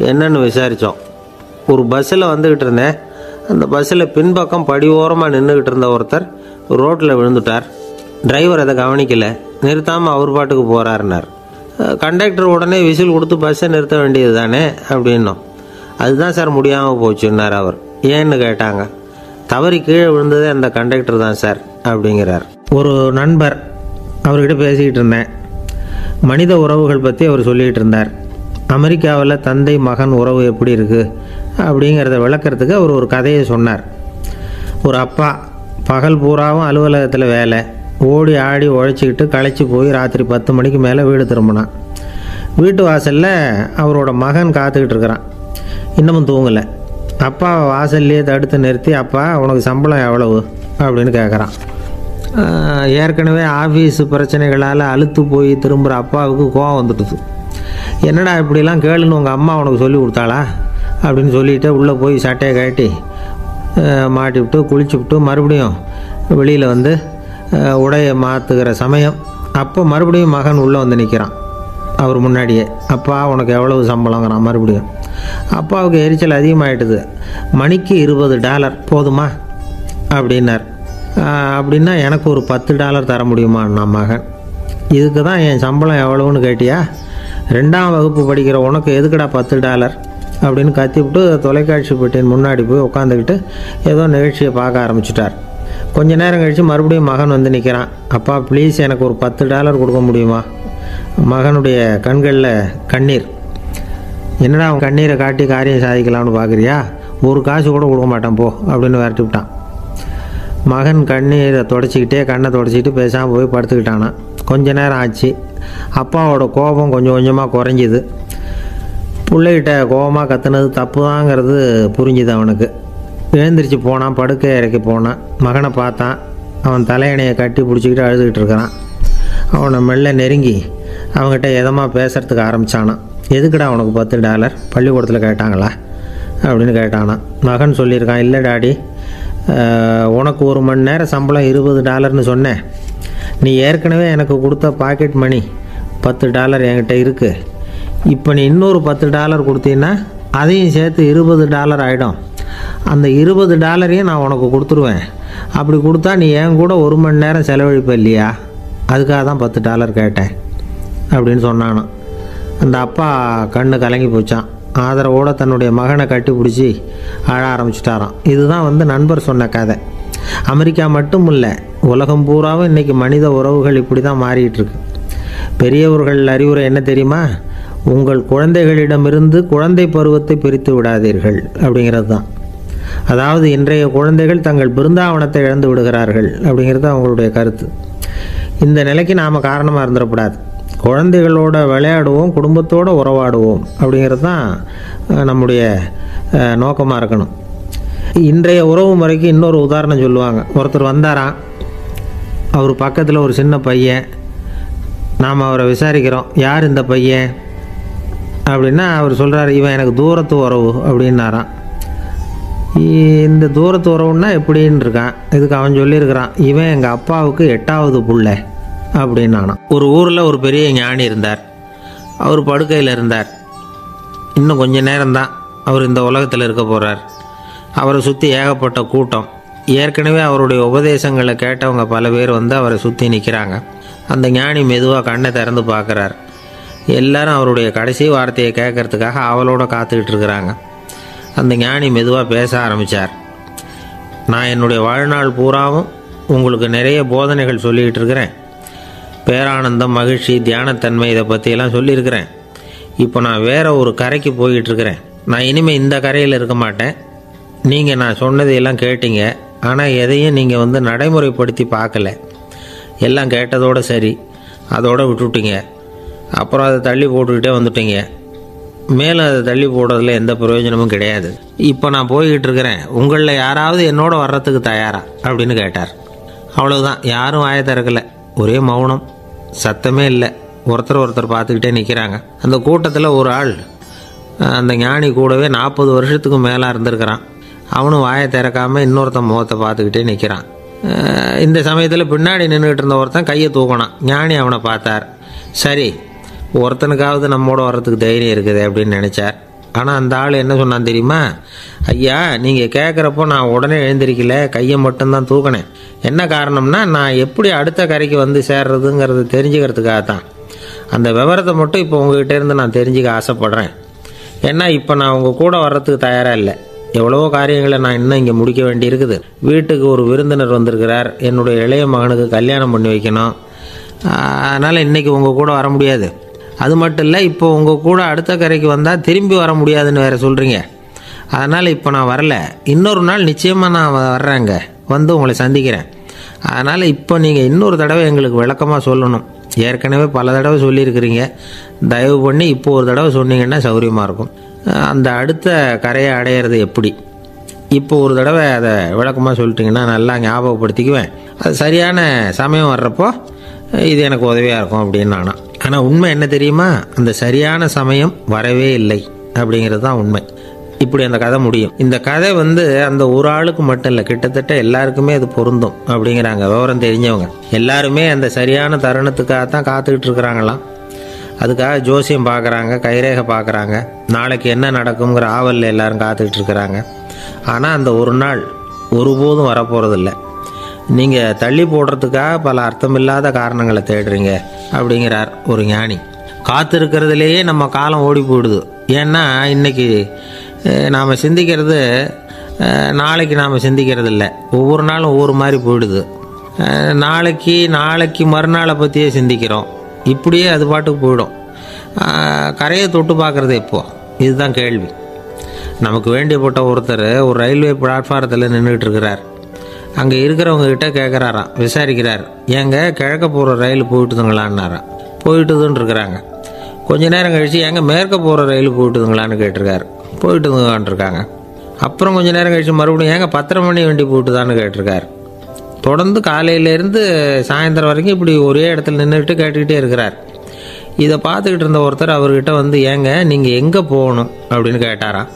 என்னன்னு விசாரித்தோம். ஒரு பஸ்ஸில் வந்துக்கிட்டு இருந்தேன். அந்த பஸ்ஸில் பின்பக்கம் படி ஓரமாக நின்றுக்கிட்டு இருந்த ஒருத்தர் ரோட்டில் விழுந்துட்டார். டிரைவர் அதை கவனிக்கலை, நிறுத்தாமல் அவர் பாட்டுக்கு போகிறாருன்னார். கண்டக்டர் உடனே விசில் கொடுத்து பஸ்ஸை நிறுத்த வேண்டியது தானே அப்படின்னோம். அதுதான் சார் முடியாமல் போச்சுன்னார் அவர். ஏன்னு கேட்டாங்க. தவறி கீழே விழுந்ததே அந்த கண்டக்டர் தான் சார் அப்படிங்கிறார். ஒரு நண்பர், அவர்கிட்ட பேசிக்கிட்டு இருந்தேன். மனித உறவுகள் பற்றி அவர் சொல்லிகிட்டு இருந்தார். அமெரிக்காவில் தந்தை மகன் உறவு எப்படி இருக்குது அப்படிங்கிறத விளக்கிறதுக்கு அவர் ஒரு கதையை சொன்னார். ஒரு அப்பா பகல் பூராவும் அலுவலகத்தில் வேலை, ஓடி ஆடி உழைச்சிக்கிட்டு களைச்சி போய் ராத்திரி 10 மணிக்கு மேலே வீடு திரும்பினான். வீட்டு வாசலில் அவரோட மகன் காத்துக்கிட்டு இருக்கிறான். இன்னமும் தூங்கலை. அப்பா வாசல்லையே தடுத்து நிறுத்தி, அப்பா உனக்கு சம்பளம் எவ்வளவு அப்படின்னு கேட்குறான். ஏற்கனவே ஆஃபீஸ் பிரச்சனைகளால் அழுத்து போய் திரும்புகிற அப்பாவுக்கு கோவம் வந்துடுது. என்னடா இப்படிலாம் கேளுன்னு உங்கள் அம்மா உனக்கு சொல்லி கொடுத்தாளா அப்படின்னு சொல்லிவிட்டு உள்ளே போய் சட்டையை கட்டி மாட்டிவிட்டு குளிச்சுவிட்டு மறுபடியும் வெளியில் வந்து உடையை மாற்றுகிற சமயம் அப்போ மறுபடியும் மகன் உள்ளே வந்து நிற்கிறான் அவர் முன்னாடியே. அப்பா உனக்கு எவ்வளவு சம்பளங்கிறான் மறுபடியும். அப்பாவுக்கு எரிச்சல் அதிகமாகிட்டுது. மணிக்கு $20 போதுமா அப்படின்னார். அப்படின்னா எனக்கு ஒரு $10 தர முடியுமா நான் மகன். இதுக்கு தான் என் சம்பளம் எவ்வளவுன்னு கேட்டியா? 2ஆம் வகுப்பு படிக்கிற உனக்கு எதுக்குடா $10 அப்படின்னு கத்திவிட்டு தொலைக்காட்சி பெட்டியின் முன்னாடி போய் உட்காந்துக்கிட்டு ஏதோ நிகழ்ச்சியை பார்க்க ஆரம்பிச்சிட்டார். கொஞ்ச நேரம் கழித்து மறுபடியும் மகன் வந்து நிற்கிறான். அப்பா ப்ளீஸ் எனக்கு ஒரு $10 கொடுக்க முடியுமா? மகனுடைய கண்களில் கண்ணீர். என்னடா அவன் கண்ணீரை காட்டி காரியம் சாதிக்கலாம்னு பார்க்குறியா? ஒரு காசு கூட கொடுக்க மாட்டான் போ அப்படின்னு விரட்டி விட்டான். மகன் கண்ணீரை தொடச்சிக்கிட்டே கண்ணை தொடச்சிக்கிட்டு பேசாமல் போய் படுத்துக்கிட்டானா. கொஞ்ச நேரம் ஆச்சு. அப்பாவோட கோபம் கொஞ்சம் கொஞ்சமாக குறைஞ்சிது. பிள்ளைகிட்ட கோபமாக கத்துனது தப்பு தாங்கிறது புரிஞ்சுது அவனுக்கு. எழுந்திரிச்சு போனான், படுக்கை இறக்கி போனான். மகனை பார்த்தான். அவன் தலையணையை கட்டி பிடிச்சிக்கிட்டு அழுதுகிட்டு இருக்கிறான். அவனை மெல்ல நெருங்கி அவங்ககிட்ட எதமாக பேசுகிறதுக்கு ஆரம்பித்தானான். எதுக்குடா உனக்கு $10 பள்ளிக்கூடத்தில் கேட்டாங்களா அப்படின்னு கேட்டானான். மகன் சொல்லியிருக்கான், இல்லை டாடி, உனக்கு 1 மணி நேரம் சம்பளம் $20ன்னு சொன்னேன். நீ ஏற்கனவே எனக்கு கொடுத்த பாக்கெட் மணி $10 என்கிட்ட இருக்குது. இப்போ நீ இன்னொரு $10 கொடுத்தீங்கன்னா அதையும் சேர்த்து $20 ஆகிடும். அந்த $20 நான் உனக்கு கொடுத்துருவேன். அப்படி கொடுத்தா நீ என் கூட 1 மணி நேரம் செலவழிப்ப இல்லையா? அதுக்காக தான் $10 கேட்டேன் அப்படின்னு சொன்னானான். அந்த அப்பா கண்ணு கலங்கி போச்சான். ஆதரவோடு தன்னுடைய மகனை கட்டி பிடிச்சி அழ ஆரம்பிச்சிட்டாராம். இதுதான் நண்பர் சொன்ன கதை. அமெரிக்கா மட்டும் இல்லை, உலகம் பூராவும் இன்றைக்கி மனித உறவுகள் இப்படி தான் மாறிட்டுருக்கு. பெரியவர்கள் அறிவுரை என்ன தெரியுமா? உங்கள் குழந்தைகளிடமிருந்து குழந்தை பருவத்தை பிரித்து விடாதீர்கள் அப்படிங்கிறது தான். அதாவது இன்றைய குழந்தைகள் தங்கள் பிருந்தாவனத்தை இழந்து விடுகிறார்கள் அப்படிங்கிறது அவங்களுடைய கருத்து. இந்த நிலைக்கு நாம் காரணமாக இருந்துடக்கூடாது. குழந்தைகளோட விளையாடுவோம், குடும்பத்தோடு உறவாடுவோம் அப்படிங்கிறது தான் நம்முடைய நோக்கமாக இருக்கணும். இன்றைய உறவு முறைக்கு இன்னொரு உதாரணம் சொல்லுவாங்க. ஒருத்தர் வந்தாராம், அவர் பக்கத்தில் ஒரு சின்ன பையன். நாம் அவரை விசாரிக்கிறோம், யார் இந்த பையன் அப்படின்னா அவர் சொல்கிறார், இவன் எனக்கு தூரத்து உறவு அப்படின்னாராம். இந்த தூரத்து உறவுன்னா எப்படின்னு இருக்கான். இதுக்கு அவன் சொல்லியிருக்கிறான், இவன் எங்கள் அப்பாவுக்கு 8வது புள்ள அப்படின்னு. நானும் ஒரு ஊரில் ஒரு பெரிய ஞானி இருந்தார். அவர் படுக்கையில் இருந்தார். இன்னும் கொஞ்ச நேரம்தான் அவர் இந்த உலகத்தில் இருக்க போகிறார். அவரை சுற்றி ஏகப்பட்ட கூட்டம். ஏற்கனவே அவருடைய உபதேசங்களை கேட்டவங்க பல பேர் வந்து அவரை சுற்றி நிற்கிறாங்க. அந்த ஞானி மெதுவாக கண்ணை திறந்து பார்க்குறார். எல்லாரும் அவருடைய கடைசி வார்த்தையை கேட்கறதுக்காக அவளோட காத்துக்கிட்டு இருக்கிறாங்க. அந்த ஞானி மெதுவாக பேச ஆரம்பித்தார். நான் என்னுடைய வாழ்நாள் பூராவும் உங்களுக்கு நிறைய போதனைகள் சொல்லிக்கிட்டு இருக்கிறேன். பேரானந்தம், மகிழ்ச்சி, தியானத்தன்மை இதை பற்றியெல்லாம் சொல்லியிருக்கிறேன். இப்போ நான் வேறு ஒரு கரைக்கு போய்கிட்டு இருக்கிறேன். நான் இனிமேல் இந்த கரையில் இருக்க மாட்டேன். நீங்கள் நான் சொன்னதையெல்லாம் கேட்டீங்க, ஆனால் எதையும் நீங்கள் வந்து நடைமுறைப்படுத்தி பார்க்கல. எல்லாம் கேட்டதோடு சரி, அதோடு விட்டுவிட்டீங்க. அப்புறம் அதை தள்ளி போட்டுக்கிட்டே வந்துட்டீங்க. மேலும் அதை தள்ளி போடுறதுல எந்த பிரயோஜனமும் கிடையாது. இப்போ நான் போய்கிட்டு இருக்கிறேன். உங்களில் யாராவது என்னோட வர்றதுக்கு தயாரா அப்படின்னு கேட்டார். அவ்வளவுதான். யாரும் வாயை திறக்கலை. ஒரே மௌனம், சத்தமே இல்லை. ஒருத்தர் பார்த்துக்கிட்டே நிற்கிறாங்க. அந்த கூட்டத்தில் ஒரு ஆள் அந்த ஞானி கூடவே 40 வருஷத்துக்கு மேலே இருந்திருக்கிறான். அவனும் வாயை திறக்காமல் இன்னொருத்தன் முகத்தை பார்த்துக்கிட்டே நிற்கிறான். இந்த சமயத்தில் பின்னாடி நின்றுக்கிட்டு இருந்த ஒருத்தன் கையை தூக்கினான். ஞானி அவனை பார்த்தார். சரி, ஒருத்தனுக்காவது நம்மோட வர்றதுக்கு தைரியம் இருக்குது அப்படின்னு நினச்சார். ஆனால் அந்த ஆள் என்ன சொன்னான் தெரியுமா? ஐயா, நீங்கள் கேட்குறப்போ நான் உடனே எழுந்திருக்கல, கையை மட்டும்தான் தூக்கினேன். என்ன காரணம்னா, நான் எப்படி அடுத்த கரைக்கு வந்து சேர்றதுங்கிறது தெரிஞ்சுக்கிறதுக்காக தான். அந்த விவரத்தை மட்டும் இப்போ உங்ககிட்ட இருந்து நான் தெரிஞ்சுக்க ஆசைப்பட்றேன். ஏன்னா இப்போ நான் உங்கள் கூட வர்றதுக்கு தயாராக இல்லை. எவ்வளவோ காரியங்களை நான் இன்னும் இங்கே முடிக்க வேண்டி இருக்குது. வீட்டுக்கு ஒரு விருந்தினர் வந்திருக்கிறார். என்னுடைய இளைய மகனுக்கு கல்யாணம் பண்ணி வைக்கணும். அதனால் இன்றைக்கி உங்கள் கூட வர முடியாது. அது மட்டும் இல்லை, இப்போ உங்கள் கூட அடுத்த கரைக்கு வந்தால் திரும்பி வர முடியாதுன்னு வேறு சொல்கிறீங்க. அதனால் இப்போ நான் வரல. இன்னொரு நாள் நிச்சயமாக நான் வர்றேங்க, வந்து உங்களை சந்திக்கிறேன். அதனால் இப்போ நீங்கள் இன்னொரு தடவை எங்களுக்கு விளக்கமாக சொல்லணும். ஏற்கனவே பல தடவை சொல்லியிருக்கிறீங்க. தயவு பண்ணி இப்போ ஒரு தடவை சொன்னீங்கன்னா சௌகரியமாக இருக்கும். அந்த அடுத்த கரையை அடையிறது எப்படி? இப்போ ஒரு தடவை அதை விளக்கமாக சொல்லிட்டிங்கன்னா நல்லா ஞாபகப்படுத்திக்குவேன். அது சரியான சமயம் வர்றப்போ இது எனக்கு உதவியாக இருக்கும் அப்படின்னு நானா. ஆனால் உண்மை என்ன தெரியுமா? அந்த சரியான சமயம் வரவே இல்லை அப்படிங்கிறது தான் உண்மை. இப்படி அந்த கதை முடியும். இந்த கதை வந்து அந்த ஒரு ஆளுக்கு மட்டும் இல்லை, கிட்டத்தட்ட எல்லாருக்குமே அது பொருந்தும் அப்படிங்கிறாங்க விவரம் தெரிஞ்சவங்க. எல்லாருமே அந்த சரியான தருணத்துக்காகத்தான் காத்துக்கிட்டு இருக்கிறாங்களாம். அதுக்காக ஜோசியம் பார்க்குறாங்க, கைரேகை பார்க்குறாங்க. நாளைக்கு என்ன நடக்குங்கிற ஆவலில் எல்லாரும் காத்துக்கிட்டு இருக்கிறாங்க. ஆனால் அந்த ஒரு நாள் ஒருபோதும் வரப்போகிறதில்ல. நீங்கள் தள்ளி போடுறதுக்காக பல அர்த்தமில்லாத காரணங்களை தேடுறீங்க அப்படிங்கிறார் ஒரு ஞானி. காத்திருக்கிறதுலேயே நம்ம காலம் ஓடி போயிடுது. ஏன்னா இன்றைக்கி நாம் சிந்திக்கிறது நாளைக்கு நாம் சிந்திக்கிறது இல்லை. ஒவ்வொரு நாளும் ஒவ்வொரு மாதிரி போயிடுது. நாளைக்கு மறுநாளை பற்றியே சிந்திக்கிறோம். இப்படியே அது பாட்டுக்கு போயிடும். கரையை தொட்டு பார்க்குறது எப்போ? இதுதான் கேள்வி. நமக்கு வேண்டியப்பட்ட ஒருத்தர் ஒரு ரயில்வே பிளாட்ஃபாரத்தில் நின்றுக்கிட்டு இருக்கிறார். அங்கே இருக்கிறவங்ககிட்ட கேட்குறாராம், விசாரிக்கிறார். ஏங்க கிழக்க போகிற ரயில் போயிட்டுதுங்களான்னாராம். போயிட்டுதுன்னு இருக்கிறாங்க. கொஞ்ச நேரம் கழித்து ஏங்க மேற்க போகிற ரயில் போயிட்டுதுங்களான்னு கேட்டிருக்காரு. போயிட்டுதுங்களான் இருக்காங்க. அப்புறம் கொஞ்சம் நேரம் கழித்து மறுபடியும் ஏங்க 10:30 மணி வண்டி போயிட்டுதான்னு கேட்டிருக்காரு. தொடர்ந்து காலையிலேருந்து சாயந்தரம் வரைக்கும் இப்படி ஒரே இடத்துல நின்றுக்கிட்டு கேட்டுக்கிட்டே இருக்கிறார். இதை பார்த்துக்கிட்டு இருந்த ஒருத்தர் அவர்கிட்ட வந்து, ஏங்க நீங்கள் எங்கே போகணும் அப்படின்னு கேட்டாராம்.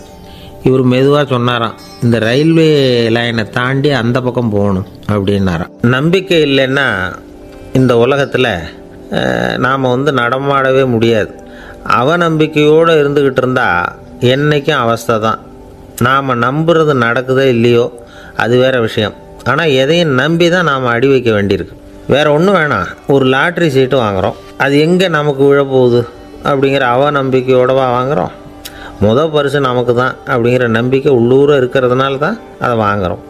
இவர் மெதுவாக சொன்னாராம், இந்த ரயில்வே லைனை தாண்டி அந்த பக்கம் போகணும் அப்படின்னாராம். நம்பிக்கை இல்லைன்னா இந்த உலகத்தில் நாம் வந்து நடமாடவே முடியாது. அவநம்பிக்கையோடு இருந்துக்கிட்டு இருந்தால் என்றைக்கும் அவஸ்தை தான். நாம் நம்புறது நடக்குதோ இல்லையோ அது வேறு விஷயம். ஆனால் எதையும் நம்பி தான் நாம் அடி வைக்க வேண்டியிருக்கு. வேறு ஒன்றும் வேணாம். ஒரு லாட்ரி சீட்டு வாங்குகிறோம். அது எங்கே நமக்கு விழப்போகுது அப்படிங்கிற அவநம்பிக்கையோடவா வாங்குகிறோம்? பரிசு நமக்கு தான் அப்படிங்கிற நம்பிக்கை உள்ளூர இருக்கிறதுனால தான் அதை வாங்குகிறோம்.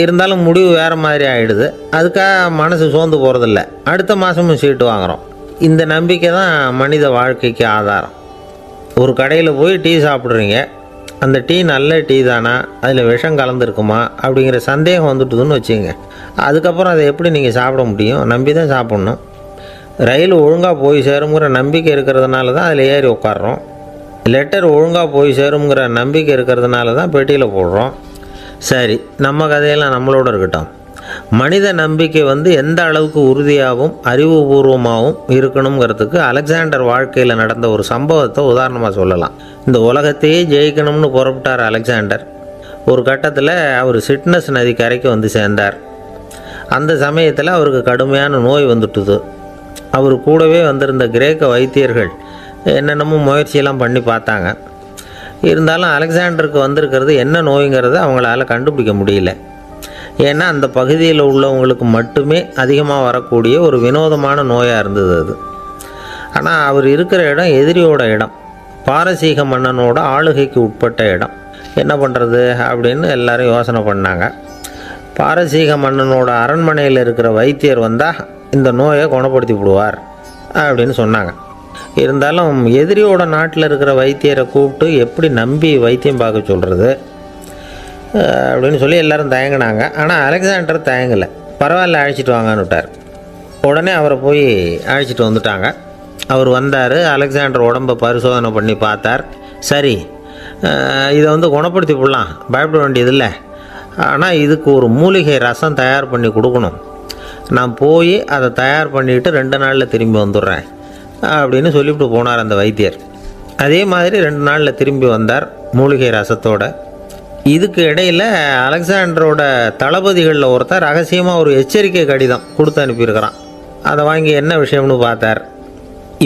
இருந்தாலும் முடிவு வேறு மாதிரி ஆகிடுது. அதுக்காக மனசு சோர்ந்து போகிறதில்ல. அடுத்த மாதமும் சீட்டு வாங்குகிறோம். இந்த நம்பிக்கை தான் மனித வாழ்க்கைக்கு ஆதாரம். ஒரு கடையில் போய் டீ சாப்பிட்றீங்க. அந்த டீ நல்ல டீ தானா, அதில் விஷம் கலந்துருக்குமா அப்படிங்கிற சந்தேகம் வந்துட்டுதுன்னு வச்சுங்க. அதுக்கப்புறம் அதை எப்படி நீங்கள் சாப்பிட முடியும்? நம்பி தான் சாப்பிட்ணும். ரயில் ஒழுங்காக போய் சேருங்கிற நம்பிக்கை இருக்கிறதுனால தான் அதில் ஏறி உட்காடுறோம். லெட்டர் ஒழுங்காக போய் சேருங்கிற நம்பிக்கை இருக்கிறதுனால தான் பெட்டியில் போடுறோம். சரி, நம்ம கதையெல்லாம் நம்மளோட இருக்கட்டும். மனித நம்பிக்கை வந்து எந்த அளவுக்கு உறுதியாகவும் அறிவுபூர்வமாகவும் இருக்கணுங்கிறதுக்கு அலெக்சாண்டர் வாழ்க்கையில் நடந்த ஒரு சம்பவத்தை உதாரணமாக சொல்லலாம். இந்த உலகத்தையே ஜெயிக்கணும்னு புறப்பட்டார் அலெக்சாண்டர். ஒரு கட்டத்தில் அவர் சிட்னஸ் நதி கரைக்கு வந்து சேர்ந்தார். அந்த சமயத்தில் அவருக்கு கடுமையான நோய் வந்துட்டுது. அவர் கூடவே வந்திருந்த கிரேக்க வைத்தியர்கள் என்னென்னமோ முயற்சியெல்லாம் பண்ணி பார்த்தாங்க. இருந்தாலும் அலெக்சாண்டருக்கு வந்திருக்கிறது என்ன நோய்ங்கிறத அவங்களால கண்டுபிடிக்க முடியல. ஏன்னா அந்த பகுதியில் உள்ளவங்களுக்கு மட்டுமே அதிகமாக வரக்கூடிய ஒரு வினோதமான நோயாக இருந்தது அது. ஆனால் அவர் இருக்கிற இடம் எதிரியோட இடம், பாரசீக மன்னனோட ஆளுகைக்கு உட்பட்ட இடம். என்ன பண்ணுறது அப்படின்னு எல்லாரும் யோசனை பண்ணாங்க. பாரசீக மன்னனோட அரண்மனையில் இருக்கிற வைத்தியர் வந்தால் இந்த நோயை குணப்படுத்தி விடுவார் அப்படின்னு சொன்னாங்க. இருந்தாலும் எதிரியோட நாட்டில் இருக்கிற வைத்தியரை கூப்பிட்டு எப்படி நம்பி வைத்தியம் பார்க்க சொல்கிறது அப்படின்னு சொல்லி எல்லோரும் தயங்கினாங்க. ஆனால் அலெக்சாண்டர் தயங்கலை. பரவாயில்ல, அழைச்சிட்டு வாங்கன்னு விட்டார். உடனே அவரை போய் அழைச்சிட்டு வந்துட்டாங்க. அவர் வந்தார். அலெக்சாண்டர் உடம்பை பரிசோதனை பண்ணி பார்த்தார். சரி, இதை குணப்படுத்தி விடலாம், பயப்பட வேண்டியதில்லை. ஆனால் இதுக்கு ஒரு மூலிகை ரசம் தயார் பண்ணி கொடுக்கணும். நான் போய் அதை தயார் பண்ணிவிட்டு 2 நாளில் திரும்பி வந்துடுறேன் அப்படின்னு சொல்லிவிட்டு போனார் அந்த வைத்தியர். அதே மாதிரி 2 நாளில் திரும்பி வந்தார் மூலிகை ரசத்தோட. இதுக்கு இடையில் அலெக்சாண்டரோட தளபதிகளில் ஒருத்தர் ரகசியமாக ஒரு எச்சரிக்கை கடிதம் கொடுத்து அனுப்பியிருக்கிறான். அதை வாங்கி என்ன விஷயம்னு பார்த்தார்.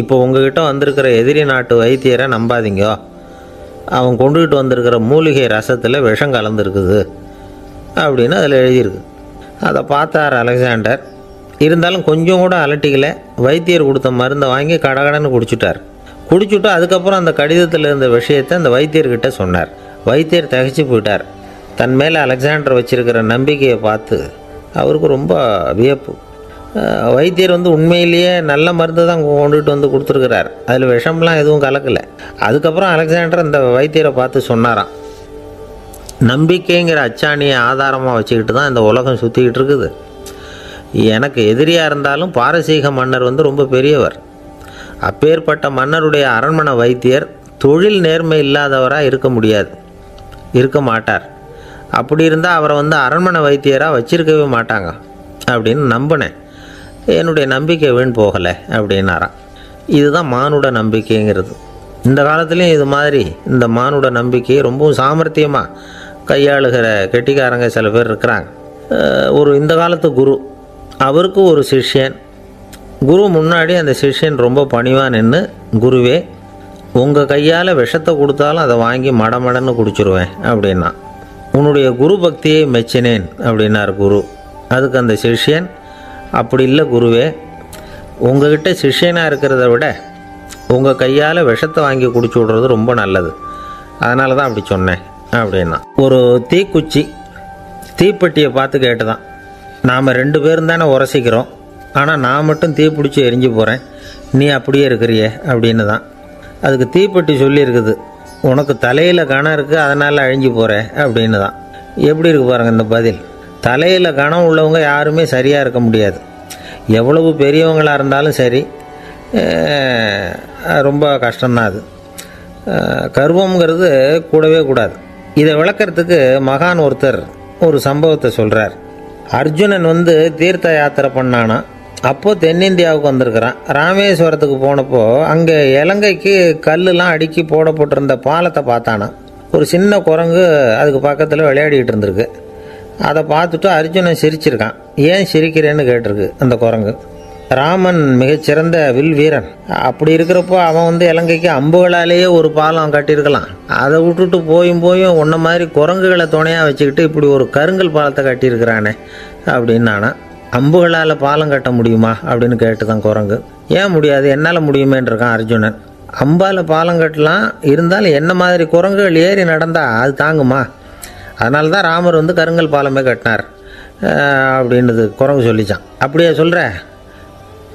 இப்போ உங்ககிட்ட வந்திருக்கிற எதிரி நாட்டு வைத்தியரை நம்பாதீங்க, அவன் கொண்டுகிட்டு வந்திருக்கிற மூலிகை ரசத்தில் விஷம் கலந்துருக்குது அப்படின்னு அதில் எழுதியிருக்கு. அதை பார்த்தார் அலெக்சாண்டர். இருந்தாலும் கொஞ்சம் கூட அலட்டிக்கலை. வைத்தியர் கொடுத்த மருந்தை வாங்கி கடகடன்னு குடிச்சுட்டு அதுக்கப்புறம் அந்த கடிதத்தில் இருந்த விஷயத்தை அந்த வைத்தியர்கிட்ட சொன்னார். வைத்தியர் திகைச்சு போயிட்டார். தன் மேலே அலெக்சாண்டர் வச்சிருக்கிற நம்பிக்கையை பார்த்து அவருக்கு ரொம்ப வியப்பு. வைத்தியர் உண்மையிலேயே நல்ல மருந்து தான் கொண்டுகிட்டு கொடுத்துருக்கிறார், அதில் விஷம்லாம் எதுவும் கலக்கலை. அதுக்கப்புறம் அலெக்சாண்டர் அந்த வைத்தியரை பார்த்து சொன்னாராம், நம்பிக்கைங்கிற அச்சாணியை ஆதாரமாக வச்சுக்கிட்டு தான் இந்த உலகம் சுற்றிக்கிட்டு இருக்குது. எனக்கு எதிரியாக இருந்தாலும் பாரசீக மன்னர் ரொம்ப பெரியவர். அப்பேற்பட்ட மன்னருடைய அரண்மனை வைத்தியர் தொழில் நேர்மை இல்லாதவராக இருக்க மாட்டார். அப்படி இருந்தால் அவரை அரண்மனை வைத்தியராக வச்சிருக்கவே மாட்டாங்க அப்படின்னு நம்பினேன். என்னுடைய நம்பிக்கை வீண் போகலை அப்படின்னாராம். இதுதான் மானுட நம்பிக்கைங்கிறது. இந்த காலத்துலேயும் இது மாதிரி இந்த மானுட நம்பிக்கையை ரொம்பவும் சாமர்த்தியமாக கையாளுகிற கெட்டிக்காரங்க சில பேர் இருக்கிறாங்க. இந்த காலத்து குரு, அவருக்கு ஒரு சிஷ்யன். குரு முன்னாடி அந்த சிஷ்யன் ரொம்ப பணிவாக நின்று, குருவே, உங்கள் கையால் விஷத்தை கொடுத்தாலும் அதை வாங்கி மடமடன்னு குடிச்சிருவேன் அப்படின்னா. உன்னுடைய குரு பக்தியை மெச்சினேன் அப்படின்னார் குரு. அதுக்கு அந்த சிஷ்யன், அப்படி இல்லை குருவே, உங்ககிட்ட சிஷ்யனாக இருக்கிறத விட உங்கள் கையால் விஷத்தை வாங்கி குடிச்சு விட்றது ரொம்ப நல்லது, அதனால தான் அப்படி சொன்னேன் அப்படின்னா. ஒரு தீப்பெட்டியை பார்த்து கேட்டுதான், நாம் 2 பேரும் தானே உரசிக்கிறோம், ஆனால் நான் மட்டும் தீ பிடிச்சி எரிஞ்சு போகிறேன், நீ அப்படியே இருக்கிறியே அப்படின்னு தான். அதுக்கு தீப்பெட்டி சொல்லியிருக்குது, உனக்கு தலையில் கணம் இருக்குது அதனால் அழிஞ்சு போகிற அப்படின்னு தான். எப்படி இருக்கு பாருங்கள் இந்த பதில். தலையில் கணம் உள்ளவங்க யாருமே சரியாக இருக்க முடியாது. எவ்வளவு பெரியவங்களாக இருந்தாலும் சரி, ரொம்ப கஷ்டம்தான் அது. கர்வம்ங்கிறது கூடவே கூடாது. இதை விளக்கிறதுக்கு மகான் ஒருத்தர் ஒரு சம்பவத்தை சொல்கிறார். அர்ஜுனன் தீர்த்த யாத்திரை பண்ணானா. அப்போது தென்னிந்தியாவுக்கு வந்திருக்கிறான். ராமேஸ்வரத்துக்கு போனப்போ அங்கே இலங்கைக்கு கல்லுலாம் அடுக்கி போடப்பட்டிருந்த பாலத்தை பார்த்தானா. ஒரு சின்ன குரங்கு அதுக்கு பக்கத்தில் விளையாடிக்கிட்டு இருந்திருக்கு. அதை பார்த்துட்டு அர்ஜுனன் சிரிச்சிருக்கான். ஏன் சிரிக்கிறேன்னு கேட்டிருக்கு அந்த குரங்கு. ராமன் மிகச்சிறந்த வில் வீரன். அப்படி இருக்கிறப்போ அவன் இலங்கைக்கு அம்புகளாலேயே ஒரு பாலம் கட்டியிருக்கலாம். அதை விட்டுட்டு போயும் உன்ன மாதிரி குரங்குகளை துணையாக வச்சுக்கிட்டு இப்படி ஒரு கருங்கல் பாலத்தை கட்டியிருக்கிறானே அப்படின்னு நானா. அம்புகளால் பாலம் கட்ட முடியுமா அப்படின்னு கேட்டுதான் குரங்கு. ஏன் முடியாது, என்னால் முடியுமேன்றிருக்கான் அர்ஜுனன். அம்பால் பாலம் கட்டலாம், இருந்தாலும் என்ன மாதிரி குரங்குகள் ஏறி நடந்தா அது தாங்குமா? அதனால தான் ராமர் கருங்கல் பாலமே கட்டினார் அப்படின்றது குரங்கு சொல்லிச்சான். அப்படியே சொல்கிற,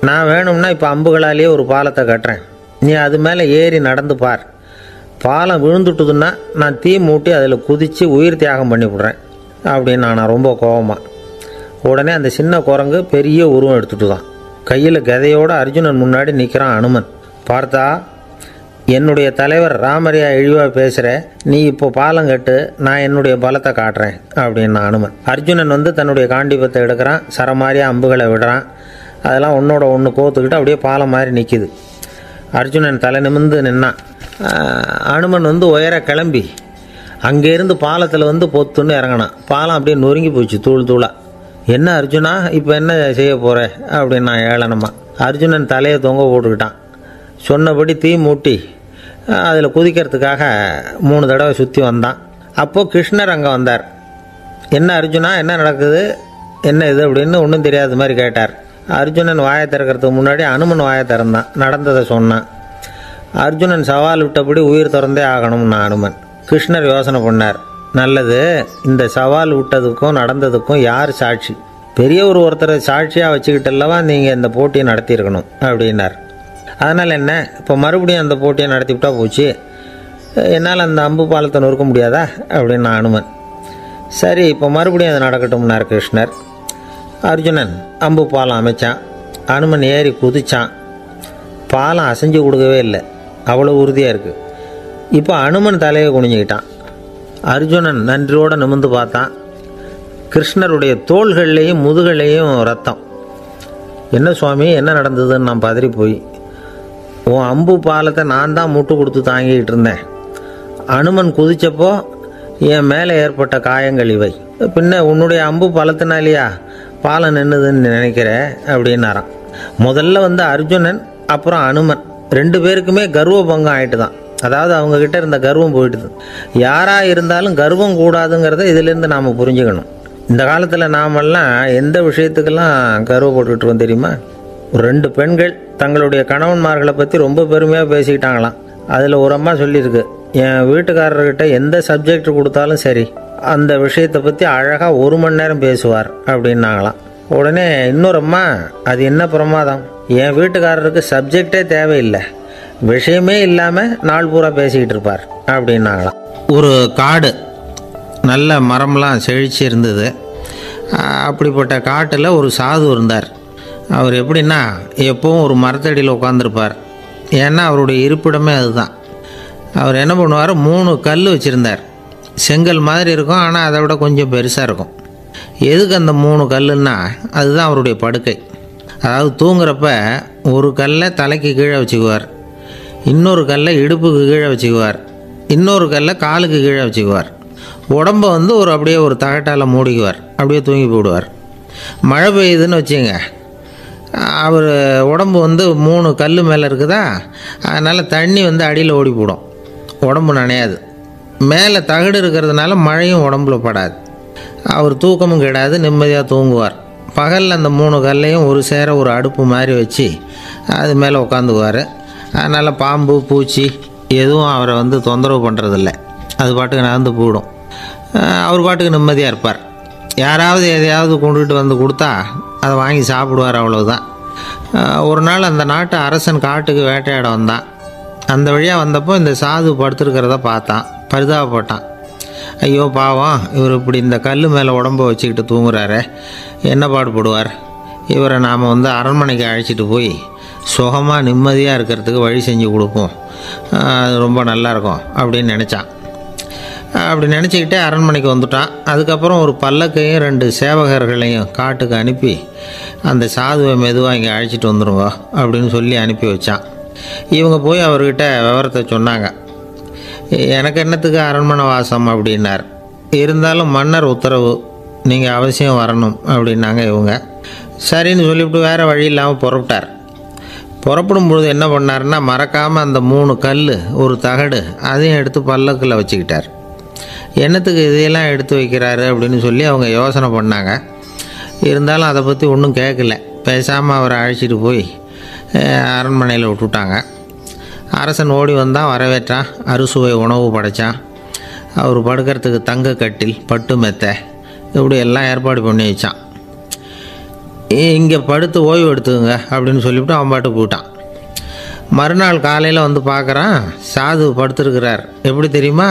நான் வேணும்னா இப்போ அம்புகளாலேயே ஒரு பாலத்தை கட்டுறேன், நீ அது மேலே ஏறி நடந்து பார். பாலம் விழுந்துட்டுதுன்னா நான் தீ மூட்டி அதில் குதித்து உயிர் தியாகம் பண்ணி விட்றேன் அப்படின்னு நான் ரொம்ப கோபமாக. உடனே அந்த சின்ன குரங்கு பெரிய உருவம் எடுத்துட்டு தான் கையில் கதையோடு அர்ஜுனன் முன்னாடி நிற்கிறான் அனுமன். பார்த்தா, என்னுடைய தலைவர் ராமரையா இழிவாக பேசுகிற, நீ இப்போ பாலம் கட்டு, நான் என்னுடைய பலத்தை காட்டுறேன் அப்படின்னா அனுமன். அர்ஜுனன் தன்னுடைய காண்டிபத்தை எடுக்கிறான், சரமாரியாக அம்புகளை விடுறான். அதெல்லாம் ஒன்றோட ஒன்று கோத்துக்கிட்டு அப்படியே பாலம் மாதிரி நிற்கிது. அர்ஜுனன் தலை நிமிர்ந்து நின்னான். அனுமன் உயர கிளம்பி அங்கேருந்து பாலத்தில் வந்து பொத்துன்னு இறங்கினான். பாலம் அப்படியே நொறுங்கி போச்சு தூள் தூளாக. என்ன அர்ஜுனா, இப்போ என்ன செய்ய போகிற அப்படின்னு நான் ஏளனமா. அர்ஜுனன் தலையை தொங்க போட்டுக்கிட்டான். சொன்னபடி தீ மூட்டி அதில் குதிக்கிறதுக்காக 3 தடவை சுற்றி வந்தான். அப்போது கிருஷ்ணர் அங்கே வந்தார். என்ன அர்ஜுனா, என்ன நடக்குது, என்ன இது அப்படின்னு ஒன்றும் தெரியாத மாதிரி கேட்டார். அர்ஜுனன் வாயை திறக்கிறதுக்கு முன்னாடி அனுமன் வாயை திறந்தான், நடந்ததை சொன்னான். அர்ஜுனன் சவால் விட்டபடி உயிர் திறந்தே ஆகணும்னா அனுமன். கிருஷ்ணர் யோசனை பண்ணார். நல்லது, இந்த சவால் விட்டதுக்கும் நடந்ததுக்கும் யார் சாட்சி? பெரியவர் ஒருத்தரை சாட்சியாக வச்சுக்கிட்டல்லவா நீங்கள் இந்த போட்டியை நடத்தியிருக்கணும் அப்படின்னார். அதனால் என்ன, இப்போ மறுபடியும் அந்த போட்டியை நடத்திவிட்டா போச்சு, என்னால் அந்த அம்பு பாலத்தை நொறுக்க முடியாதா அப்படின்னா அனுமன். சரி, இப்போ மறுபடியும் அது நடக்கட்டும்னார் கிருஷ்ணர். அர்ஜுனன் அம்பு பாலம் அமைச்சான். அனுமன் ஏறி குதிச்சான். பாலம் அசைஞ்சு கொடுக்கவே இல்லை, அவ்வளோ உறுதியாக இருக்குது. இப்போ அனுமன் தலையை குனிஞ்சிக்கிட்டான். அர்ஜுனன் நன்றியோடு நிமிர்ந்து பார்த்தான். கிருஷ்ணருடைய தோள்கள்லேயும் முதுகள்லேயும் ரத்தம். என்ன சுவாமி, என்ன நடந்ததுன்னு நான் பதறி போய், உன் அம்பு பாலத்தை நான் தான் முட்டு கொடுத்து தாங்கிக்கிட்டு இருந்தேன். அனுமன் குதிச்சப்போ என் மேலே ஏற்பட்ட காயங்கள் இவை. பின்ன உன்னுடைய அம்பு பாலத்தினாலேயா பாலம் நின்றுதுன்னு நினைக்கிறேன் அப்படின்னாரான். முதல்ல வந்து அர்ஜுனன் அப்புறம் அனுமன் 2 பேருக்குமே கர்வ பங்கம் ஆகிட்டு தான். அதாவது அவங்கக்கிட்ட இருந்த கர்வம் போயிட்டுது. யாராக இருந்தாலும் கர்வம் கூடாதுங்கிறத இதிலேருந்து நாம் புரிஞ்சுக்கணும். இந்த காலத்தில் நாமெல்லாம் எந்த விஷயத்துக்கெல்லாம் கர்வப்பட்டுருவோம் தெரியுமா? 2 பெண்கள் தங்களுடைய கணவன்மார்களை பற்றி ரொம்ப பெருமையாக பேசிக்கிட்டாங்களாம். அதில் ஒரு அம்மா சொல்லியிருக்கு, என் வீட்டுக்காரர்கிட்ட எந்த சப்ஜெக்ட் கொடுத்தாலும் சரி அந்த விஷயத்தை பற்றி அழகாக 1 மணி நேரம் பேசுவார் அப்படின்னாங்களாம். உடனே இன்னொரு அம்மா, அது என்ன பிரமாதம், என் வீட்டுக்காரருக்கு சப்ஜெக்டே தேவையில்லை, விஷயமே இல்லாமல் நாள் பூரா பேசிக்கிட்டு இருப்பார் அப்படின்னாங்களாம். ஒரு காடு, நல்ல மரம்லாம் செழிச்சு இருந்தது. அப்படிப்பட்ட காட்டில் ஒரு சாது இருந்தார். அவர் எப்படின்னா எப்பவும் ஒரு மரத்தடியில் உட்காந்துருப்பார். ஏன்னா அவருடைய இருப்பிடமே அதுதான். அவர் என்ன பண்ணுவார், 3 கல் வச்சுருந்தார். செங்கல் மாதிரி இருக்கும், ஆனால் அதை விட கொஞ்சம் பெருசாக இருக்கும். எதுக்கு அந்த 3 கல்லுன்னா அதுதான் அவருடைய படுக்கை. அதாவது தூங்குறப்ப ஒரு கல்லை தலைக்கு கீழே வச்சுக்குவார், இன்னொரு கல்லை இடுப்புக்கு கீழே வச்சுக்குவார், இன்னொரு கல்லை காலுக்கு கீழே வச்சுக்குவார். உடம்பை வந்து அப்படியே ஒரு தகட்டால் மூடிக்குவார், அப்படியே தூங்கி போடுவார். மழை பெய்யுதுன்னு வச்சுங்க, அவர் உடம்பு வந்து 3 கல் மேலே இருக்குதா, அதனால் தண்ணி வந்து அடியில் ஓடி போடும், உடம்பு நனையாது. மேலே தகடு இருக்கிறதுனால மழையும் உடம்புல படாது. அவர் தூக்கமும் கிடாது, நிம்மதியாக தூங்குவார். பகலில் அந்த 3 கல்லையும் ஒரு சேர ஒரு அடுப்பு மாதிரி வச்சு அது மேலே உட்காந்துக்குவார். அதனால் பாம்பு பூச்சி எதுவும் அவரை வந்து தொந்தரவு பண்ணுறதில்ல, அது பாட்டுக்கு நடந்து போயிடும். அவர் பாட்டுக்கு நிம்மதியாக இருப்பார். யாராவது எதையாவது கொண்டுகிட்டு வந்து கொடுத்தா அதை வாங்கி சாப்பிடுவார், அவ்வளவுதான். ஒரு நாள் அந்த நாட்டு அரசன் காட்டுக்கு வேட்டையாட வந்தான். அந்த வழியாக வந்தப்போ இந்த சாது படுத்துருக்கிறத பார்த்தான், பரிதாபப்பட்டான். ஐயோ பாவம், இவர் இப்படி இந்த கல் மேலே உடம்பை வச்சுக்கிட்டு தூங்குறாரு, என்ன பாடுபடுவார், இவரை நாம் வந்து அரண்மனைக்கு அழைச்சிட்டு போய் சுகமாக நிம்மதியாக இருக்கிறதுக்கு வழி செஞ்சு கொடுப்போம், அது ரொம்ப நல்லாயிருக்கும் அப்படின்னு நினச்சான். அப்படி நினச்சிக்கிட்டே அரண்மனைக்கு வந்துட்டான். அதுக்கப்புறம் ஒரு பல்லக்கையும் 2 சேவகர்களையும் காட்டுக்கு அனுப்பி அந்த சாதுவை மெதுவாக இங்கே அழைச்சிட்டு வந்துடுங்க அப்படின்னு சொல்லி அனுப்பி வச்சான். இவங்க போய் அவர்கிட்ட விவரத்தை சொன்னாங்க. எனக்கு என்னத்துக்கு அரண்மனை வாசம் அப்படின்னார். இருந்தாலும் மன்னர் உத்தரவு, நீங்கள் அவசியம் வரணும் அப்படின்னாங்க இவங்க. சரின்னு சொல்லிவிட்டு வேறு வழி இல்லாமல் புறப்பட்டார். புறப்படும் பொழுது என்ன பண்ணார்னா, மறக்காமல் அந்த 3 கல் ஒரு தகடு அதையும் எடுத்து பல்லக்கில் வச்சுக்கிட்டார். என்னத்துக்கு இதையெல்லாம் எடுத்து வைக்கிறாரு அப்படின்னு சொல்லி அவங்க யோசனை பண்ணாங்க. இருந்தாலும் அதை பற்றி ஒன்றும் கேட்கல. பேசாமல் அவரை அழைச்சிட்டு போய் அரண்மனையில் விட்டுட்டாங்க. அரசன் ஓடி வந்தான், வரவேற்றான், அறுசுவை உணவு படைத்தான். அவர் படுக்கிறதுக்கு தங்க கட்டில், பட்டு மெத்தை, இப்படி எல்லாம் ஏற்பாடு பண்ணி வச்சான். இங்கே படுத்து ஓய்வு எடுத்துக்குங்க அப்படின்னு சொல்லிவிட்டு அவன் பாட்டு போயிட்டான். மறுநாள் காலையில் வந்து பார்க்குறான், சாது படுத்துருக்கிறார். எப்படி தெரியுமா,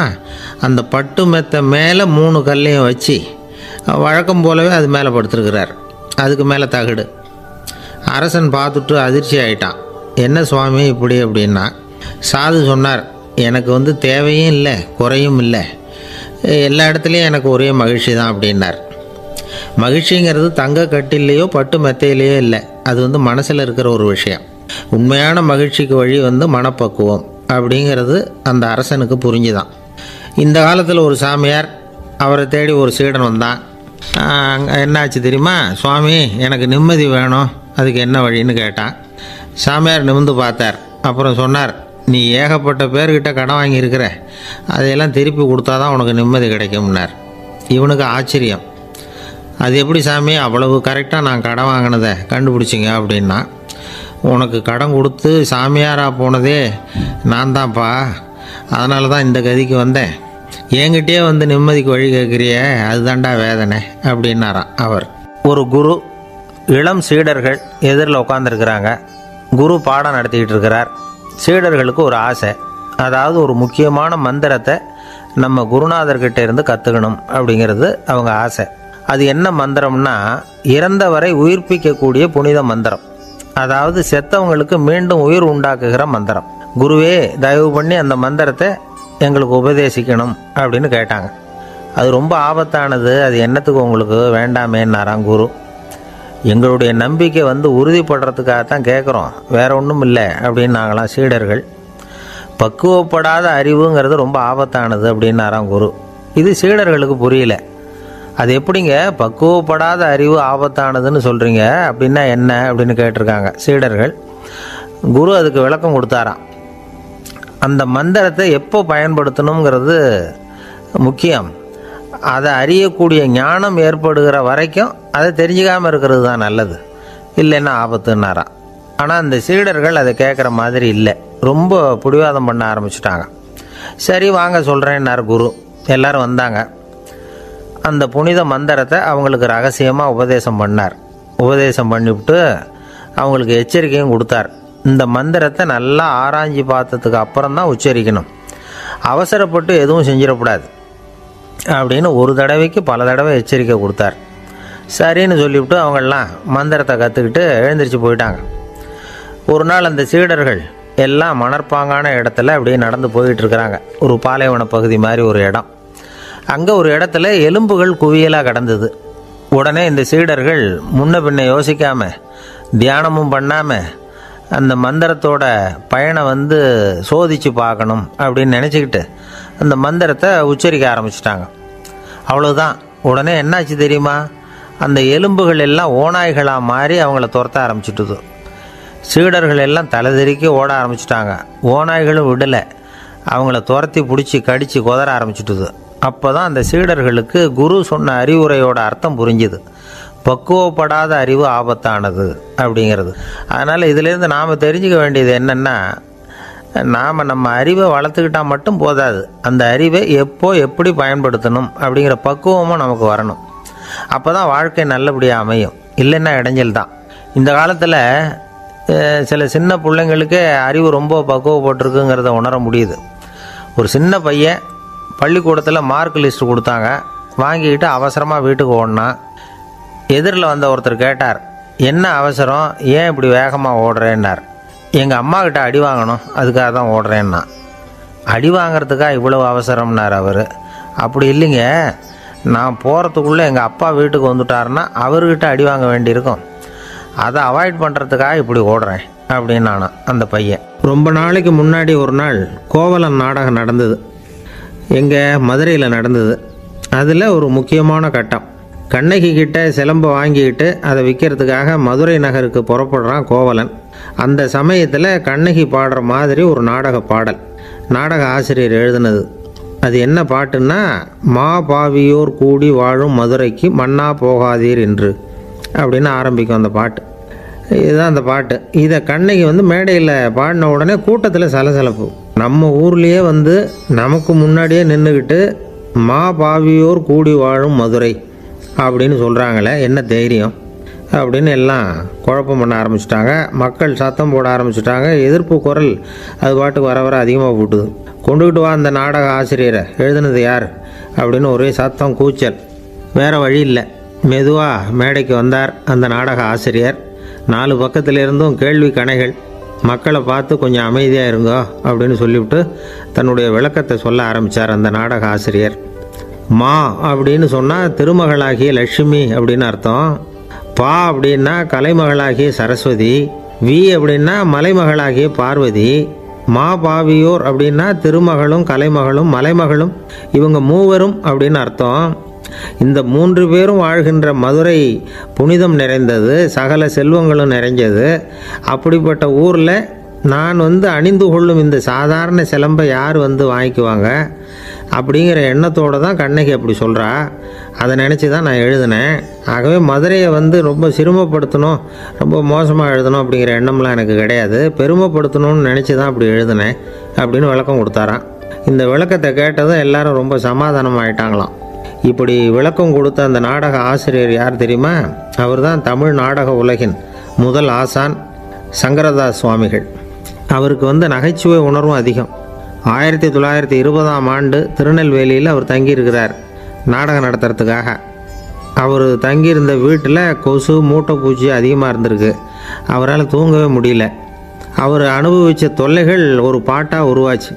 அந்த பட்டு மெத்தை மேலே 3 கல்லையும் வச்சு வழக்கம் போலவே அது மேலே படுத்துருக்கிறார். அதுக்கு மேலே தகடு. அரசன் பார்த்துட்டு அதிர்ச்சி ஆகிட்டான். என்ன சுவாமி இப்படி அப்படின்னா, சாது சொன்னார், எனக்கு வந்து தேவையும் இல்லை குறையும் இல்லை, எல்லா இடத்துலையும் எனக்கு ஒரே மகிழ்ச்சி தான் அப்படின்னார். மகிழ்ச்சிங்கிறது தங்க கட்டிலேயோ பட்டு மெத்தையிலேயோ இல்லை, அது வந்து மனசில் இருக்கிற ஒரு விஷயம். உண்மையான மகிழ்ச்சிக்கு வழி வந்து மனப்பக்குவம் அப்படிங்கிறது அந்த அரசனுக்கு புரிஞ்சுதான். இந்த காலத்தில் ஒரு சாமியார், அவரை தேடி ஒரு சீடன் வந்தான். என்னாச்சு தெரியுமா? சுவாமி, எனக்கு நிம்மதி வேணும், அதுக்கு என்ன வழின்னு கேட்டான். சாமியார் நிமிர்ந்து பார்த்தார். அப்புறம் சொன்னார், நீ ஏகப்பட்ட பேர்கிட்ட கடன் வாங்கியிருக்கிற, அதையெல்லாம் திருப்பி கொடுத்தா தான் உனக்கு நிம்மதி கிடைக்கும்னார். இவனுக்கு ஆச்சரியம். அது எப்படி சாமி, அவ்வளவு கரெக்டாக நான் கடன் வாங்கினதை கண்டுபிடிச்சிங்க அப்படின்னா, உனக்கு கடன் கொடுத்து சாமியாராக போனதே நான் தான்ப்பா, அதனால தான் இந்த கதிக்கு வந்தேன். என்கிட்டயே வந்து நிம்மதிக்கு வழி கேட்குறிய, அதுதான்டா வேதனை அப்படின்னாராம் அவர். ஒரு குரு, இளம் சீடர்கள் எதிரில் உட்காந்துருக்கிறாங்க. குரு பாடம் நடத்திக்கிட்டு இருக்கிறார். சீடர்களுக்கு ஒரு ஆசை, அதாவது ஒரு முக்கியமான மந்திரத்தை நம்ம குருநாதர்கிட்ட இருந்து கற்றுக்கணும் அப்படிங்கிறது அவங்க ஆசை. அது என்ன மந்திரம்னா, இறந்தவரை உயிர்ப்பிக்கக்கூடிய புனித மந்திரம், அதாவது செத்தவங்களுக்கு மீண்டும் உயிர் உண்டாக்குகிற மந்திரம். குருவே, தயவு பண்ணி அந்த மந்திரத்தை எங்களுக்கு உபதேசிக்கணும் அப்படின்னு கேட்டாங்க. அது ரொம்ப ஆபத்தானது, அது என்னத்துக்கு உங்களுக்கு வேண்டாமேன்னாராம் குரு. எங்களுடைய நம்பிக்கை வந்து உறுதிப்படுறதுக்காகத்தான் கேட்குறோம், வேற ஒன்றும் இல்லை அப்படின்னாங்களாம் சீடர்கள். பக்குவப்படாத அறிவுங்கிறது ரொம்ப ஆபத்தானது அப்படின்னாராம் குரு. இது சீடர்களுக்கு புரியல. அது எப்படிங்க பக்குவப்படாத அறிவு ஆபத்தானதுன்னு சொல்கிறீங்க, அப்படின்னா என்ன அப்படின்னு கேட்டிருக்காங்க சீடர்கள். குரு அதுக்கு விளக்கம் கொடுத்தாராம். அந்த மந்திரத்தை எப்போ பயன்படுத்தணுங்கிறது முக்கியம். அதை அறியக்கூடிய ஞானம் ஏற்படுகிற வரைக்கும் அதை தெரிஞ்சுக்காமல் இருக்கிறது தான் நல்லது, இல்லைன்னா ஆபத்துன்னாராம். ஆனால் அந்த சீடர்கள் அதை கேட்குற மாதிரி இல்லை, ரொம்ப பிடிவாதம் பண்ண ஆரம்பிச்சுட்டாங்க. சரி வாங்க சொல்கிறேன்னார் குரு. எல்லோரும் வந்தாங்க. அந்த புனித மந்திரத்தை அவங்களுக்கு ரகசியமாக உபதேசம் பண்ணார். உபதேசம் பண்ணிவிட்டு அவங்களுக்கு எச்சரிக்கையும் கொடுத்தார். இந்த மந்திரத்தை நல்லா ஆராய்ச்சி பார்த்ததுக்கு அப்புறம் தான் உச்சரிக்கணும், அவசரப்பட்டு எதுவும் செஞ்சிடக்கூடாது அப்படின்னு ஒரு தடவைக்கு பல தடவை எச்சரிக்கை கொடுத்தார். சரின்னு சொல்லிவிட்டு அவங்கெல்லாம் மந்திரத்தை கற்றுக்கிட்டு எழுந்திரிச்சு போயிட்டாங்க. ஒரு நாள் அந்த சீடர்கள் எல்லாம் மணற்பாங்கான இடத்துல அப்படியே நடந்து போயிட்டுருக்கிறாங்க. ஒரு பாலைவன பகுதி மாதிரி ஒரு இடம். அங்கே ஒரு இடத்துல எலும்புகள் குவியலாக கிடந்தது. உடனே இந்த சீடர்கள் முன்ன பின்ன யோசிக்காமல், தியானமும் பண்ணாமல், அந்த மந்திரத்தோட பயனை வந்து சோதித்து பார்க்கணும் அப்படின்னு நினச்சிக்கிட்டு அந்த மந்திரத்தை உச்சரிக்க ஆரம்பிச்சிட்டாங்க. அவ்வளோதான். உடனே என்னாச்சு தெரியுமா? அந்த எலும்புகள் எல்லாம் ஓநாய்களாக மாறி அவங்கள துரத்த ஆரம்பிச்சுட்டுது. சீடர்கள் எல்லாம் தலைதெறிக்கி ஓட ஆரம்பிச்சிட்டாங்க. ஓநாய்களும் விடலை, அவங்கள துரத்தி பிடிச்சி கடித்து கொதற ஆரம்பிச்சுட்டுது. அப்போ தான் அந்த சீடர்களுக்கு குரு சொன்ன அறிவுரையோட அர்த்தம் புரிஞ்சுது. பக்குவப்படாத அறிவு ஆபத்தானது அப்படிங்கிறது. அதனால் இதிலேருந்து நாம் தெரிஞ்சுக்க வேண்டியது என்னென்னா, நாம் நம்ம அறிவை வளர்த்துக்கிட்டால் மட்டும் போதாது, அந்த அறிவை எப்போ எப்படி பயன்படுத்தணும் அப்படிங்கிற பக்குவமும் நமக்கு வரணும். அப்போ தான் வாழ்க்கை நல்லபடியாக அமையும், இல்லைன்னா இடைஞ்சல் தான். இந்த காலத்தில் சில சின்ன பிள்ளைங்களுக்கே அறிவு ரொம்ப பக்குவப்பட்டிருக்குங்கிறத உணர முடியுது. ஒரு சின்ன பையன் பள்ளிக்கூடத்தில் மார்க் லிஸ்ட்டு கொடுத்தாங்க, வாங்கிக்கிட்டு அவசரமாக வீட்டுக்கு ஓடினான். எதிரில் வந்த ஒருத்தர் கேட்டார், என்ன அவசரம், ஏன் இப்படி வேகமாக ஓடுறேன்னார். எங்கள் அம்மாக்கிட்ட அடி வாங்கணும், அதுக்காக தான் ஓடுறேன்னா. அடி வாங்கிறதுக்காக இவ்வளவு அவசரம்னார் அவர். அப்படி இல்லைங்க, நான் போகிறதுக்குள்ளே எங்கள் அப்பா வீட்டுக்கு வந்துட்டாருன்னா அவர்கிட்ட அடி வாங்க வேண்டியிருக்கும், அதை அவாய்ட் பண்ணுறதுக்காக இப்படி ஓடுறேன் அப்படின்னு நானும் அந்த பையன். ரொம்ப நாளைக்கு முன்னாடி ஒரு நாள் கோவலன் நாடகம் நடந்தது. எங்கள் மதுரையில் நடந்தது. அதில் ஒரு முக்கியமான கட்டம், கண்ணகி கிட்ட சிலம்பை வாங்கிக்கிட்டு அதை விற்கிறதுக்காக மதுரை நகருக்கு புறப்படுறான் கோவலன். அந்த சமயத்தில் கண்ணகி பாடுற மாதிரி ஒரு நாடக பாடல், நாடக ஆசிரியர் எழுதினது. அது என்ன பாட்டுன்னா, மா பாவியோர் கூடி வாழும் மதுரைக்கு மன்னா போகாதீர் என்று அப்படின்னு ஆரம்பிக்கும் அந்த பாட்டு. இதுதான் அந்த பாட்டு. இதை கண்ணகி மேடையில் பாடின உடனே கூட்டத்தில் சலசலப்பு. நம்ம ஊர்லேயே நமக்கு முன்னாடியே நின்றுக்கிட்டு மா பாவியோர் கூடி வாழும் மதுரை அப்படின்னு சொல்கிறாங்களே, என்ன தைரியம் அப்படின்னு எல்லாம் குழப்பம் பண்ண ஆரம்பிச்சிட்டாங்க. மக்கள் சத்தம் போட ஆரம்பிச்சிட்டாங்க. எதிர்ப்பு குரல் அது பாட்டுக்கு வர வர அதிகமாக போட்டுது. கொண்டுக்கிட்டு வா அந்த நாடக ஆசிரியரை, எழுதுனது யார் அப்படின்னு ஒரே சத்தம், கூச்சல். வேறு வழி இல்லை. மெதுவாக மேடைக்கு வந்தார் அந்த நாடக ஆசிரியர். 4 பக்கத்திலிருந்தும் கேள்வி கணைகள். மக்களை பார்த்து கொஞ்சம் அமைதியாக இருங்கோ அப்படின்னு சொல்லிவிட்டு தன்னுடைய விளக்கத்தை சொல்ல ஆரம்பித்தார் அந்த நாடக ஆசிரியர். மா அப்படின்னு சொன்னால் திருமகளாகிய லட்சுமி அப்படின்னு அர்த்தம். பா அப்படின்னா கலைமகளாகிய சரஸ்வதி. வி அப்படின்னா மலைமகளாகிய பார்வதி. மாபாவியோர் அப்படின்னா திருமகளும் கலைமகளும் மலைமகளும், இவங்க மூவரும் அப்படின்னு அர்த்தம். இந்த 3 பேரும் வாழ்கின்ற மதுரை புனிதம் நிறைந்தது, சகல செல்வங்களும் நிறைஞ்சது. அப்படிப்பட்ட ஊரில் நான் அணிந்து கொள்ளும் இந்த சாதாரண சிலம்பை யார் வாங்கிக்குவாங்க அப்படிங்கிற எண்ணத்தோடு தான் கண்ணகி அப்படி சொல்கிறா. அதை நினச்சி தான் நான் எழுதினேன். ஆகவே மதுரையை ரொம்ப சிரமப்படுத்தணும், ரொம்ப மோசமாக எழுதணும் அப்படிங்கிற எண்ணம்லாம் எனக்கு கிடையாது. பெருமைப்படுத்தணும்னு நினச்சி தான் அப்படி எழுதினேன் அப்படின்னு விளக்கம் கொடுத்தாராம். இந்த விளக்கத்தை கேட்டதும் எல்லாரும் ரொம்ப சமாதானம் ஆயிட்டாங்களாம். இப்படி விளக்கம் கொடுத்த அந்த நாடக ஆசிரியர் யார் தெரியுமா? அவர் தான் தமிழ் நாடக உலகின் முதல் ஆசான் சங்கரதாஸ் சுவாமிகள். அவருக்கு நகைச்சுவை உணர்வும் அதிகம். 1920ஆம் ஆண்டு திருநெல்வேலியில் அவர் தங்கியிருக்கிறார் நாடகம் நடத்துறதுக்காக. அவர் தங்கியிருந்த வீட்டில் கொசு மூட்டை பூச்சி அதிகமாக இருந்திருக்கு. அவரால் தூங்கவே முடியல. அவர் அனுபவித்த தொல்லைகள் ஒரு பாட்டாக உருவாச்சு.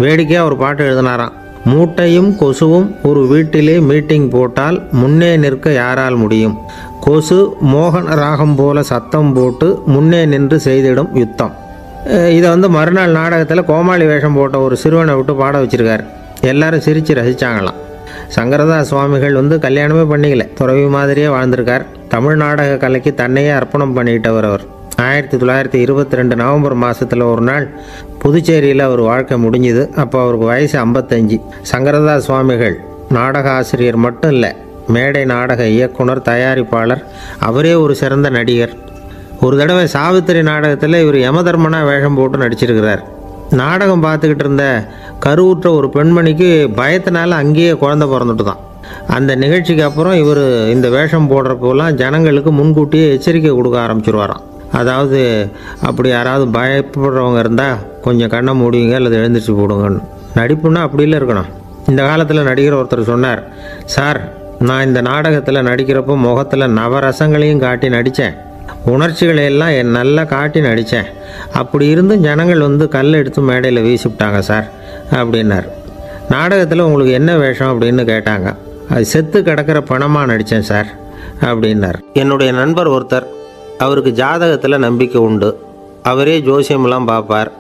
வேடிக்கையாக ஒரு பாட்டு எழுதினாராம். மூட்டையும் கொசுவும் ஒரு வீட்டிலே மீட்டிங் போட்டால் முன்னே நிற்க யாரால் முடியும்? கொசு மோகன ராகம் போல சத்தம் போட்டு முன்னே நின்று செய்திடும் யுத்தம். இதை மறுநாள் நாடகத்தில் கோமாளி வேஷம் போட்ட ஒரு சிறுவனை விட்டு பாட வச்சிருக்கார். எல்லாரும் சிரித்து ரசித்தாங்களாம். சங்கரதாஸ் சுவாமிகள் கல்யாணமே பண்ணிக்கல, துறவி மாதிரியே வாழ்ந்திருக்கார். தமிழ் நாடக கலைக்கு தன்னையே அர்ப்பணம் பண்ணிட்டவர் அவர். 1922 நவம்பர் மாதத்தில் ஒரு நாள் புதுச்சேரியில் அவர் வாழ்க்கை முடிஞ்சுது. அப்போ அவருக்கு வயசு 55. சங்கரதாஸ் சுவாமிகள் நாடக ஆசிரியர் மட்டும் இல்லை, மேடை நாடக இயக்குனர், தயாரிப்பாளர். அவரே ஒரு சிறந்த நடிகர். ஒரு தடவை சாவித்திரி நாடகத்தில் இவர் யமதர்மனா வேஷம் போட்டு நடிச்சிருக்கிறார். நாடகம் பார்த்துக்கிட்டு இருந்த கருவுற்ற ஒரு பெண்மணிக்கு பயத்தினால அங்கேயே குழந்தை பிறந்துட்டு தான். அந்த நிகழ்ச்சிக்கு அப்புறம் இவர் இந்த வேஷம் போடுறப்போலாம் ஜனங்களுக்கு முன்கூட்டியே எச்சரிக்கை கொடுக்க ஆரம்பிச்சிருவாராம். அதாவது அப்படி யாராவது பயப்படுறவங்க இருந்தால் கொஞ்சம் கண்ணை மூடிங்க அல்லது எழுந்திரிச்சு போடுங்கன்னு. நடிப்புன்னா அப்படிலாம் இருக்கணும். இந்த காலத்தில் நடிகர் ஒருத்தர் சொன்னார், சார் நான் இந்த நாடகத்தில் நடிக்கிறப்போ முகத்தில் நவரசங்களையும் காட்டி நடித்தேன், உணர்ச்சிகளை எல்லாம் நல்லா காட்டி நடித்தேன். அப்படி இருந்தும் ஜனங்கள் கல் எடுத்து மேடையில் வீசிவிட்டாங்க சார் அப்படின்னார். நாடகத்தில் உங்களுக்கு என்ன வேஷம் அப்படின்னு கேட்டாங்க. அது செத்து கிடக்கிற பணமாக நடித்தேன் சார் அப்படின்னார். என்னுடைய நண்பர் ஒருத்தர், அவருக்கு ஜாதகத்தில் நம்பிக்கை உண்டு. அவரே ஜோசியமெல்லாம் பார்ப்பார்.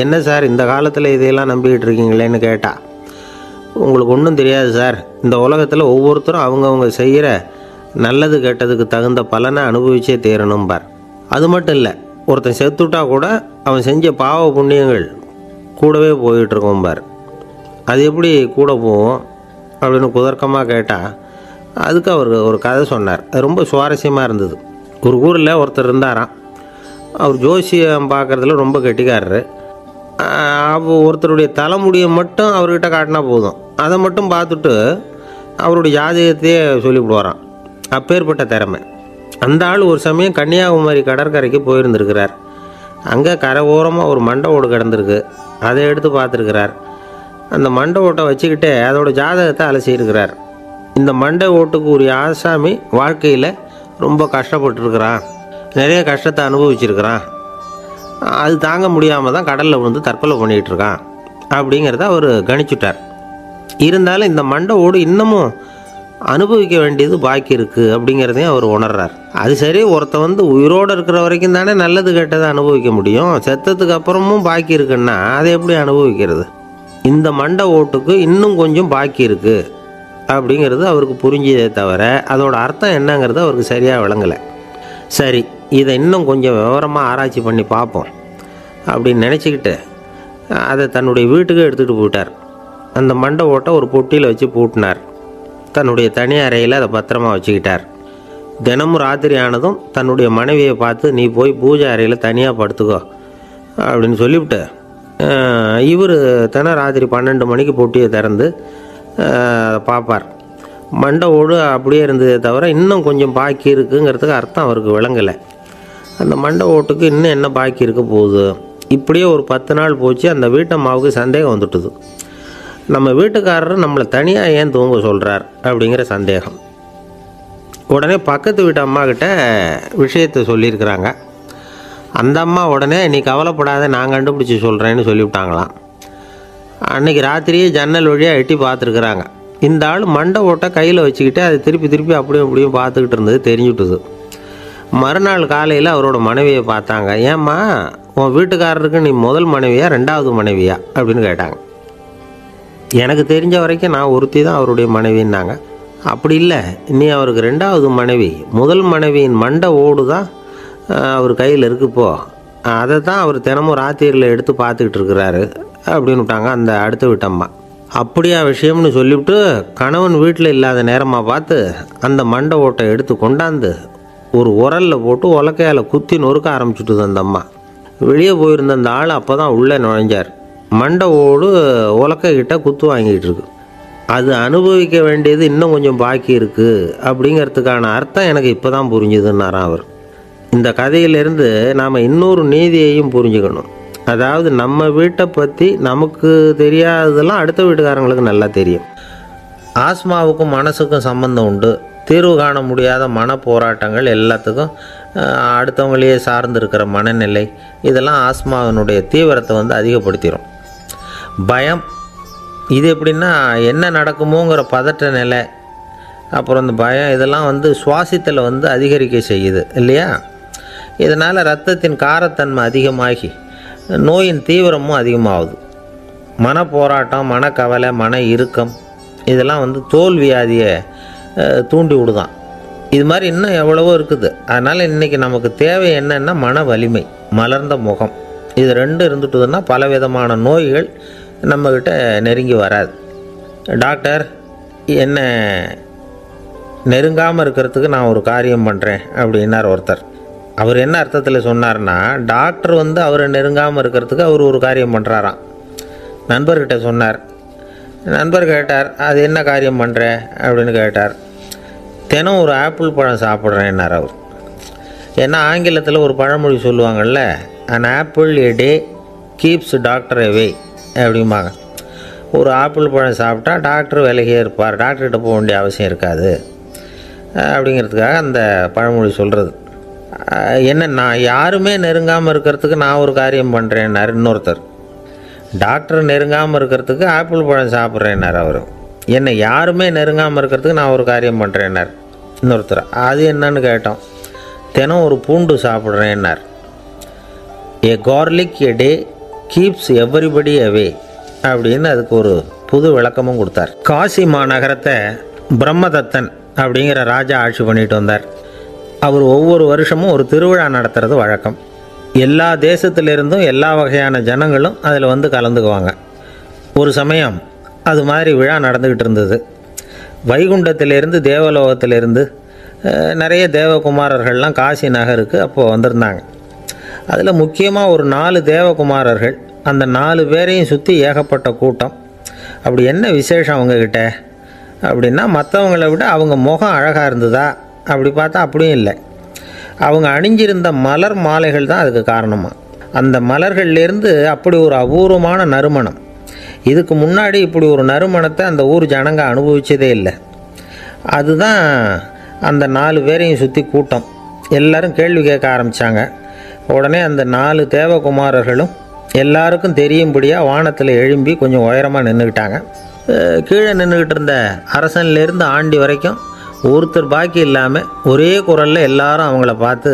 என்ன சார் இந்த காலத்தில் இதையெல்லாம் நம்பிக்கிட்டு இருக்கீங்களேன்னு கேட்டால், உங்களுக்கு ஒன்றும் தெரியாது சார், இந்த உலகத்தில் ஒவ்வொருத்தரும் அவங்கவுங்க செய்கிற நல்லது கெட்டதுக்கு தகுந்த பலனை அனுபவிச்சே தேரணும்பார். அது மட்டும் இல்லை, ஒருத்தன் செத்துட்டா கூட அவன் செஞ்ச பாவ புண்ணியங்கள் கூடவே போயிட்டுருக்கோம்பார். அது எப்படி கூட போவோம் அப்படின்னு குதர்க்கமாக கேட்டால், அதுக்கு அவர் ஒரு கதை சொன்னார். அது ரொம்ப சுவாரஸ்யமாக இருந்தது. ஒரு ஊரில் ஒருத்தர் இருந்தாராம். அவர் ஜோசியம் பார்க்குறதுல ரொம்ப கெட்டிக்காரரு. ஒருத்தருடைய தலைமுடியை மட்டும் அவர்கிட்ட காட்டினா போதும், அதை மட்டும் பார்த்துட்டு அவருடைய ஜாதகத்தையே சொல்லிவிடுவாராம். அப்பேற்பட்ட திறமை. அந்த ஆள் ஒரு சமயம் கன்னியாகுமரி கடற்கரைக்கு போயிருந்திருக்கிறார். அங்கே கரை ஓரமாக ஒரு மண்டை ஓடு கிடந்திருக்கு. அதை எடுத்து பார்த்துருக்கிறார். அந்த மண்டை ஓட்டை வச்சுக்கிட்டே அதோட ஜாதகத்தை அலசியிருக்கிறார். இந்த மண்டை ஓட்டுக்கு ஒரு ஆசாமி வாழ்க்கையில் ரொம்ப கஷ்டப்பட்டுருக்கிறான், நிறைய கஷ்டத்தை அனுபவிச்சிருக்கிறான், அது தாங்க முடியாமல் தான் கடலில் விழுந்து தற்கொலை பண்ணிகிட்டு இருக்கான் அப்படிங்கிறத அவர் கணிச்சுட்டார். இருந்தாலும் இந்த மண்டை ஓடு இன்னமும் அனுபவிக்க வேண்டியது பாக்கி இருக்குது அப்படிங்கிறதையும் அவர் உணர்றார். அது சரி, ஒருத்தன் உயிரோடு இருக்கிற வரைக்கும் தானே நல்லது கெட்டதை அனுபவிக்க முடியும். செத்ததுக்கு அப்புறமும் பாக்கி இருக்குன்னா அதை எப்படி அனுபவிக்கிறது? இந்த மண்டை ஓட்டுக்கு இன்னும் கொஞ்சம் பாக்கி இருக்குது அப்படிங்கிறது அவருக்கு புரிஞ்சதே தவிர அதோட அர்த்தம் என்னங்கிறது அவருக்கு சரியாக விளங்கலை. சரி, இதை இன்னும் கொஞ்சம் விவரமாக ஆராய்ச்சி பண்ணி பார்ப்போம் அப்படின்னு நினச்சிக்கிட்டு அதை தன்னுடைய வீட்டுக்கு எடுத்துகிட்டு போயிட்டார். அந்த மண்டை ஓட்டை ஒரு பொட்டியில் வச்சு பூட்டினார். தன்னுடைய தனி அறையில் அதை பத்திரமா வச்சுக்கிட்டார். தினமும் ராத்திரி ஆனதும் தன்னுடைய மனைவியை பார்த்து, நீ போய் பூஜை அறையில் தனியாக படுத்துக்கோ அப்படின்னு சொல்லிவிட்டு இவர் ராத்திரி 12 மணிக்கு பொட்டியை திறந்து பார்ப்பார். மண்டை ஓடு அப்படியே இருந்ததே தவிர இன்னும் கொஞ்சம் பாக்கி இருக்குங்கிறதுக்கு அர்த்தம் அவருக்கு விளங்கலை. அந்த மண்டை ஓட்டுக்கு இன்னும் என்ன பாக்கி இருக்க போகுது? இப்படியே ஒரு 10 நாள் போச்சு. அந்த வீட்டம்மாவுக்கு சந்தேகம் வந்துட்டுது. நம்ம வீட்டுக்காரர் நம்மளை தனியாக ஏன் தூங்க சொல்கிறார் அப்படிங்கிற சந்தேகம். உடனே பக்கத்து வீட்டு அம்மாக்கிட்ட விஷயத்தை சொல்லியிருக்கிறாங்க. அந்த அம்மா உடனே, நீ கவலைப்படாத, நான் கண்டுபிடிச்சி சொல்கிறேன்னு சொல்லிவிட்டாங்களாம். அன்றைக்கி ராத்திரியே ஜன்னல் வழியாக எட்டி பார்த்துருக்குறாங்க. இந்த ஆள் மண்டை ஓட்டை கையில் வச்சுக்கிட்டு அதை திருப்பி திருப்பி அப்படியும் இப்படியும் பார்த்துக்கிட்டு இருந்தது தெரிஞ்சுட்டுது. மறுநாள் காலையில் அவரோட மனைவியை பார்த்தாங்க. ஏம்மா, உன் வீட்டுக்காரருக்கு நீ முதல் மனைவியா ரெண்டாவது மனைவியா அப்படின்னு கேட்டாங்க. எனக்கு தெரிஞ்ச வரைக்கும் நான் ஒருத்தி தான் அவருடைய மனைவின்னாங்க. அப்படி இல்லை, நீ அவருக்கு ரெண்டாவது மனைவி. முதல் மனைவியின் மண்டை ஓடு தான் அவர் கையில் இருக்குப்போ, அதை தான் அவர் தினமும் ராத்திரியில் எடுத்து பார்த்துக்கிட்டு இருக்கிறாரு அப்படின்னு விட்டாங்க அந்த அடுத்த வீட்டம்மா. அப்படியா விஷயம்னு சொல்லிவிட்டு கணவன் வீட்டில் இல்லாத நேரமாக பார்த்து அந்த மண்டை ஓட்டை எடுத்து கொண்டாந்து ஒரு உரலில் போட்டு உலக்கையால் குத்தி நொறுக்க ஆரம்பிச்சுட்டுது அந்த அம்மா. வெளியே போயிருந்த அந்த ஆள் அப்போ தான் உள்ளே நுழைஞ்சார். மண்டை ஓடு உலக்கைக்கிட்ட குத்து வாங்கிட்டு இருக்கு. அது அனுபவிக்க வேண்டியது இன்னும் கொஞ்சம் பாக்கி இருக்குது அப்படிங்கிறதுக்கான அர்த்தம் எனக்கு இப்போ தான் புரிஞ்சுதுன்னாராம் அவர். இந்த கதையிலேருந்து நாம் இன்னொரு நீதியையும் புரிஞ்சுக்கணும். அதாவது நம்ம வீட்டை பற்றி நமக்கு தெரியாததெல்லாம் அடுத்த வீட்டுக்காரங்களுக்கு நல்லா தெரியும். ஆஸ்மாவுக்கும் மனசுக்கும் சம்பந்தம் உண்டு. தீர்வு காண முடியாத மன போராட்டங்கள் எல்லாத்துக்கும் அடுத்தவங்களையே சார்ந்து இருக்கிற மனநிலை, இதெல்லாம் ஆஸ்மாவினுடைய தீவிரத்தை அதிகப்படுத்திடும். பயம், இது எப்படின்னா என்ன நடக்குமோங்கிற பதற்ற நிலை, அப்புறம் இந்த பயம் இதெல்லாம் சுவாசித்தலை அதிகரிக்க செய்யுது இல்லையா? இதனால் இரத்தத்தின் காரத்தன்மை அதிகமாகி நோயின் தீவிரமும் அதிகமாகுது. மன போராட்டம், மனக்கவலை, மன இறுக்கம் இதெல்லாம் தோல் வியாதியை தூண்டி விடுதான். இது மாதிரி இன்னும் எவ்வளவோ இருக்குது. அதனால் இன்றைக்கி நமக்கு தேவை என்னென்னா மன வலிமை, மலர்ந்த முகம். இது ரெண்டு இருந்துட்டுதுன்னா பலவிதமான நோய்கள் நம்மக்கிட்ட நெருங்கி வராது. டாக்டர், என்ன நெருங்காமல் இருக்கிறதுக்கு நான் ஒரு காரியம் பண்ணுறேன் அப்படின்னார் ஒருத்தர். அவர் என்ன அர்த்தத்தில் சொன்னார்னா, டாக்டர் அவரை நெருங்காமல் இருக்கிறதுக்கு அவர் ஒரு காரியம் பண்ணுறாராம். நண்பர்கிட்ட சொன்னார். நண்பர் கேட்டார், அது என்ன காரியம் பண்ணுற அப்படின்னு கேட்டார். தினம் ஒரு ஆப்பிள் பழம் சாப்பிட்றேன்னார் அவர். ஏன்னா ஆங்கிலத்தில் ஒரு பழமொழி சொல்லுவாங்கள்ல, an apple a day keeps doctor away அப்படிம்பாங்க. ஒரு ஆப்பிள் பழம் சாப்பிட்டா டாக்டர் விலகியே இருப்பார், டாக்டர்கிட்ட போக வேண்டிய அவசியம் இருக்காது அப்படிங்கிறதுக்காக அந்த பழமொழி சொல்கிறது. என்ன, நான் யாருமே நெருங்காமல் இருக்கிறதுக்கு நான் ஒரு காரியம் பண்ணுறேன்னார் இன்னொருத்தர். டாக்டர் நெருங்காமல் இருக்கிறதுக்கு ஆப்பிள் பழம் சாப்பிட்றேன்னார் அவர். என்னை யாருமே நெருங்காமல் இருக்கிறதுக்கு நான் ஒரு காரியம் பண்ணுறேன்னார் இன்னொருத்தர். அது என்னன்னு கேட்டோம். தினம் ஒரு பூண்டு சாப்பிட்றேன்னார். ஏ கார்லிக் எ டே கீப்ஸ் எவ்ரிபடி அவே அப்படின்னு அதுக்கு ஒரு புது விளக்கமும் கொடுத்தார். காசி மாநகரத்தை பிரம்மதத்தன் அப்படிங்கிற ராஜா ஆட்சி பண்ணிட்டு வந்தார். அவர் ஒவ்வொரு வருஷமும் ஒரு திருவிழா நடத்துறது வழக்கம். எல்லா தேசத்திலிருந்தும் எல்லா வகையான ஜனங்களும் அதில் கலந்துக்குவாங்க. ஒரு சமயம் அது மாதிரி விழா நடந்துக்கிட்டு இருந்தது. வைகுண்டத்திலேருந்து தேவலோகத்திலேருந்து நிறைய தேவகுமாரர்கள்லாம் காசி நகருக்கு அப்போது வந்திருந்தாங்க. அதில் முக்கியமாக ஒரு 4 தேவகுமாரர்கள். அந்த 4 பேரையும் சுற்றி ஏகப்பட்ட கூட்டம். அப்படி என்ன விசேஷம் அவங்கக்கிட்ட அப்படின்னா, மற்றவங்களை விட அவங்க முகம் அழகாக இருந்ததா அப்படி பார்த்தா அப்படியும் இல்லை. அவங்க அணிஞ்சிருந்த மலர் மாலைகள் தான் அதுக்கு காரணமாக. அந்த மலர்கள்லேருந்து அப்படி ஒரு அபூர்வமான நறுமணம். இதுக்கு முன்னாடி இப்படி ஒரு நறுமணத்தை அந்த ஊர் ஜனங்க அனுபவிச்சதே இல்லை. அதுதான் அந்த 4 பேரையும் சுற்றி கூட்டம். எல்லோரும் கேள்வி கேட்க ஆரம்பித்தாங்க. உடனே அந்த 4 தேவகுமாரர்களும் எல்லாருக்கும் தெரியும்படியாக வானத்தில் எழும்பி கொஞ்சம் உயரமாக நின்றுக்கிட்டாங்க. கீழே நின்றுக்கிட்டு இருந்த அரசன்லேருந்து ஆண்டி வரைக்கும் ஒருத்தர் பாக்கி இல்லாமல் ஒரே குரலில் எல்லாரும் அவங்கள பார்த்து,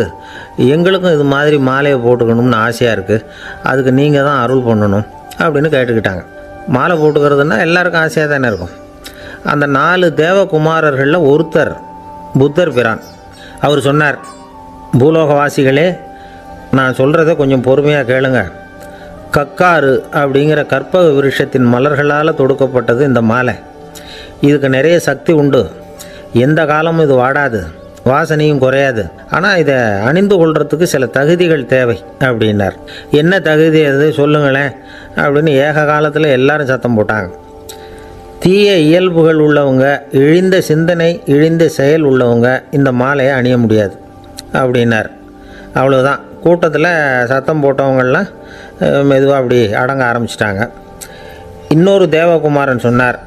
எங்களுக்கும் இது மாதிரி மாலையை போட்டுக்கணும்னு ஆசையாக இருக்குது, அதுக்கு நீங்கள் தான் அருள் பண்ணணும் அப்படின்னு கேட்டுக்கிட்டாங்க. மாலை போட்டுக்கிறதுனா எல்லாருக்கும் ஆசையாக தானே இருக்கும். அந்த 4 தேவகுமாரர்களில் ஒருத்தர் புத்தர் பிரான். அவர் சொன்னார், பூலோகவாசிகளே, நான் சொல்கிறத கொஞ்சம் பொறுமையாக கேளுங்க. கக்காரு அப்படிங்கிற கற்பக விருஷத்தின் மலர்களால் தொடுக்கப்பட்டது இந்த மாலை. இதுக்கு நிறைய சக்தி உண்டு. எந்த காலமும் இது வாடாது, வாசனையும் குறையாது. ஆனால் இதை அணிந்து கொள்றதுக்கு சில தகுதிகள் தேவை அப்படின்னார். என்ன தகுதி அது சொல்லுங்களேன் அப்படின்னு ஏக காலத்தில் எல்லாரும் சத்தம் போட்டாங்க. தீய இயல்புகள் உள்ளவங்க, இழிந்த சிந்தனை, இழிந்த செயல் உள்ளவங்க இந்த மாலையை அணிய முடியாது அப்படின்னார். அவ்வளோதான். கூட்டத்தில் சத்தம் போட்டவங்கள்லாம் மெதுவாக அப்படி அடங்க ஆரம்பிச்சிட்டாங்க. இன்னொரு தேவகுமாரன் சொன்னார்,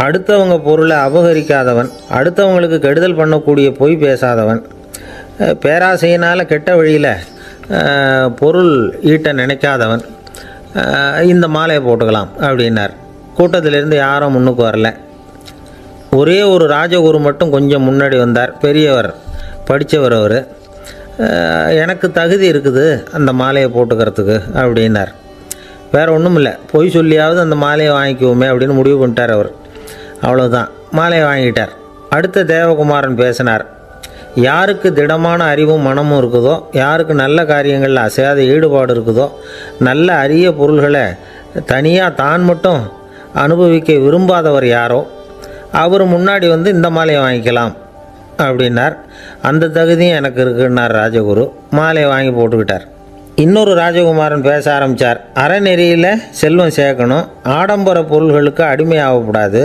அடுத்தவங்க பொருளை அபகரிக்காதவன், அடுத்தவங்களுக்கு கெடுதல் பண்ணக்கூடிய பொய் பேசாதவன், பேராசையினால் கெட்ட வழியில் பொருள் ஈட்ட நினைக்காதவன் இந்த மாலையை போட்டுக்கலாம் அப்படின்னார். கூட்டத்திலேருந்து யாரும் முன்னுக்கு வரல. ஒரே ஒரு ராஜகுரு மட்டும் கொஞ்சம் முன்னாடி வந்தார். பெரியவர், படித்தவர். அவர் எனக்கு தகுதி இருக்குது அந்த மாலையை போட்டுக்கிறதுக்கு அப்படின்னார். வேறு ஒன்றும் இல்லை, பொய் சொல்லியாவது அந்த மாலையை வாங்கிக்குவோமே அப்படின்னு முடிவு பண்ணிட்டார் அவர். அவ்வளோதான், மாலையை வாங்கிட்டார். அடுத்த தேவகுமாரன் பேசினார். யாருக்கு திடமான அறிவும் மனமும் இருக்குதோ, யாருக்கு நல்ல காரியங்களில் அசையாத ஈடுபாடு இருக்குதோ, நல்ல அரிய பொருள்களை தனியாக தான் மட்டும் அனுபவிக்க விரும்பாதவர் யாரோ அவர் முன்னாடி வந்து இந்த மாலையை வாங்கிக்கலாம் அப்படின்னார். அந்த தகுதியும் எனக்கு இருக்குன்னார் ராஜகுரு. மாலையை வாங்கி போட்டுக்கிட்டார். இன்னொரு ராஜகுமாரன் பேச ஆரம்பித்தார். அறநெறியில் செல்வம் சேர்க்கணும், ஆடம்பர பொருள்களுக்கு அடிமையாகக்கூடாது,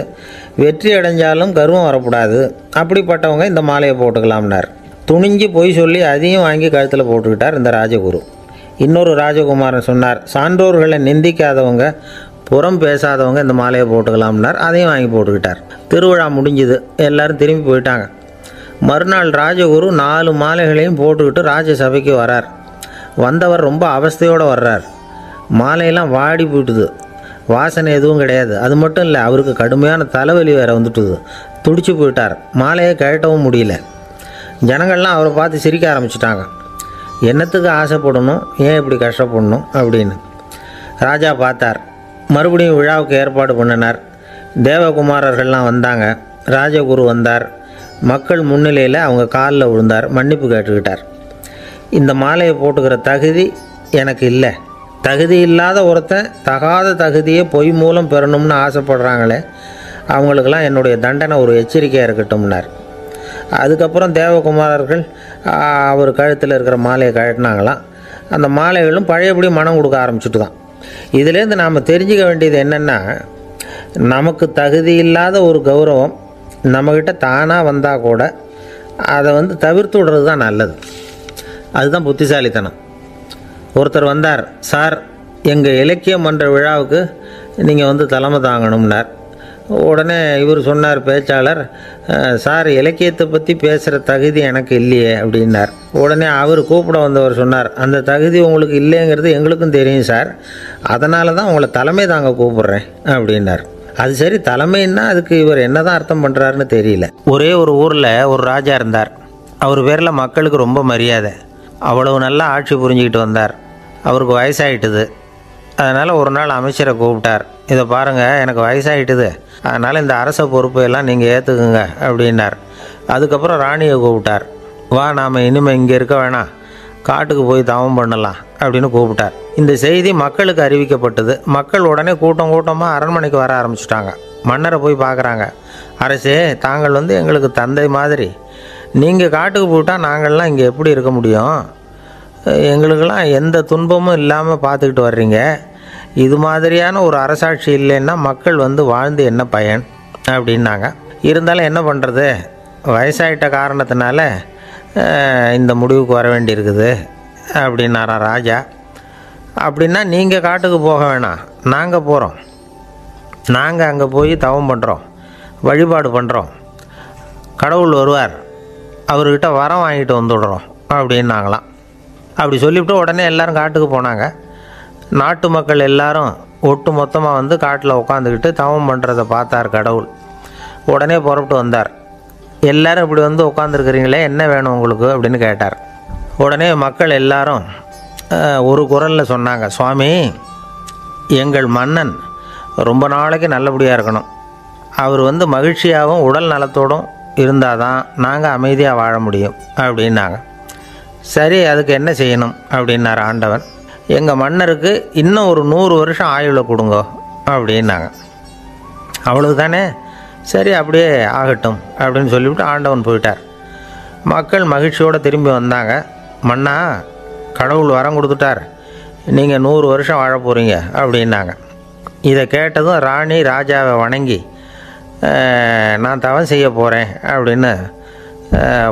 வெற்றி அடைஞ்சாலும் கர்வம் வரக்கூடாது, அப்படிப்பட்டவங்க இந்த மாலையை போட்டுக்கலாம்னார். துணிஞ்சு பொய் சொல்லி அதையும் வாங்கி கழுத்தில் போட்டுக்கிட்டார் இந்த ராஜகுரு. இன்னொரு ராஜகுமாரன் சொன்னார். சான்றோர்களை நிந்திக்காதவங்க, புறம் பேசாதவங்க இந்த மாலையை போட்டுக்கலாம்னார். அதையும் வாங்கி போட்டுக்கிட்டார். திருவிழா முடிஞ்சுது, எல்லோரும் திரும்பி போயிட்டாங்க. மறுநாள் ராஜகுரு 4 மாலைகளையும் போட்டுக்கிட்டு ராஜசபைக்கு வரார். வந்தவர் ரொம்ப அவஸ்தையோடு வர்றார். மாலையெல்லாம் வாடி போயிட்டுது, வாசனை எதுவும் கிடையாது. அது மட்டும் இல்லை, அவருக்கு கடுமையான தலைவலி வேறு வந்துட்டுது. துடிச்சு போயிட்டார். மாலையை கழட்டவும் முடியல. ஜனங்கள்லாம் அவரை பார்த்து சிரிக்க ஆரம்பிச்சிட்டாங்க. என்னத்துக்கு ஆசைப்படணும், ஏன் இப்படி கஷ்டப்படணும் அப்படின்னு ராஜா பார்த்தார். மறுபடியும் விழாவுக்கு ஏற்பாடு பண்ணினார். தேவகுமாரர்கள்லாம் வந்தாங்க. ராஜகுரு வந்தார். மக்கள் முன்னிலையில் அவங்க காலில் விழுந்தார், மன்னிப்பு கேட்டுக்கிட்டார். இந்த மாலையை போட்டுக்கிற தகுதி எனக்கு இல்லை. தகுதி இல்லாத ஒருத்தன் தகாத தகுதியை பொய் மூலம் பெறணும்னு ஆசைப்படுறாங்களே, அவங்களுக்கெல்லாம் என்னுடைய தண்டனை ஒரு எச்சரிக்கையாக இருக்கட்டும்னார். அதுக்கப்புறம் தேவகுமாரர்கள் அவர் கழுத்தில் இருக்கிற மாலையை கழட்டினாங்களாம். அந்த மாலைகளும் பழையபடி மனம் கொடுக்க ஆரம்பிச்சுட்டு தான். இதுலேருந்து நாம் தெரிஞ்சுக்க வேண்டியது என்னென்னா, நமக்கு தகுதி இல்லாத ஒரு கௌரவம் நம்மக்கிட்ட தானாக வந்தால் கூட அதை வந்து தவிர்த்து விடுறது தான் நல்லது. அதுதான் புத்திசாலித்தனம். ஒருத்தர் வந்தார். சார், எங்கள் இலக்கிய மன்ற விழாவுக்கு நீங்கள் வந்து தலைமை தாங்கணும்னார். உடனே இவர் சொன்னார், பேச்சாளர், சார் இலக்கியத்தை பற்றி பேசுகிற தகுதி எனக்கு இல்லையே அப்படின்னார். உடனே அவர் கூப்பிட வந்தவர் சொன்னார், அந்த தகுதி உங்களுக்கு இல்லைங்கிறது எங்களுக்கும் தெரியும் சார், அதனால தான் உங்களை தலைமை தாங்க கூப்பிட்றேன் அப்படின்னார். அது சரி, தலைமைன்னா அதுக்கு இவர் என்ன தான் அர்த்தம் பண்ணுறாருன்னு தெரியல. ஒரே ஒரு ஊரில் ஒரு ராஜா இருந்தார். அவர் பேரில் மக்களுக்கு ரொம்ப மரியாதை. அவ்வளவு நல்லா ஆட்சி புரிஞ்சுக்கிட்டு வந்தார். அவருக்கு வயசாகிட்டுது. அதனால் ஒரு நாள் அமைச்சரை கூப்பிட்டார். இதை பாருங்கள், எனக்கு வயசாகிட்டுது, அதனால் இந்த அரச பொறுப்பையெல்லாம் நீங்கள் ஏற்றுக்குங்க அப்படின்னார். அதுக்கப்புறம் ராணியை கூப்பிட்டார். வா, நாம் இனிமேல் இங்கே இருக்க வேணாம், காட்டுக்கு போய் தவம் பண்ணலாம் அப்படின்னு கூப்பிட்டார். இந்த செய்தி மக்களுக்கு அறிவிக்கப்பட்டது. மக்கள் உடனே கூட்டம் கூட்டமாக அரண்மனைக்கு வர ஆரம்பிச்சிட்டாங்க. மன்னரை போய் பார்க்குறாங்க. அரசே, தாங்கள் வந்து எங்களுக்கு தந்தை மாதிரி. நீங்கள் காட்டுக்கு போயிட்டால் நாங்கள்லாம் இங்கே எப்படி இருக்க முடியும்? எங்களுக்கெல்லாம் எந்த துன்பமும் இல்லாமல் பார்த்துக்கிட்டு வர்றீங்க. இது மாதிரியான ஒரு அரசாட்சி இல்லைன்னா மக்கள் வந்து வாழ்ந்து என்ன பயன் அப்படின்னாங்க. இருந்தாலும் என்ன பண்ணுறது, வயசாயிட்ட காரணத்தினால இந்த முடிவுக்கு வர வேண்டியிருக்குது அப்படின்னாராம் ராஜா. அப்படின்னா நீங்கள் காட்டுக்கு போக வேணாம், நாங்கள் போகிறோம். நாங்கள் அங்கே போய் தவம் பண்ணுறோம், வழிபாடு பண்ணுறோம். கடவுள் வருவார், அவர்கிட்ட வரம் வாங்கிட்டு வந்துடுறோம் அப்படின்னாங்களாம். அப்படி சொல்லிவிட்டு உடனே எல்லோரும் காட்டுக்கு போனாங்க. நாட்டு மக்கள் எல்லாரும் ஒட்டு மொத்தமாக வந்து காட்டில் உட்காந்துக்கிட்டு தவம் பண்ணுறதை பார்த்தார் கடவுள். உடனே புறப்பட்டு வந்தார். எல்லோரும் இப்படி வந்து உட்காந்துருக்குறீங்களே, என்ன வேணும் உங்களுக்கு அப்படின்னு கேட்டார். உடனே மக்கள் எல்லாரும் ஒரு குரலில் சொன்னாங்க, சுவாமி, எங்கள் மன்னன் ரொம்ப நாளைக்கு நல்லபடியாக இருக்கணும். அவர் வந்து மகிழ்ச்சியாகவும் உடல் நலத்தோடும் இருந்தால் தான் நாங்கள் அமைதியாக வாழ முடியும் அப்படின்னாங்க. சரி, அதுக்கு என்ன செய்யணும் அப்படின்னார் ஆண்டவன். எங்கள் மன்னருக்கு இன்னும் ஒரு 100 வருஷம் ஆயுளை கொடுங்க அப்படின்னாங்க. அவ்வளவுதானே, சரி அப்படியே ஆகட்டும் அப்படின்னு சொல்லிவிட்டு ஆண்டவன் போயிட்டார். மக்கள் மகிழ்ச்சியோடு திரும்பி வந்தாங்க. மன்னா, கடவுள் வரம் கொடுத்துட்டார், நீங்கள் 100 வருஷம் வாழ போகிறீங்க அப்படின்னாங்க. இதை கேட்டதும் ராணி ராஜாவை வணங்கி, நான் தவம் செய்ய போகிறேன் அப்படின்னு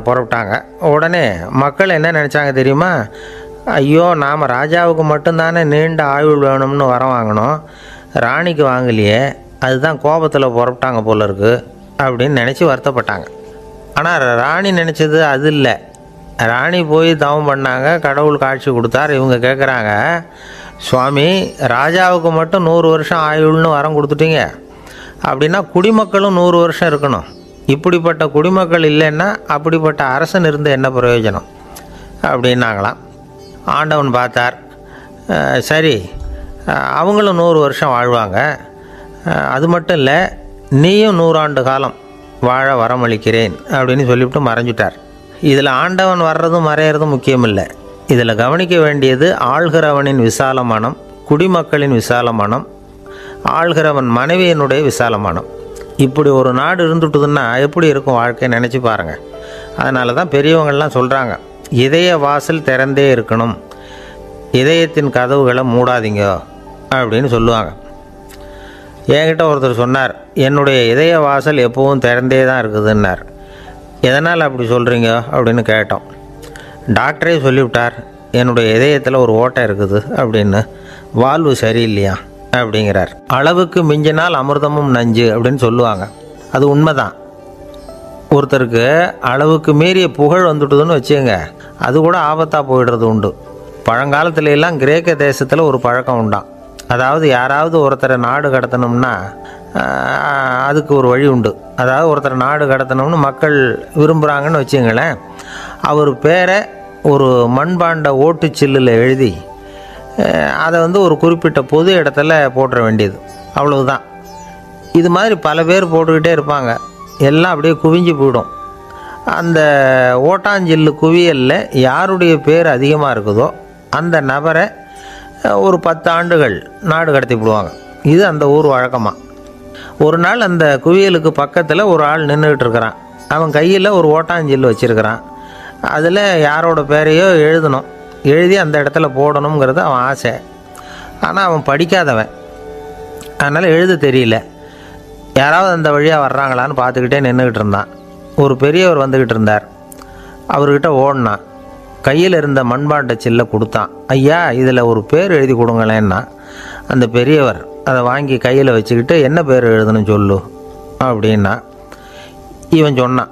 புறப்பட்டாங்க. உடனே மக்கள் என்ன நினச்சாங்க தெரியுமா? ஐயோ, நாம் ராஜாவுக்கு மட்டும்தானே நீண்ட ஆயுள் வேணும்னு வரம் வாங்கினோம், ராணிக்கு வாங்கலையே, அதுதான் கோபத்தில் புறப்பட்டாங்க போல இருக்குது அப்படின்னு நினச்சி வருத்தப்பட்டாங்க. ஆனால் ராணி நினச்சது அது இல்லை. ராணி போய் தவம் பண்ணாங்க, கடவுள் காட்சி கொடுத்தார். இவங்க கேட்குறாங்க, சுவாமி, ராஜாவுக்கு மட்டும் 100 வருஷம் ஆயுள்னு வரம் கொடுத்துட்டீங்க, அப்படின்னா குடிமக்களும் 100 வருஷம் இருக்கணும். இப்படிப்பட்ட குடிமக்கள் இல்லைன்னா அப்படிப்பட்ட அரசன் இருந்த என்ன பிரயோஜனம் அப்படின்னாங்களாம். ஆண்டவன் பார்த்தார், சரி அவங்களும் 100 வருஷம் வாழ்வாங்க, அது மட்டும் இல்லை நீயும் 100 ஆண்டு காலம் வாழ வரமளிக்கிறேன் அப்படின்னு சொல்லிவிட்டு மறைஞ்சிட்டார். இதில் ஆண்டவன் வர்றதும் மறையிறதும் முக்கியம் இல்லை. இதில் கவனிக்க வேண்டியது ஆள்கிறவனின் விசால மனம், குடிமக்களின் விசால மனம், ஆள்கிறவன் மனைவியினுடைய விசால மனம். இப்படி ஒரு நாடு இருந்துட்டுதுன்னா எப்படி இருக்கும் வாழ்க்கை நினச்சி பாருங்கள். அதனால தான் பெரியவங்கள்லாம் சொல்கிறாங்க, இதய வாசல் திறந்தே இருக்கணும், இதயத்தின் கதவுகளை மூடாதீங்க அப்படின்னு சொல்லுவாங்க. என்கிட்ட ஒருத்தர் சொன்னார், என்னுடைய இதய வாசல் எப்பவும் திறந்தே தான் இருக்குதுன்னார். எதனால் அப்படி சொல்கிறீங்க அப்படின்னு கேட்டோம். டாக்டரே சொல்லிவிட்டார், என்னுடைய இதயத்தில் ஒரு ஓட்டை இருக்குது அப்படின்னு, வால்வு சரியில்லையா அப்படிங்கிறார். அளவுக்கு மிஞ்சினால் அமிர்தமும் நஞ்சு அப்படின்னு சொல்லுவாங்க. அது உண்மைதான். ஒருத்தருக்கு அளவுக்கு மீறிய புகழ் வந்துட்டுதுன்னு வச்சுங்க, அது கூட ஆபத்தாக போயிடுறது உண்டு. பழங்காலத்துல எல்லாம் கிரேக்க தேசத்தில் ஒரு பழக்கம் உண்டாம். அதாவது யாராவது ஒருத்தரை நாடு கடத்தணும்னா அதுக்கு ஒரு வழி உண்டு. அதாவது ஒருத்தரை நாடு கடத்தணும்னு மக்கள் விரும்புகிறாங்கன்னு வச்சுங்களேன், அவர் பேரை ஒரு மண்பாண்ட ஓட்டுச்சில்லில் எழுதி அதை ஒரு குறிப்பிட்ட பொது இடத்துல போட்டுற வேண்டியது, அவ்வளவுதான். இது மாதிரி பல பேர் போட்டுக்கிட்டே இருப்பாங்க, எல்லாம் அப்படியே குவிஞ்சு போயிடும். அந்த ஓட்டாஞ்சில்லு குவியலில் யாருடைய பேர் அதிகமாக இருக்குதோ அந்த நபரை ஒரு 10 ஆண்டுகள் நாடு கடத்தி விடுவாங்க. இது அந்த ஊர் வழக்கமாக. ஒரு நாள் அந்த குவியலுக்கு பக்கத்தில் ஒரு ஆள் நின்றுக்கிட்டு இருக்கிறான். அவன் கையில் ஒரு ஓட்டாஞ்சில்லு வச்சுருக்கிறான். அதில் யாரோட பேரையோ எழுதணும், எழுதி அந்த இடத்துல போடணுங்கிறது அவன் ஆசை. ஆனால் அவன் படிக்காதவன், அதனால் எழுத தெரியல. யாராவது அந்த வழியாக வர்றாங்களான்னு பார்த்துக்கிட்டே நின்றுக்கிட்டு இருந்தான். ஒரு பெரியவர் வந்துக்கிட்டு இருந்தார். அவர்கிட்ட ஓடினான், கையில் இருந்த மண்பாண்ட சில்லை கொடுத்தான். ஐயா, இதில் ஒரு பேர் எழுதி கொடுங்களேன்னா. அந்த பெரியவர் அதை வாங்கி கையில் வச்சுக்கிட்டு, என்ன பேர் எழுதணும் சொல்லு அப்படின்னா. இவன் சொன்னான்,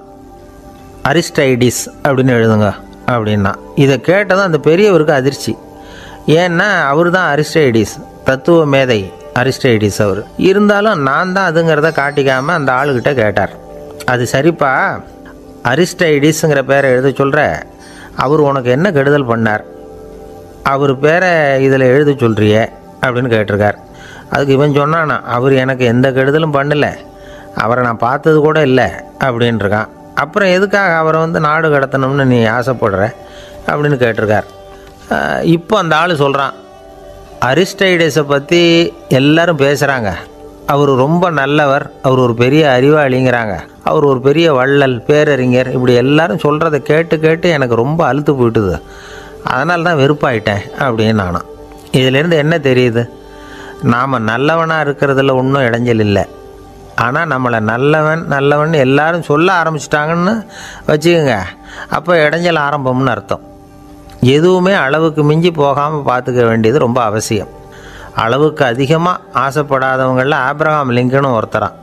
அரிஸ்டைடிஸ் அப்படின்னு எழுதுங்க அப்படின்னா. இதை கேட்டதும் அந்த பெரியவருக்கு அதிர்ச்சி. ஏன்னா அவர் தான் அரிஸ்டைடிஸ், தத்துவ மேதை அரிஸ்டைடிஸ் அவர். இருந்தாலும் நான் தான் அதுங்கிறத காட்டிக்காமல் அந்த ஆளுக்கிட்ட கேட்டார், அது சரிப்பா, அரிஸ்டைடிஸுங்கிற பேரை எழுத சொல்கிற, அவர் உனக்கு என்ன கெடுதல் பண்ணார், அவர் பேரை இதில் எழுத சொல்கிறிய அப்படின்னு கேட்டிருக்கார். அதுக்கு இவன் சொன்னானா, அவர் எனக்கு எந்த கெடுதலும் பண்ணலை, அவரை நான் பார்த்தது கூட இல்லை அப்படின்ட்டுருக்கான். அப்புறம் எதுக்காக அவரை நாடு கடத்தணும்னு நீ ஆசைப்படுற அப்படின்னு கேட்டிருக்கார். இப்போ அந்த ஆள் சொல்கிறான், அரிஸ்டைடஸை பற்றி எல்லாரும் பேசுகிறாங்க, அவர் ரொம்ப நல்லவர், அவர் ஒரு பெரிய அறிவாளிங்கிறாங்க, அவர் ஒரு பெரிய வள்ளல், பேரறிஞர், இப்படி எல்லாரும் சொல்கிறத கேட்டு கேட்டு எனக்கு ரொம்ப அலுத்து போயிட்டுது, அதனால தான் வெறுப்பாயிட்டேன் அப்படின்னு நானும். இதிலேருந்து என்ன தெரியுது, நாம் நல்லவனாக இருக்கிறதுல ஒன்றும் இடைஞ்சல் இல்லை. ஆனால் நம்மளை நல்லவன் எல்லாரும் சொல்ல ஆரம்பிச்சிட்டாங்கன்னு வச்சுக்கோங்க, அப்போ இடைஞ்சல் ஆரம்பம்னு அர்த்தம். எதுவுமே அளவுக்கு மிஞ்சி போகாமல் பார்த்துக்க வேண்டியது ரொம்ப அவசியம். அளவுக்கு அதிகமாக ஆசைப்படாதவங்களில் ஆப்ரஹாம் லிங்கனும் ஒருத்தரான்.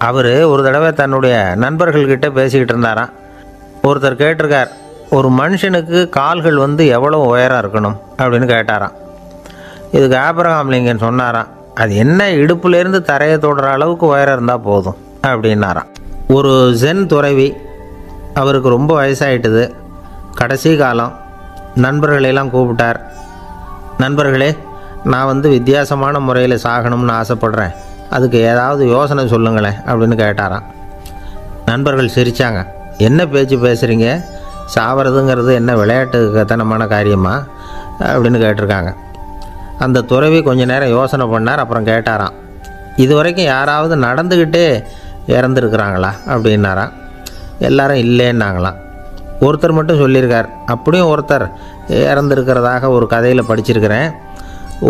அவர் ஒரு தடவை தன்னுடைய நண்பர்கள்கிட்ட பேசிக்கிட்டு இருந்தாராம். ஒருத்தர் கேட்டிருக்கார், ஒரு மனுஷனுக்கு கால்கள் எவ்வளோ உயரம் இருக்கணும் அப்படின்னு கேட்டாராம். இதுக்கு ஆப்ரஹாம் லிங்கன் சொன்னாராம், அது என்ன, இடுப்புலேருந்து தரையை தொடுற அளவுக்கு உயரம் இருந்தால் போதும் அப்படின்னாராம். ஒரு ஜென் துறவி, அவருக்கு ரொம்ப வயசாகிட்டுது, கடைசி காலம். நண்பர்களெல்லாம் கூப்பிட்டார். நண்பர்களே, நான் வித்தியாசமான முறையில் சாகணும்னு ஆசைப்படுறேன், அதுக்கு ஏதாவது யோசனை சொல்லுங்களேன் அப்படின்னு கேட்டாராம். நண்பர்கள் சிரித்தாங்க. என்ன பேச்சு பேசுகிறீங்க, சாவறதுங்கிறது என்ன விளையாட்டு கத்தனமான காரியமா அப்படின்னு கேட்டிருக்காங்க. அந்த துறவி கொஞ்ச நேரம் யோசனை பண்ணார். அப்புறம் கேட்டாராம், இது வரைக்கும் யாராவது நடந்துக்கிட்டே இறந்துருக்குறாங்களா அப்படின்னாராம். எல்லாரும் இல்லைன்னாங்களாம். ஒருத்தர் மட்டும் சொல்லியிருக்கார், அப்படியும் ஒருத்தர் இறந்துருக்கிறதாக ஒரு கதையில் படிச்சிருக்கிறேன்,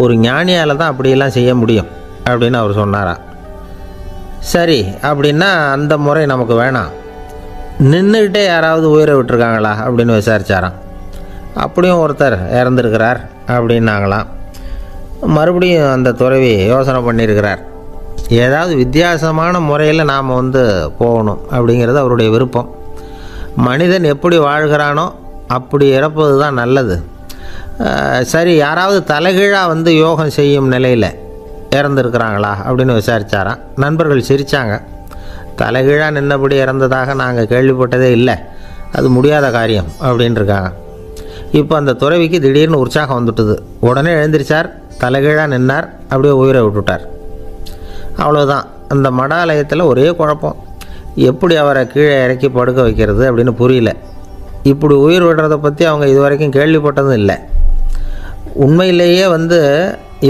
ஒரு ஞானியால் தான் அப்படியெல்லாம் செய்ய முடியும் அப்படின்னு அவர் சொன்னாராம். சரி, அப்படின்னா அந்த முறை நமக்கு வேணாம், நின்றுக்கிட்டே யாராவது உயிரை விட்டுருக்காங்களா அப்படின்னு விசாரித்தாராம். அப்படியும் ஒருத்தர் இறந்துருக்கிறார் அப்படின்னாங்களாம். மறுபடியும் அந்த துறவி யோசனை பண்ணியிருக்கிறார், ஏதாவது வித்தியாசமான முறையில் நாம் போகணும் அப்படிங்கிறது அவருடைய விருப்பம். மனிதன் எப்படி வாழ்கிறானோ அப்படி இறப்பது தான் நல்லது. சரி, யாராவது தலைகீழாக யோகம் செய்யும் நிலையில் இறந்துருக்கிறாங்களா அப்படின்னு விசாரித்தாராம். நண்பர்கள் சிரித்தாங்க. தலைகீழாக நின்னபடி இறந்ததாக நாங்கள் கேள்விப்பட்டதே இல்லை, அது முடியாத காரியம் அப்படின்ட்டுருக்காங்க. இப்போ அந்த துறவிக்கு திடீர்னு உற்சாகம் வந்துட்டுது. உடனே எழுந்திரிச்சார், தலைகீழாக நின்னார், அப்படியே உயிரை விட்டுட்டார். அவ்வளோதான். அந்த மடாலயத்தில் ஒரே குழப்பம். எப்படி அவரை கீழே இறக்கி படுக்க வைக்கிறது அப்படின்னு புரியல. இப்படி உயிர் விடுறதை பற்றி அவங்க இது வரைக்கும் கேள்விப்பட்டதும் இல்லை. உண்மையிலேயே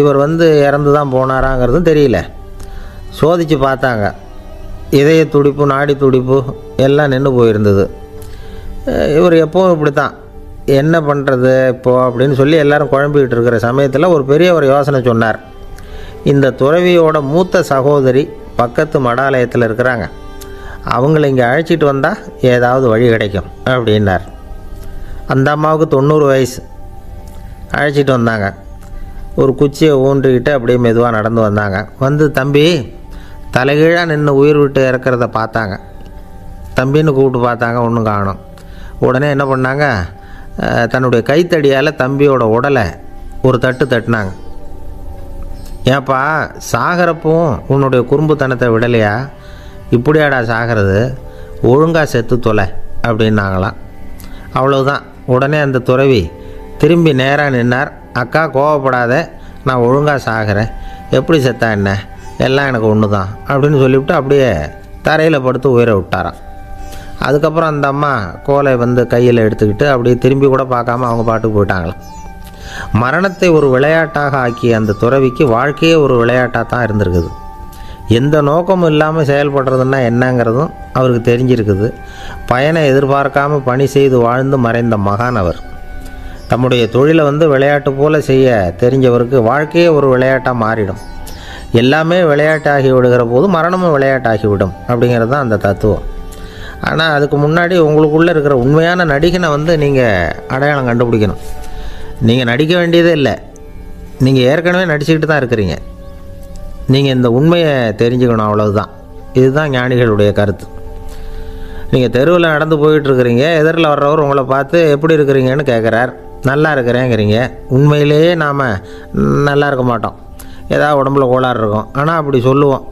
இவர் இறந்து தான் போனாராங்கிறதும் தெரியல. சோதித்து பார்த்தாங்க. இதய துடிப்பு, நாடி துடிப்பு எல்லாம் நின்று போயிருந்தது. இவர் எப்பவும் இப்படி தான், என்ன பண்ணுறது இப்போது அப்படின்னு சொல்லி எல்லோரும் குழம்பிக்கிட்டு இருக்கிற சமயத்தில் ஒரு பெரிய ஒரு யோசனை சொன்னார். இந்த துறவியோட மூத்த சகோதரி பக்கத்து மடாலயத்தில் இருக்கிறாங்க, அவங்கள இங்கே அழைச்சிட்டு வந்தால் ஏதாவது வழி கிடைக்கும் அப்படின்னார். அந்த அம்மாவுக்கு 90 வயசு. அழைச்சிட்டு வந்தாங்க. ஒரு குச்சியை ஊன்றிக்கிட்டு அப்படியே மெதுவாக நடந்து வந்தாங்க. தம்பி தலைகீழாக நின்று உயிர் விட்டு இறக்கிறத பார்த்தாங்க. தம்பின்னு கூப்பிட்டு பார்த்தாங்க, ஒன்றும் காணும். உடனே என்ன பண்ணாங்க, தன்னுடைய கைத்தடியால் தம்பியோட உடலை ஒரு தட்டினாங்க. ஏப்பா சாகிறப்பவும் உன்னுடைய குறும்புத்தனத்தை விடலையா? இப்படியாடா சாகிறது, ஒழுங்காக செத்து தொலை அப்படின்னாங்களாம். அவ்வளவுதான். உடனே அந்த துறவி திரும்பி நேராக நின்னார். அக்கா கோவப்படாத, நான் ஒழுங்காக சாகிறேன், எப்படி செத்தா என்ன, எல்லாம் எனக்கு ஒன்று தான் அப்படின்னு சொல்லிவிட்டு அப்படியே தரையில் படுத்து உயிரை விட்டாராம். அதுக்கப்புறம் அந்த அம்மா கோலை கையில் எடுத்துக்கிட்டு அப்படியே திரும்பி கூட பார்க்காம அவங்க பாட்டுக்கு போயிட்டாங்களாம். மரணத்தை ஒரு விளையாட்டாக ஆக்கிய அந்த துறவிக்கு வாழ்க்கையே ஒரு விளையாட்டாக தான் இருந்திருக்குது. எந்த நோக்கமும் இல்லாமல் செயல்படுறதுன்னா என்னங்கிறதும் அவருக்கு தெரிஞ்சிருக்குது. பயனை எதிர்பார்க்காம பணி செய்து வாழ்ந்து மறைந்த மகான் அவர். தம்முடைய தொழிலை விளையாட்டு போல் செய்ய தெரிஞ்சவருக்கு வாழ்க்கையே ஒரு விளையாட்டாக மாறிடும். எல்லாமே விளையாட்டாகி விடுகிற போது மரணமும் விளையாட்டாகிவிடும் அப்படிங்கிறது தான் அந்த தத்துவம். ஆனால் அதுக்கு முன்னாடி உங்களுக்குள்ளே இருக்கிற உண்மையான நடிகனை நீங்கள் அடையாளம் கண்டுபிடிக்கணும். நீங்கள் நடிக்க வேண்டியதே இல்லை, நீங்கள் ஏற்கனவே நடிச்சுக்கிட்டு தான் இருக்கிறீங்க. நீங்கள் இந்த உண்மையை தெரிஞ்சுக்கணும், அவ்வளவுதான். இதுதான் ஞானிகளுடைய கருத்து. நீங்கள் தெருவில் நடந்து போயிட்டுருக்கிறீங்க, எதிரில் வர்றவர் உங்களை பார்த்து எப்படி இருக்கிறீங்கன்னு கேட்குறார். நல்லா இருக்கிறேங்கிறீங்க. உண்மையிலேயே நாம் நல்லா இருக்க மாட்டோம், ஏதாவது உடம்புல கோளாறு இருக்கும். ஆனால் அப்படி சொல்லுவோம்,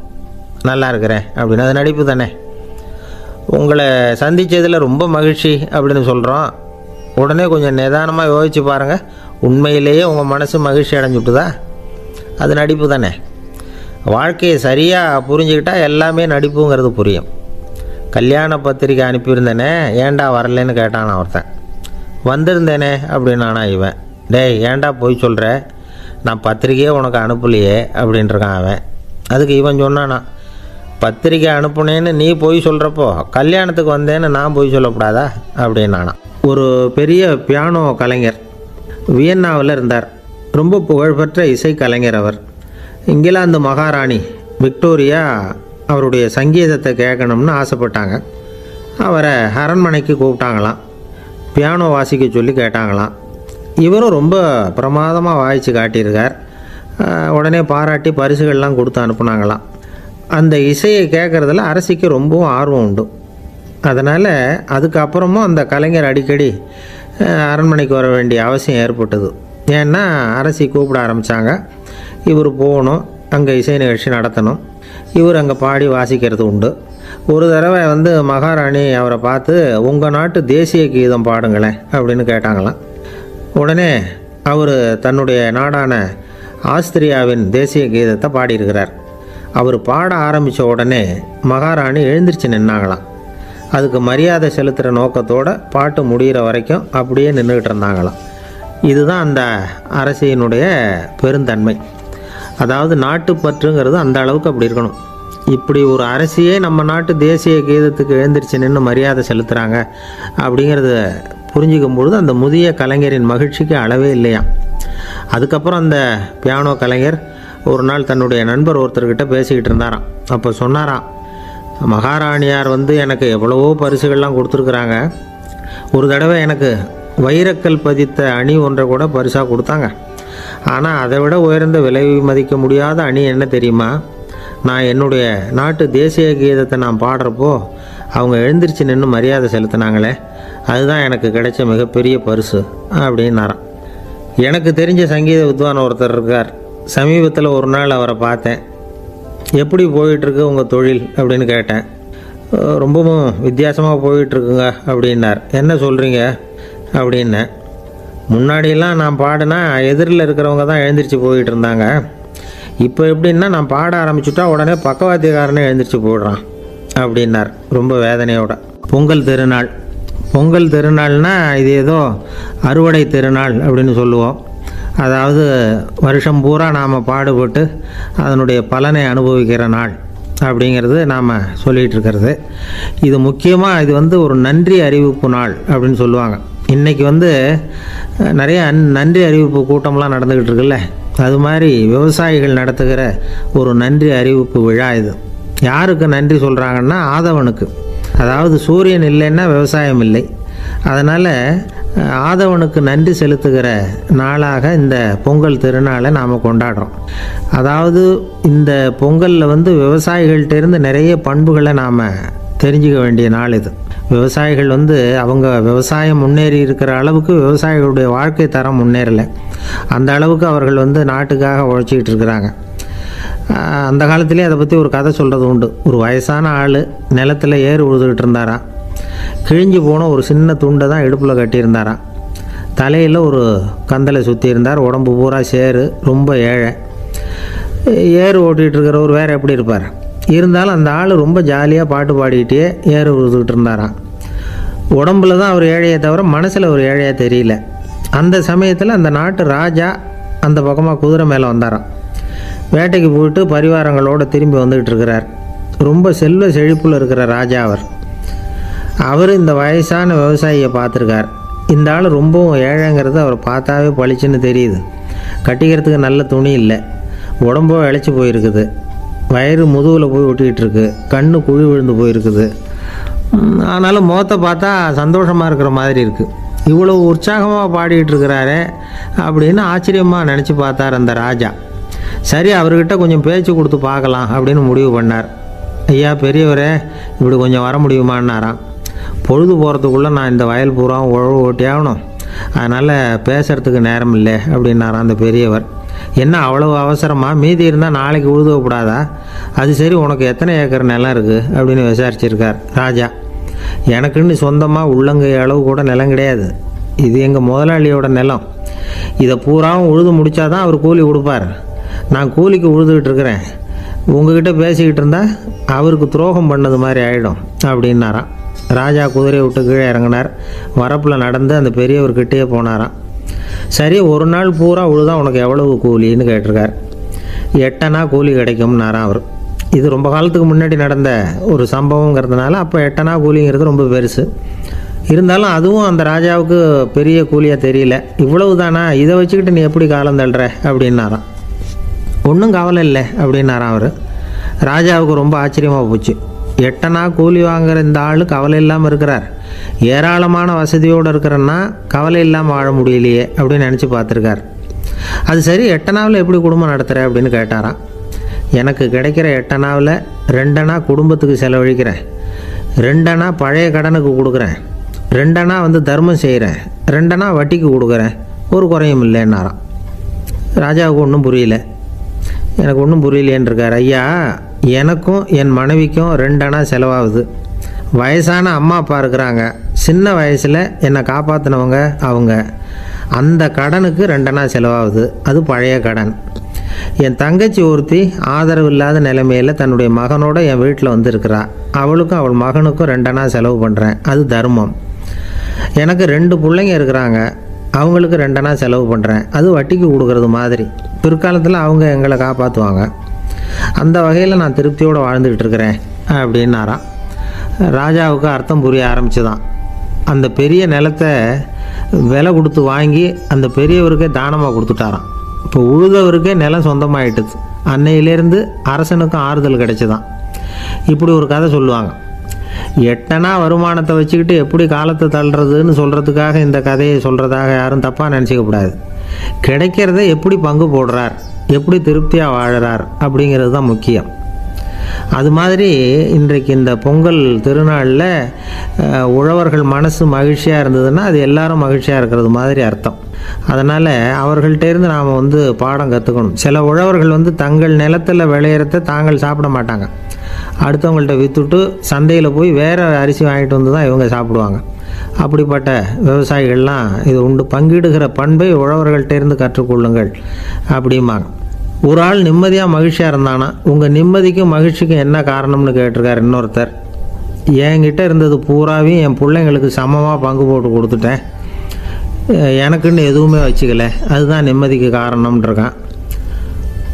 நல்லா இருக்கிறேன் அப்படின்னு. அது நடிப்பு தானே. உங்களை சந்தித்ததில் ரொம்ப மகிழ்ச்சி அப்படின்னு சொல்கிறோம். உடனே கொஞ்சம் நிதானமாக யோசித்து பாருங்கள், உண்மையிலேயே உங்கள் மனசு மகிழ்ச்சி அடைஞ்சுட்டுதா? அது நடிப்பு தானே. வாழ்க்கையை சரியாக புரிஞ்சுக்கிட்டால் எல்லாமே நடிப்புங்கிறது புரியும். கல்யாண பத்திரிக்கை அனுப்பியிருந்தேனே, ஏன்டா வரலன்னு கேட்டான் ஒருத்தன். வந்திருந்தேனே அப்படின்னானா இவன். டேய் ஏன்டா போய் சொல்கிற, நான் பத்திரிக்கையே உனக்கு அனுப்பலையே அப்படின்ட்டுருக்கான் அவன். அதுக்கு இவன் சொன்னானா, பத்திரிக்கை அனுப்புனேன்னு நீ போய் சொல்கிறப்போ கல்யாணத்துக்கு வந்தேன்னு நான் போய் சொல்லக்கூடாதா அப்படின்னானா. ஒரு பெரிய பியானோ கலைஞர் வியன்னாவில் இருந்தார். ரொம்ப புகழ்பெற்ற இசை கலைஞர் அவர். இங்கிலாந்து மகாராணி விக்டோரியா அவருடைய சங்கீதத்தை கேட்கணும்னு ஆசைப்பட்டாங்க. அவரை அரண்மனைக்கு கூப்பிட்டாங்களாம். பியானோ வாசிக்க சொல்லி கேட்டாங்களாம். இவரும் ரொம்ப பிரமாதமாக வாய்ச்சி காட்டியிருக்கார். உடனே பாராட்டி பரிசுகள்லாம் கொடுத்து அனுப்புனாங்களாம். அந்த இசையை கேட்குறதுல அரசிக்கு ரொம்பவும் ஆர்வம் உண்டு. அதனால் அதுக்கப்புறமும் அந்த கலைஞர் அடிக்கடி அரண்மனைக்கு வர வேண்டிய அவசியம் ஏற்பட்டது. ஏன்னா அரசி கூப்பிட ஆரம்பித்தாங்க. இவர் போகணும், அங்கே இசை நிகழ்ச்சி நடத்தணும். இவர் அங்கே பாடி வாசிக்கிறது உண்டு. ஒரு தடவை மகாராணி அவரை பார்த்து, உங்கள் நாட்டு தேசிய கீதம் பாடுங்களேன் அப்படின்னு கேட்டாங்களாம். உடனே அவர் தன்னுடைய நாடான ஆஸ்திரியாவின் தேசிய கீதத்தை பாடியிருக்கிறார். அவர் பாட ஆரம்பித்த உடனே மகாராணி எழுந்திரிச்சு நின்னாங்களாம். அதுக்கு மரியாதை செலுத்துகிற நோக்கத்தோடு பாட்டு முடிகிற வரைக்கும் அப்படியே நின்றுக்கிட்டு இருந்தாங்களாம். இதுதான் அந்த அரசியினுடைய பெருந்தன்மை. அதாவது நாட்டுப்பற்றுங்கிறது அந்த அளவுக்கு அப்படி இருக்கணும். இப்படி ஒரு அரசியே நம்ம நாட்டு தேசிய கீதத்துக்கு எழுந்திரிச்சு நின்று மரியாதை செலுத்துகிறாங்க அப்படிங்கிறத புரிஞ்சிக்கும் பொழுது அந்த முதிய கலைஞரின் மகிழ்ச்சிக்கு அளவே இல்லையாம். அதுக்கப்புறம் அந்த பியானோ கலைஞர் ஒரு நாள் தன்னுடைய நண்பர் ஒருத்தர்கிட்ட பேசிக்கிட்டு இருந்தாராம். அப்போ சொன்னாராம், மகாராணியார் எனக்கு எவ்வளவோ பரிசுகள்லாம் கொடுத்துருக்குறாங்க. ஒரு தடவை எனக்கு வைரக்கல் பதித்த அணி ஒன்றை கூட பரிசாக கொடுத்தாங்க. ஆனால் அதை விட உயர்ந்த விலை மதிக்க முடியாத அணி என்ன தெரியுமா? நான் என்னுடைய நாட்டு தேசிய கீதத்தை நான் பாடுறப்போ அவங்க எழுந்திரிச்சு நின்று மரியாதை செலுத்தினாங்களே, அதுதான் எனக்கு கிடைச்ச மிகப்பெரிய பரிசு அப்படின்னாராம். எனக்கு தெரிஞ்ச சங்கீத வித்வான் ஒருத்தர் இருக்கார். சமீபத்தில் ஒரு நாள் அவரை பார்த்தேன். எப்படி போயிட்டுருக்கு உங்கள் தொழில் அப்படின்னு கேட்டேன். ரொம்பவும் வித்தியாசமாக போயிட்டுருக்குங்க அப்படின்னார். என்ன சொல்கிறீங்க அப்படின்னேன். முன்னாடியெல்லாம் நான் பாடினா எதிரில் இருக்கிறவங்க தான் எழுந்திரிச்சு போயிட்டு இருந்தாங்க. இப்போ எப்படின்னா நான் பாட ஆரம்பிச்சுட்டா உடனே பக்கவாத்தியக்காரனே எழுந்திரிச்சு போயிடுறான் அப்படின்னார் ரொம்ப வேதனையோட. பொங்கல் திருநாள். பொங்கல் திருநாள்னா இது ஏதோ அறுவடை திருநாள் அப்படின்னு சொல்லுவோம். அதாவது வருஷம் பூரா நாம் பாடுபட்டு அதனுடைய பலனை அனுபவிக்கிற நாள் அப்படிங்கிறது நாம் சொல்லிகிட்டு இருக்கிறது. இது முக்கியமாக இது ஒரு நன்றி அறிவிப்பு நாள் அப்படின்னு சொல்லுவாங்க. இன்றைக்கி நிறைய நன்றி அறிவிப்பு கூட்டம்லாம் நடந்துக்கிட்டு இருக்குல்ல, அது மாதிரி விவசாயிகள் நடத்துகிற ஒரு நன்றி அறிவிப்பு விழா இது. யாருக்கு நன்றி சொல்கிறாங்கன்னா ஆதவனுக்கு. அதாவது சூரியன் இல்லைன்னா விவசாயம் இல்லை. அதனால் ஆதவனுக்கு நன்றி செலுத்துகிற நாளாக இந்த பொங்கல் திருநாளை நாம் கொண்டாடுறோம். அதாவது இந்த பொங்கலில் விவசாயிகள்கிட்டேருந்து நிறைய பண்புகளை நாம் தெரிஞ்சுக்க வேண்டிய நாள் இது. விவசாயிகள் அவங்க விவசாயம் முன்னேறி இருக்கிற அளவுக்கு விவசாயிகளுடைய வாழ்க்கை தரம் முன்னேறலை. அந்த அளவுக்கு அவர்கள் நாட்டுக்காக உழைச்சிக்கிட்டு இருக்கிறாங்க. அந்த காலத்திலே அதை பற்றி ஒரு கதை சொல்கிறது உண்டு. ஒரு வயசான ஆள் நிலத்தில் ஏறு உழுதுகிட்டு இருந்தாராம். கிழிஞ்சு போன ஒரு சின்ன துண்டை தான் இடுப்பில் கட்டியிருந்தாராம். தலையில் ஒரு கந்தலை சுற்றி இருந்தார். உடம்பு பூரா சேரு, ரொம்ப ஏழை. ஏறு ஓட்டிகிட்டு இருக்கிறவர் வேறு எப்படி இருப்பார்? இருந்தாலும் அந்த ஆள் ரொம்ப ஜாலியாக பாட்டு பாடிக்கிட்டே ஏறு உழுதுகிட்டு இருந்தாராம். உடம்புல தான் அவர் ஏழையை தவிர மனசில் ஒரு ஏழையாக தெரியல. அந்த சமயத்தில் அந்த நாட்டு ராஜா அந்த பக்கமாக குதிரை மேலே வந்தாராம். வேட்டைக்கு போயிட்டு பரிவாரங்களோடு திரும்பி வந்துக்கிட்டு இருக்கிறார். ரொம்ப செல்வ செழிப்பில் இருக்கிற ராஜா அவர் இந்த வயசான விவசாயியை பார்த்துருக்கார். இந்த ஆள் ரொம்பவும் ஏழைங்கிறது அவர் பார்த்தாவே பளிச்சுன்னு தெரியுது. கட்டிக்கிறதுக்கு நல்ல துணி இல்லை, உடம்போ இழைச்சி போயிருக்குது, வயிறு முதுகில் போய் ஒட்டிக்கிட்டு இருக்கு, கண்ணு குழி விழுந்து போயிருக்குது. ஆனாலும் முகத்தை பார்த்தா சந்தோஷமாக இருக்கிற மாதிரி இருக்குது. இவ்வளோ உற்சாகமாக பாடிக்கிட்டு இருக்கிறாரே அப்படின்னு ஆச்சரியமாக நினச்சி பார்த்தார் அந்த ராஜா. சரி, அவர்கிட்ட கொஞ்சம் பேச்சு கொடுத்து பார்க்கலாம் அப்படின்னு முடிவு பண்ணார். ஐயா பெரியவரே, இப்படி கொஞ்சம் வர முடியுமான்னாராம். பொழுது போகிறதுக்குள்ளே நான் இந்த வயல் பூரா உழவு ஓட்டி ஆகணும், அதனால் பேசுகிறதுக்கு நேரம் இல்லை அப்படின்னாராம் அந்த பெரியவர். என்ன அவ்வளவு அவசரமாக? மீதி இருந்தால் நாளைக்கு உழுதக்கூடாதா? அது சரி, உனக்கு எத்தனை ஏக்கர் நிலம் இருக்குது அப்படின்னு விசாரிச்சிருக்கார் ராஜா. எனக்குன்னு சொந்தமாக உள்ளங்கை அளவு கூட நிலம் கிடையாது. இது எங்கள் முதலாளியோட நிலம். இதை பூராவும் உழுது முடித்தாதான் அவர் கூலி கொடுப்பார். நான் கூலிக்கு உழுதுகிட்டு இருக்கிறேன். உங்ககிட்ட பேசிக்கிட்டு இருந்தால் அவருக்கு துரோகம் பண்ணது மாதிரி ஆகிடும் அப்படின்னாராம். ராஜா குதிரையை விட்டு கீழே இறங்கினார். வரப்பில் நடந்து அந்த பெரியவர்கிட்டே போனாராம். சரி, ஒரு நாள் பூரா உழுதா உனக்கு எவ்வளவு கூலின்னு கேட்டிருக்கார். 8 அணா கூலி கிடைக்கும்னாராம் அவர். இது ரொம்ப காலத்துக்கு முன்னாடி நடந்த ஒரு சம்பவங்கிறதுனால அப்போ 8 அணா கூலிங்கிறது ரொம்ப பெருசு. இருந்தாலும் அதுவும் அந்த ராஜாவுக்கு பெரிய கூலியாக தெரியல. இவ்வளவு தானா, இதை வச்சுக்கிட்டு நீ எப்படி காலம் தள்ளுற அப்படின்னாராம். ஒன்றும் கவலை இல்லை அப்படின்னாராம் அவர். ராஜாவுக்கு ரொம்ப ஆச்சரியமாக போச்சு. 8 அணா கூலி வாங்குகிற இந்த ஆள் கவலை இல்லாமல் இருக்கிறார், ஏராளமான வசதியோடு இருக்கிறன்னா கவலை இல்லாமல் வாழ முடியலையே அப்படின்னு நினச்சி பார்த்துருக்கார். அது சரி, 8 அணாவில் எப்படி குடும்பம் நடத்துகிற அப்படின்னு கேட்டாராம். எனக்கு கிடைக்கிற 8 அணாவில் 2 அணா குடும்பத்துக்கு செலவழிக்கிறேன், 2 அணா பழைய கடனுக்கு கொடுக்குறேன், 2 அணா தர்மம் செய்கிறேன், 2 அணா வட்டிக்கு கொடுக்குறேன், ஒரு குறையும் இல்லைன்னாராம். ராஜாவுக்கு ஒன்றும் புரியல. எனக்கு ஒன்றும் புரியலேன்னு இருக்கார். ஐயா, எனக்கும் என் மனைவிக்கும் 2 அணா செலவாகுது. வயசான அம்மா அப்பா இருக்கிறாங்க, சின்ன வயசில் என்னை காப்பாற்றினவங்க அவங்க. அந்த கடனுக்கு 2 அணா செலவாகுது, அது பழைய கடன். என் தங்கச்சி ஒருத்தி ஆதரவு இல்லாத நிலைமையில் தன்னுடைய மகனோட என் வீட்டில் இருக்கிறா. அவளுக்கும் அவள் மகனுக்கும் 2 அணா செலவு பண்ணுறேன், அது தர்மம். எனக்கு 2 பிள்ளைங்க இருக்கிறாங்க, அவங்களுக்கு 2 அணா செலவு பண்ணுறேன், அது வட்டிக்கு கொடுக்கறது மாதிரி. பிற்காலத்தில் அவங்க எங்களை காப்பாற்றுவாங்க. அந்த வகையில் நான் திருப்தியோடு வாழ்ந்துக்கிட்டு இருக்கிறேன் அப்படின்னாராம். ராஜாவுக்கு அர்த்தம் புரிய ஆரம்பிச்சுதான். அந்த பெரிய நிலத்தை விலை கொடுத்து வாங்கி அந்த பெரியவருக்கே தானமாக கொடுத்துட்டாராம். இப்போ உழுதவருக்கே நிலம் சொந்தமாயிட்டுது. அன்னையிலேருந்து அரசனுக்கும் ஆறுதல் கிடைச்சிதான். இப்படி ஒரு கதை சொல்லுவாங்க. 8 அணா வருமானத்தை வச்சுக்கிட்டு எப்படி காலத்தை தள்ளுறதுன்னு சொல்கிறதுக்காக இந்த கதையை சொல்கிறதாக யாரும் தப்பாக நினச்சிக்கக்கூடாது. கிடைக்கிறத எப்படி பங்கு போடுறார், எப்படி திருப்தியாக வாழறார் அப்படிங்கிறது தான் முக்கியம். அது மாதிரி இன்றைக்கு இந்த பொங்கல் திருநாளில் உழவர்கள் மனசு மகிழ்ச்சியாக இருந்ததுன்னா அது எல்லாரும் மகிழ்ச்சியாக இருக்கிறது மாதிரி அர்த்தம். அதனால் அவர்கள்ட்டேருந்து நாம் பாடம் கற்றுக்கணும். சில உழவர்கள் தங்கள் நிலத்தில் விளையிறத தாங்கள் சாப்பிட மாட்டாங்க, அடுத்தவங்கள்ட்ட விற்றுட்டு சந்தையில் போய் வேறு அரிசி வாங்கிட்டு வந்து தான் இவங்க சாப்பிடுவாங்க. அப்படிப்பட்ட விவசாயிகள்லாம் இது உண்டு. பங்கிடுகிற பண்பை உழவர்கள்ட்டேருந்து கற்றுக்கொள்ளுங்கள் அப்படிம்பாங்க. ஒரு ஆள் நிம்மதியாக மகிழ்ச்சியாக இருந்தானா, உங்கள் நிம்மதிக்கும் மகிழ்ச்சிக்கும் என்ன காரணம்னு கேட்டிருக்கார் இன்னொருத்தர். என்கிட்ட இருந்தது பூராவையும் என் பிள்ளைங்களுக்கு சமமாக பங்கு போட்டு கொடுத்துட்டேன், எனக்குன்னு எதுவுமே வச்சுக்கல, அதுதான் நிம்மதிக்கு காரணம்ன்றிருக்கான்.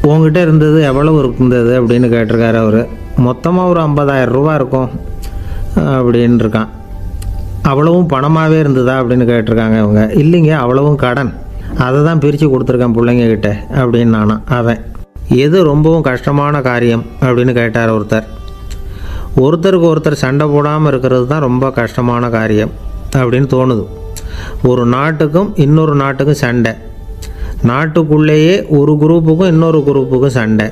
உங்ககிட்ட இருந்தது எவ்வளவு இருந்தது அப்படின்னு கேட்டிருக்காரு அவர். மொத்தமாக ஒரு 50,000 ரூபா இருக்கும் அப்படின்னு இருக்கான். அவ்வளவும் பணமாகவே இருந்ததா அப்படின்னு கேட்டிருக்காங்க இவங்க. இல்லைங்க, அவ்வளவும் கடன், அதை தான் பிரித்து கொடுத்துருக்கேன் பிள்ளைங்கக்கிட்ட அப்படின்னு நானா. அவன் எது ரொம்பவும் கஷ்டமான காரியம் அப்படின்னு கேட்டார் ஒருத்தர். ஒருத்தருக்கு ஒருத்தர் சண்டை போடாமல் இருக்கிறது தான் ரொம்ப கஷ்டமான காரியம் அப்படின்னு தோணுது. ஒரு நாட்டுக்கும் இன்னொரு நாட்டுக்கும் சண்டை, நாட்டுக்குள்ளேயே ஒரு குரூப்புக்கும் இன்னொரு குரூப்புக்கும் சண்டை.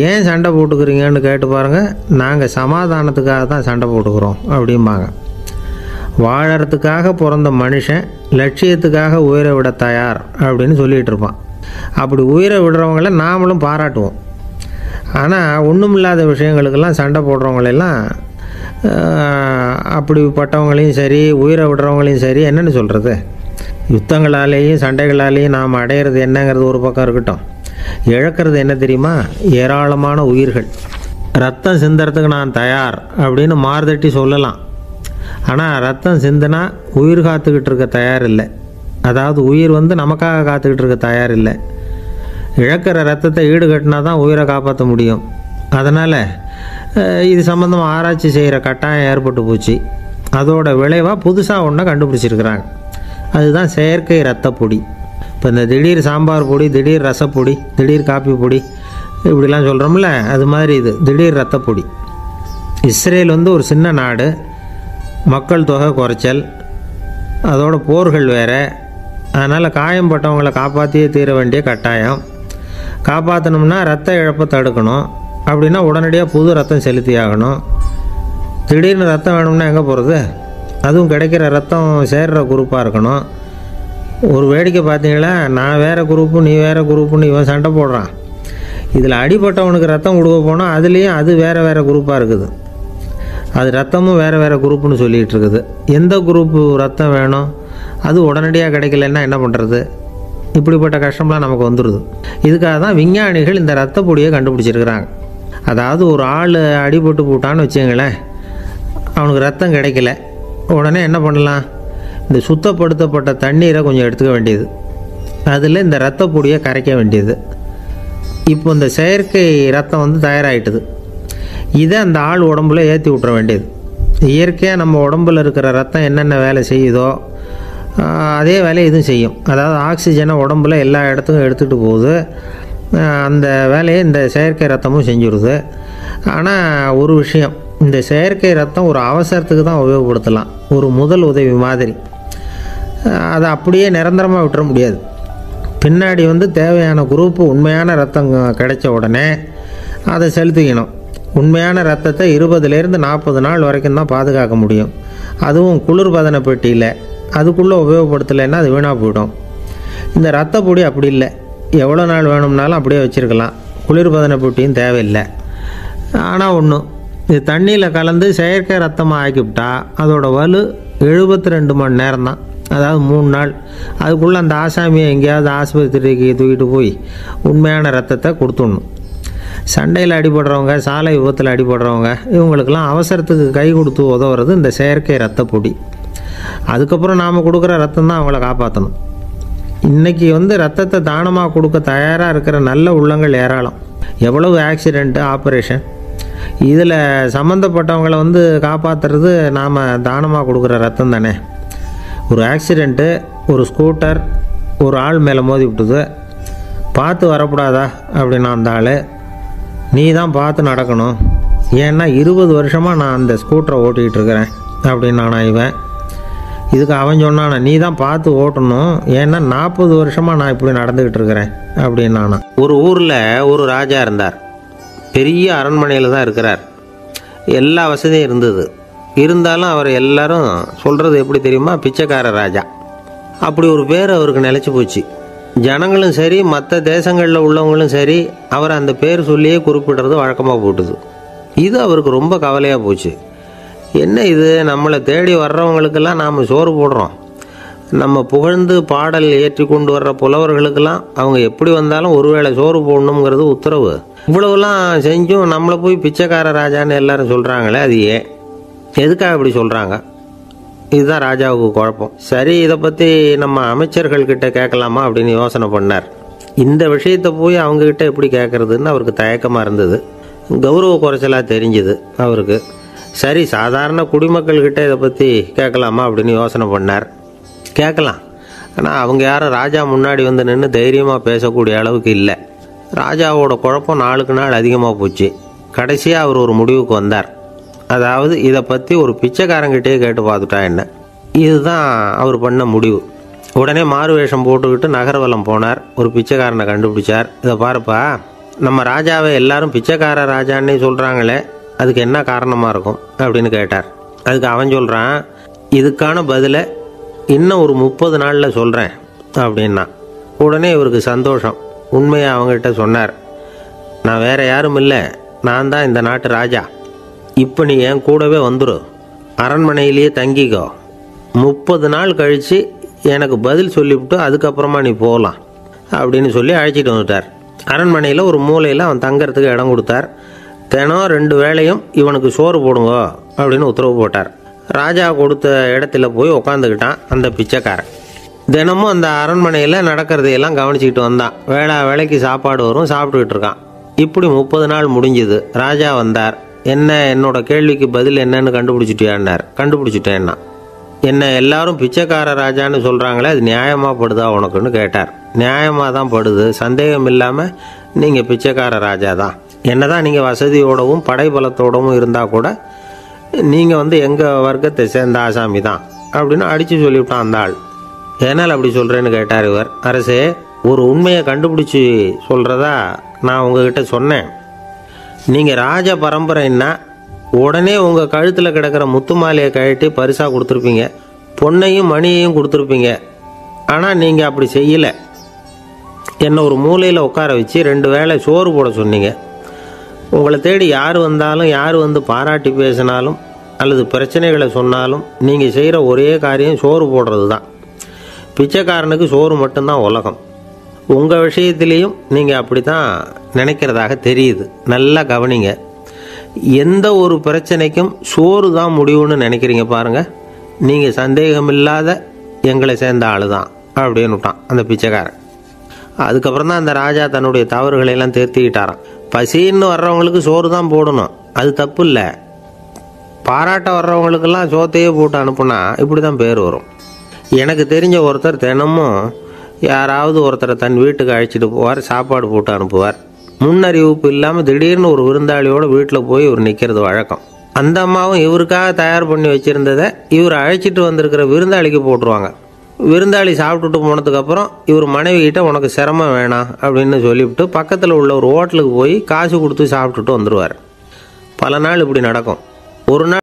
ஏன் சண்டை போட்டுக்கிறீங்கன்னு கேட்டு பாருங்கள். நாங்கள் சமாதானத்துக்காக தான் சண்டை போட்டுக்கிறோம் அப்படிம்பாங்க. வாழறதுக்காக பிறந்த மனுஷன் லட்சியத்துக்காக உயிரை விட தயார் அப்படின்னு சொல்லிகிட்டு இருப்பான். அப்படி உயிரை விடுறவங்கள நாமளும் பாராட்டுவோம். ஆனால் ஒன்றுமில்லாத விஷயங்களுக்கெல்லாம் சண்டை போடுறவங்களெல்லாம், அப்படிப்பட்டவங்களையும் சரி உயிரை விடுறவங்களையும் சரி என்னென்னு சொல்கிறது, யுத்தங்களாலேயும் சண்டைகளாலேயும் நாம் அடையிறது என்னங்கிறது ஒரு பக்கம் இருக்கட்டும், இழக்கிறது என்ன தெரியுமா? ஏராளமான உயிர்கள். ரத்தம் சிந்துறதுக்கு நான் தயார் அப்படின்னு மார்தட்டி சொல்லலாம். ஆனால் ரத்தம் சிந்தினா உயிர் காத்துக்கிட்டு இருக்க தயார் இல்லை. அதாவது உயிர் நமக்காக காத்துக்கிட்டு இருக்க தயார் இல்லை. இழக்கிற ரத்தத்தை ஈடுகட்டினா தான் உயிரை காப்பாற்ற முடியும். அதனால் இது சம்மந்தமாக ஆராய்ச்சி செய்கிற கட்டாயம் ஏற்பட்டு போச்சு. அதோட விளைவாக புதுசாக ஒன்றை கண்டுபிடிச்சிருக்கிறாங்க. அதுதான் செயற்கை ரத்தப்பொடி. இப்போ இந்த திடீர் சாம்பார் பொடி, திடீர் ரசப்பொடி, திடீர் காப்பி பொடி இப்படிலாம் சொல்கிறோம்ல, அது மாதிரி இது திடீர் ரத்தப்பொடி. இஸ்ரேல் ஒரு சின்ன நாடு, மக்கள் தொகை குறைச்சல், அதோட போர்கள் வேறு. அதனால் காயம்பட்டவங்களை காப்பாற்றியே தீர வேண்டிய கட்டாயம். காப்பாற்றணும்னா ரத்த இழப்பை தடுக்கணும். அப்படின்னா உடனடியாக புது ரத்தம் செலுத்தி ஆகணும். திடீர்னு ரத்தம் வேணும்னா எங்கே போகிறது? அதுவும் கிடைக்கிற ரத்தம் சேர்கிற குரூப்பாக இருக்கணும். ஒரு வேடிக்கை பார்த்தீங்களா, நான் வேறு குரூப்பு நீ வேறு குரூப்புன்னு இவன் சண்டை போடுறான். இதில் அடிப்பட்டவனுக்கு ரத்தம் கொடுக்க போனால் அதுலேயும் அது வேறு வேறு குரூப்பாக இருக்குது. அது ரத்தமும் வேறு வேறு குரூப்புன்னு சொல்லிகிட்டு இருக்குது. எந்த குரூப்பு ரத்தம் வேணும், அது உடனடியாக கிடைக்கலன்னா என்ன பண்ணுறது? இப்படிப்பட்ட கஷ்டம்லாம் நமக்கு வந்துடுது. இதுக்காக தான் விஞ்ஞானிகள் இந்த ரத்த பொடியை கண்டுபிடிச்சிருக்கிறாங்க. அதாவது ஒரு ஆள் அடிபட்டு போட்டான்னு வச்சுங்களேன், அவனுக்கு ரத்தம் கிடைக்கல, உடனே என்ன பண்ணலாம்? இந்த சுத்தப்படுத்தப்பட்ட தண்ணீரை கொஞ்சம் எடுத்துக்க வேண்டியது, அதில் இந்த ரத்த பொடியை கரைக்க வேண்டியது. இப்போ இந்த செயற்கை ரத்தம் தயாராகிட்டுது. இதை அந்த ஆள் உடம்புல ஏற்றி விட்டுற வேண்டியது. இயற்கையாக நம்ம உடம்பில் இருக்கிற ரத்தம் என்னென்ன வேலை செய்யுதோ அதே வேலையை இதுவும் செய்யும். அதாவது ஆக்சிஜனை உடம்பில் எல்லா இடத்துக்கும் எடுத்துகிட்டு போகுது. அந்த வேலையை இந்த செயற்கை ரத்தமும் செஞ்சுருது. ஆனால் ஒரு விஷயம், இந்த செயற்கை ரத்தம் ஒரு அவசரத்துக்கு தான் உபயோகப்படுத்தலாம், ஒரு முதல் உதவி மாதிரி. அதை அப்படியே நிரந்தரமாக விட்டுற முடியாது. பின்னாடி தேவையான குரூப்பு உண்மையான ரத்தம் கிடைச்ச உடனே அதை செலுத்திக்கணும். உண்மையான ரத்தத்தை 20லேருந்து 40 நாள் வரைக்கும் தான் பாதுகாக்க முடியும். அதுவும் குளிர்பதன பெட்டியில். அதுக்குள்ளே உபயோகப்படுத்தலைன்னா அது வீணாக போயிடும். இந்த ரத்த பொடி அப்படி இல்லை, எவ்வளோ நாள் வேணும்னாலும் அப்படியே வச்சுருக்கலாம், குளிர்பதன பெட்டியும் தேவையில்லை. ஆனால் ஒன்று, இது தண்ணியில் கலந்து செயற்கை ரத்தமாக ஆக்கிவிட்டா அதோட வலு 72 மணி நேரம் தான். அதாவது 3 நாள். அதுக்குள்ளே அந்த ஆசாமியை எங்கேயாவது ஆஸ்பத்திரிக்கு தூக்கிட்டு போய் உண்மையான ரத்தத்தை கொடுத்துடணும். சண்டையில் அடிபடுறவங்க, சாலை விபத்தில் அடிபடுறவங்க, இவங்களுக்கெல்லாம் அவசரத்துக்கு கை கொடுத்து உதவுறது இந்த செயற்கை ரத்த பொடி. அதுக்கப்புறம் நாம் கொடுக்குற ரத்தம் தான் அவங்கள காப்பாற்றணும். இன்றைக்கி ரத்தத்தை தானமாக கொடுக்க தயாராக இருக்கிற நல்ல உள்ளங்கள் ஏராளம். எவ்வளவு ஆக்சிடெண்ட்டு, ஆப்ரேஷன், இதில் சம்மந்தப்பட்டவங்களை காப்பாற்றுறது நாம் தானமாக கொடுக்குற ரத்தம் தானே. ஒரு ஆக்சிடெண்ட்டு, ஒரு ஸ்கூட்டர் ஒரு ஆள் மேலே மோதி விட்டுது, பார்த்து வரக்கூடாதா அப்படின்னா அந்த ஆள், நீ தான் பார்த்து நடக்கணும், ஏன்னா 20 வருஷமாக நான் அந்த ஸ்கூட்டரை ஓட்டிகிட்டு இருக்கிறேன் அப்படின்னு நானா இவன். இதுக்கு அவன் சொன்னானா, நீ தான் பார்த்து ஓட்டணும், ஏன்னா 40 வருஷமாக நான் இப்படி நடந்துக்கிட்டு இருக்கிறேன் அப்படின்னு நானா. ஒரு ஊரில் ஒரு ராஜா இருந்தார். பெரிய அரண்மனையில் தான் இருக்கிறார். எல்லா வசதியும் இருந்தது. இருந்தாலும் அவர் எல்லாரும் சொல்கிறது எப்படி தெரியுமா? பிச்சைக்கார ராஜா. அப்படி ஒரு பேர் அவருக்கு நிலச்சி போச்சு. ஜனங்களும் சரி, மற்ற தேசங்களில் உள்ளவங்களும் சரி, அவர் அந்த பேர் சொல்லியே குறிப்பிடுறது வழக்கமாக போட்டுது. இது அவருக்கு ரொம்ப கவலையாக போச்சு. என்ன இது, நம்மளை தேடி வர்றவங்களுக்கெல்லாம் நாம் சோறு போடுறோம், நம்ம புகழ்ந்து பாடல் ஏற்றி கொண்டு வர்ற புலவர்களுக்கெல்லாம் அவங்க எப்படி வந்தாலும் ஒருவேளை சோறு போடணுங்கிறது உத்தரவு. இவ்வளவுலாம் செஞ்சும் நம்மளை போய் பிச்சைக்கார ராஜான்னு எல்லாரும் சொல்கிறாங்களே, அது ஏன், எதுக்காக இப்படி சொல்கிறாங்க? இதுதான் ராஜாவுக்கு குழப்பம். சரி, இதை பற்றி நம்ம அமைச்சர்கள்கிட்ட கேட்கலாமா அப்படின்னு யோசனை பண்ணார். இந்த விஷயத்தை போய் அவங்கக்கிட்ட எப்படி கேட்குறதுன்னு அவருக்கு தயக்கமாக இருந்தது. கௌரவ குறைச்சலாக தெரிஞ்சுது அவருக்கு. சரி, சாதாரண குடிமக்கள்கிட்ட இதை பற்றி கேட்கலாமா அப்படின்னு யோசனை பண்ணார். கேட்கலாம், ஆனால் அவங்க யாரும் ராஜா முன்னாடி வந்து நின்று தைரியமாக பேசக்கூடிய அளவுக்கு இல்லை. ராஜாவோட குழப்பம் நாளுக்கு நாள் அதிகமாக போச்சு. கடைசியாக அவர் ஒரு முடிவுக்கு வந்தார். அதாவது இதை பற்றி ஒரு பிச்சைக்காரங்கிட்டே கேட்டு பார்த்துட்டா என்ன, இதுதான் அவர் பண்ண முடிவு. உடனே மாறு வேஷம் போட்டுக்கிட்டு நகர்வலம் போனார். ஒரு பிச்சைக்காரனை கண்டுபிடிச்சார். இதை பாருப்பா, நம்ம ராஜாவை எல்லாரும் பிச்சைக்கார ராஜான்னே சொல்கிறாங்களே, அதுக்கு என்ன காரணமாக இருக்கும் அப்படின்னு கேட்டார். அதுக்கு அவன் சொல்கிறான், இதுக்கான பதிலை இன்னும் ஒரு 30 நாளில் சொல்கிறேன் அப்படின்னா. உடனே இவருக்கு சந்தோஷம். உண்மையை அவங்ககிட்ட சொன்னார். நான் வேற யாரும் இல்லை, நான் தான் இந்த நாட்டு ராஜா. இப்போ நீ என் கூடவே வந்துடும், அரண்மனையிலேயே தங்கிக்கோ. 30 நாள் கழித்து எனக்கு பதில் சொல்லிவிட்டு அதுக்கப்புறமா நீ போகலாம் அப்படின்னு சொல்லி அழைச்சிட்டு வந்துட்டார். அரண்மனையில் ஒரு மூலையில் அவன் தங்கறதுக்கு இடம் கொடுத்தார். தினம் 2 வேளையும் இவனுக்கு சோறு போடுங்க அப்படின்னு உத்தரவு போட்டார். ராஜா கொடுத்த இடத்துல போய் உக்காந்துக்கிட்டான் அந்த பிச்சைக்காரன். தினமும் அந்த அரண்மனையில் நடக்கிறதையெல்லாம் கவனிச்சிக்கிட்டு வந்தான். வேளைக்கு சாப்பாடு வரும், சாப்பிட்டுக்கிட்டு இருக்கான். இப்படி 30 நாள் முடிஞ்சுது. ராஜா வந்தார். என்ன, என்னோட கேள்விக்கு பதில் என்னன்னு கண்டுபிடிச்சிட்டியான்னார். கண்டுபிடிச்சிட்டேன்னா. என்ன எல்லாரும் பிச்சைக்கார ராஜான்னு சொல்கிறாங்களே, அது நியாயமாக படுதா உனக்குன்னு கேட்டார். நியாயமாக தான் படுது, சந்தேகம் இல்லாமல் நீங்கள் பிச்சைக்கார ராஜா தான். என்னதான் நீங்கள் வசதியோடவும் படைபலத்தோடவும் இருந்தால் கூட நீங்கள் எங்கள் வர்க்கத்தை சேர்ந்த ஆசாமி தான் அப்படின்னு அடித்து சொல்லிவிட்டான் அந்த ஆள். ஏனால் அப்படி சொல்கிறேன்னு கேட்டார் இவர். அரசே, ஒரு உண்மையை கண்டுபிடிச்சி சொல்கிறதா நான் உங்ககிட்ட சொன்னேன். நீங்கள் ராஜ பரம்பரைன்னா உடனே உங்கள் கழுத்தில் கிடக்கிற முத்து மாலையை கழட்டி பரிசாக கொடுத்துருப்பீங்க, பொன்னையும் மணியையும் கொடுத்துருப்பீங்க. ஆனால் நீங்கள் அப்படி செய்யலை. என்னை ஒரு மூலையில் உட்கார வச்சு 2 வேளை சோறு போட சொன்னீங்க. உங்களை தேடி யார் வந்தாலும், யார் வந்து பாராட்டி பேசினாலும் அல்லது பிரச்சனைகளை சொன்னாலும் நீங்கள் செய்கிற ஒரே காரியம் சோறு போடுறது தான். பிச்சைக்காரனுக்கு சோறு மட்டும்தான் உலகம். உங்கள் விஷயத்திலையும் நீங்கள் அப்படி தான் நினைக்கிறதாக தெரியுது. நல்லா கவனிங்க. எந்த ஒரு பிரச்சனைக்கும் சோறு தான் முடிவுன்னு நினைக்கிறீங்க பாருங்கள். நீங்கள் சந்தேகமில்லாத எங்களை சேர்ந்த ஆள் தான் அப்படின்னு விட்டான் அந்த பிச்சைக்காரன். அதுக்கப்புறம் தான் அந்த ராஜா தன்னுடைய தவறுகளையெல்லாம் தேர்த்திக்கிட்டாராம். பசின்னு வர்றவங்களுக்கு சோறு தான் போடணும், அது தப்பு இல்லை. பாராட்ட வர்றவங்களுக்கெல்லாம் சோத்தையே போட்டு அனுப்புனா இப்படி தான் பேர் வரும். எனக்கு தெரிஞ்ச ஒருத்தர் தினமும் யாராவது ஒருத்தரை தன் வீட்டுக்கு அழைச்சிட்டு போவார், சாப்பாடு போட்டு அனுப்புவார். முன்னறிவிப்பு இல்லாமல் திடீர்னு ஒரு விருந்தாளியோடு வீட்டில் போய் இவர் நிற்கிறது வழக்கம். அந்த அம்மாவும் இவருக்காக தயார் பண்ணி வச்சுருந்ததை இவர் அழைச்சிட்டு வந்திருக்கிற விருந்தாளிக்கு போட்டுருவாங்க. விருந்தாளி சாப்பிட்டுட்டு போனதுக்கப்புறம் இவர் மனைவி கிட்ட உனக்கு சிரமம் வேணாம் அப்படின்னு சொல்லிவிட்டு பக்கத்தில் உள்ள ஒரு ஹோட்டலுக்கு போய் காசு கொடுத்து சாப்பிட்டுட்டு வந்துடுவார். பல நாள் இப்படி நடக்கும். ஒரு நாள்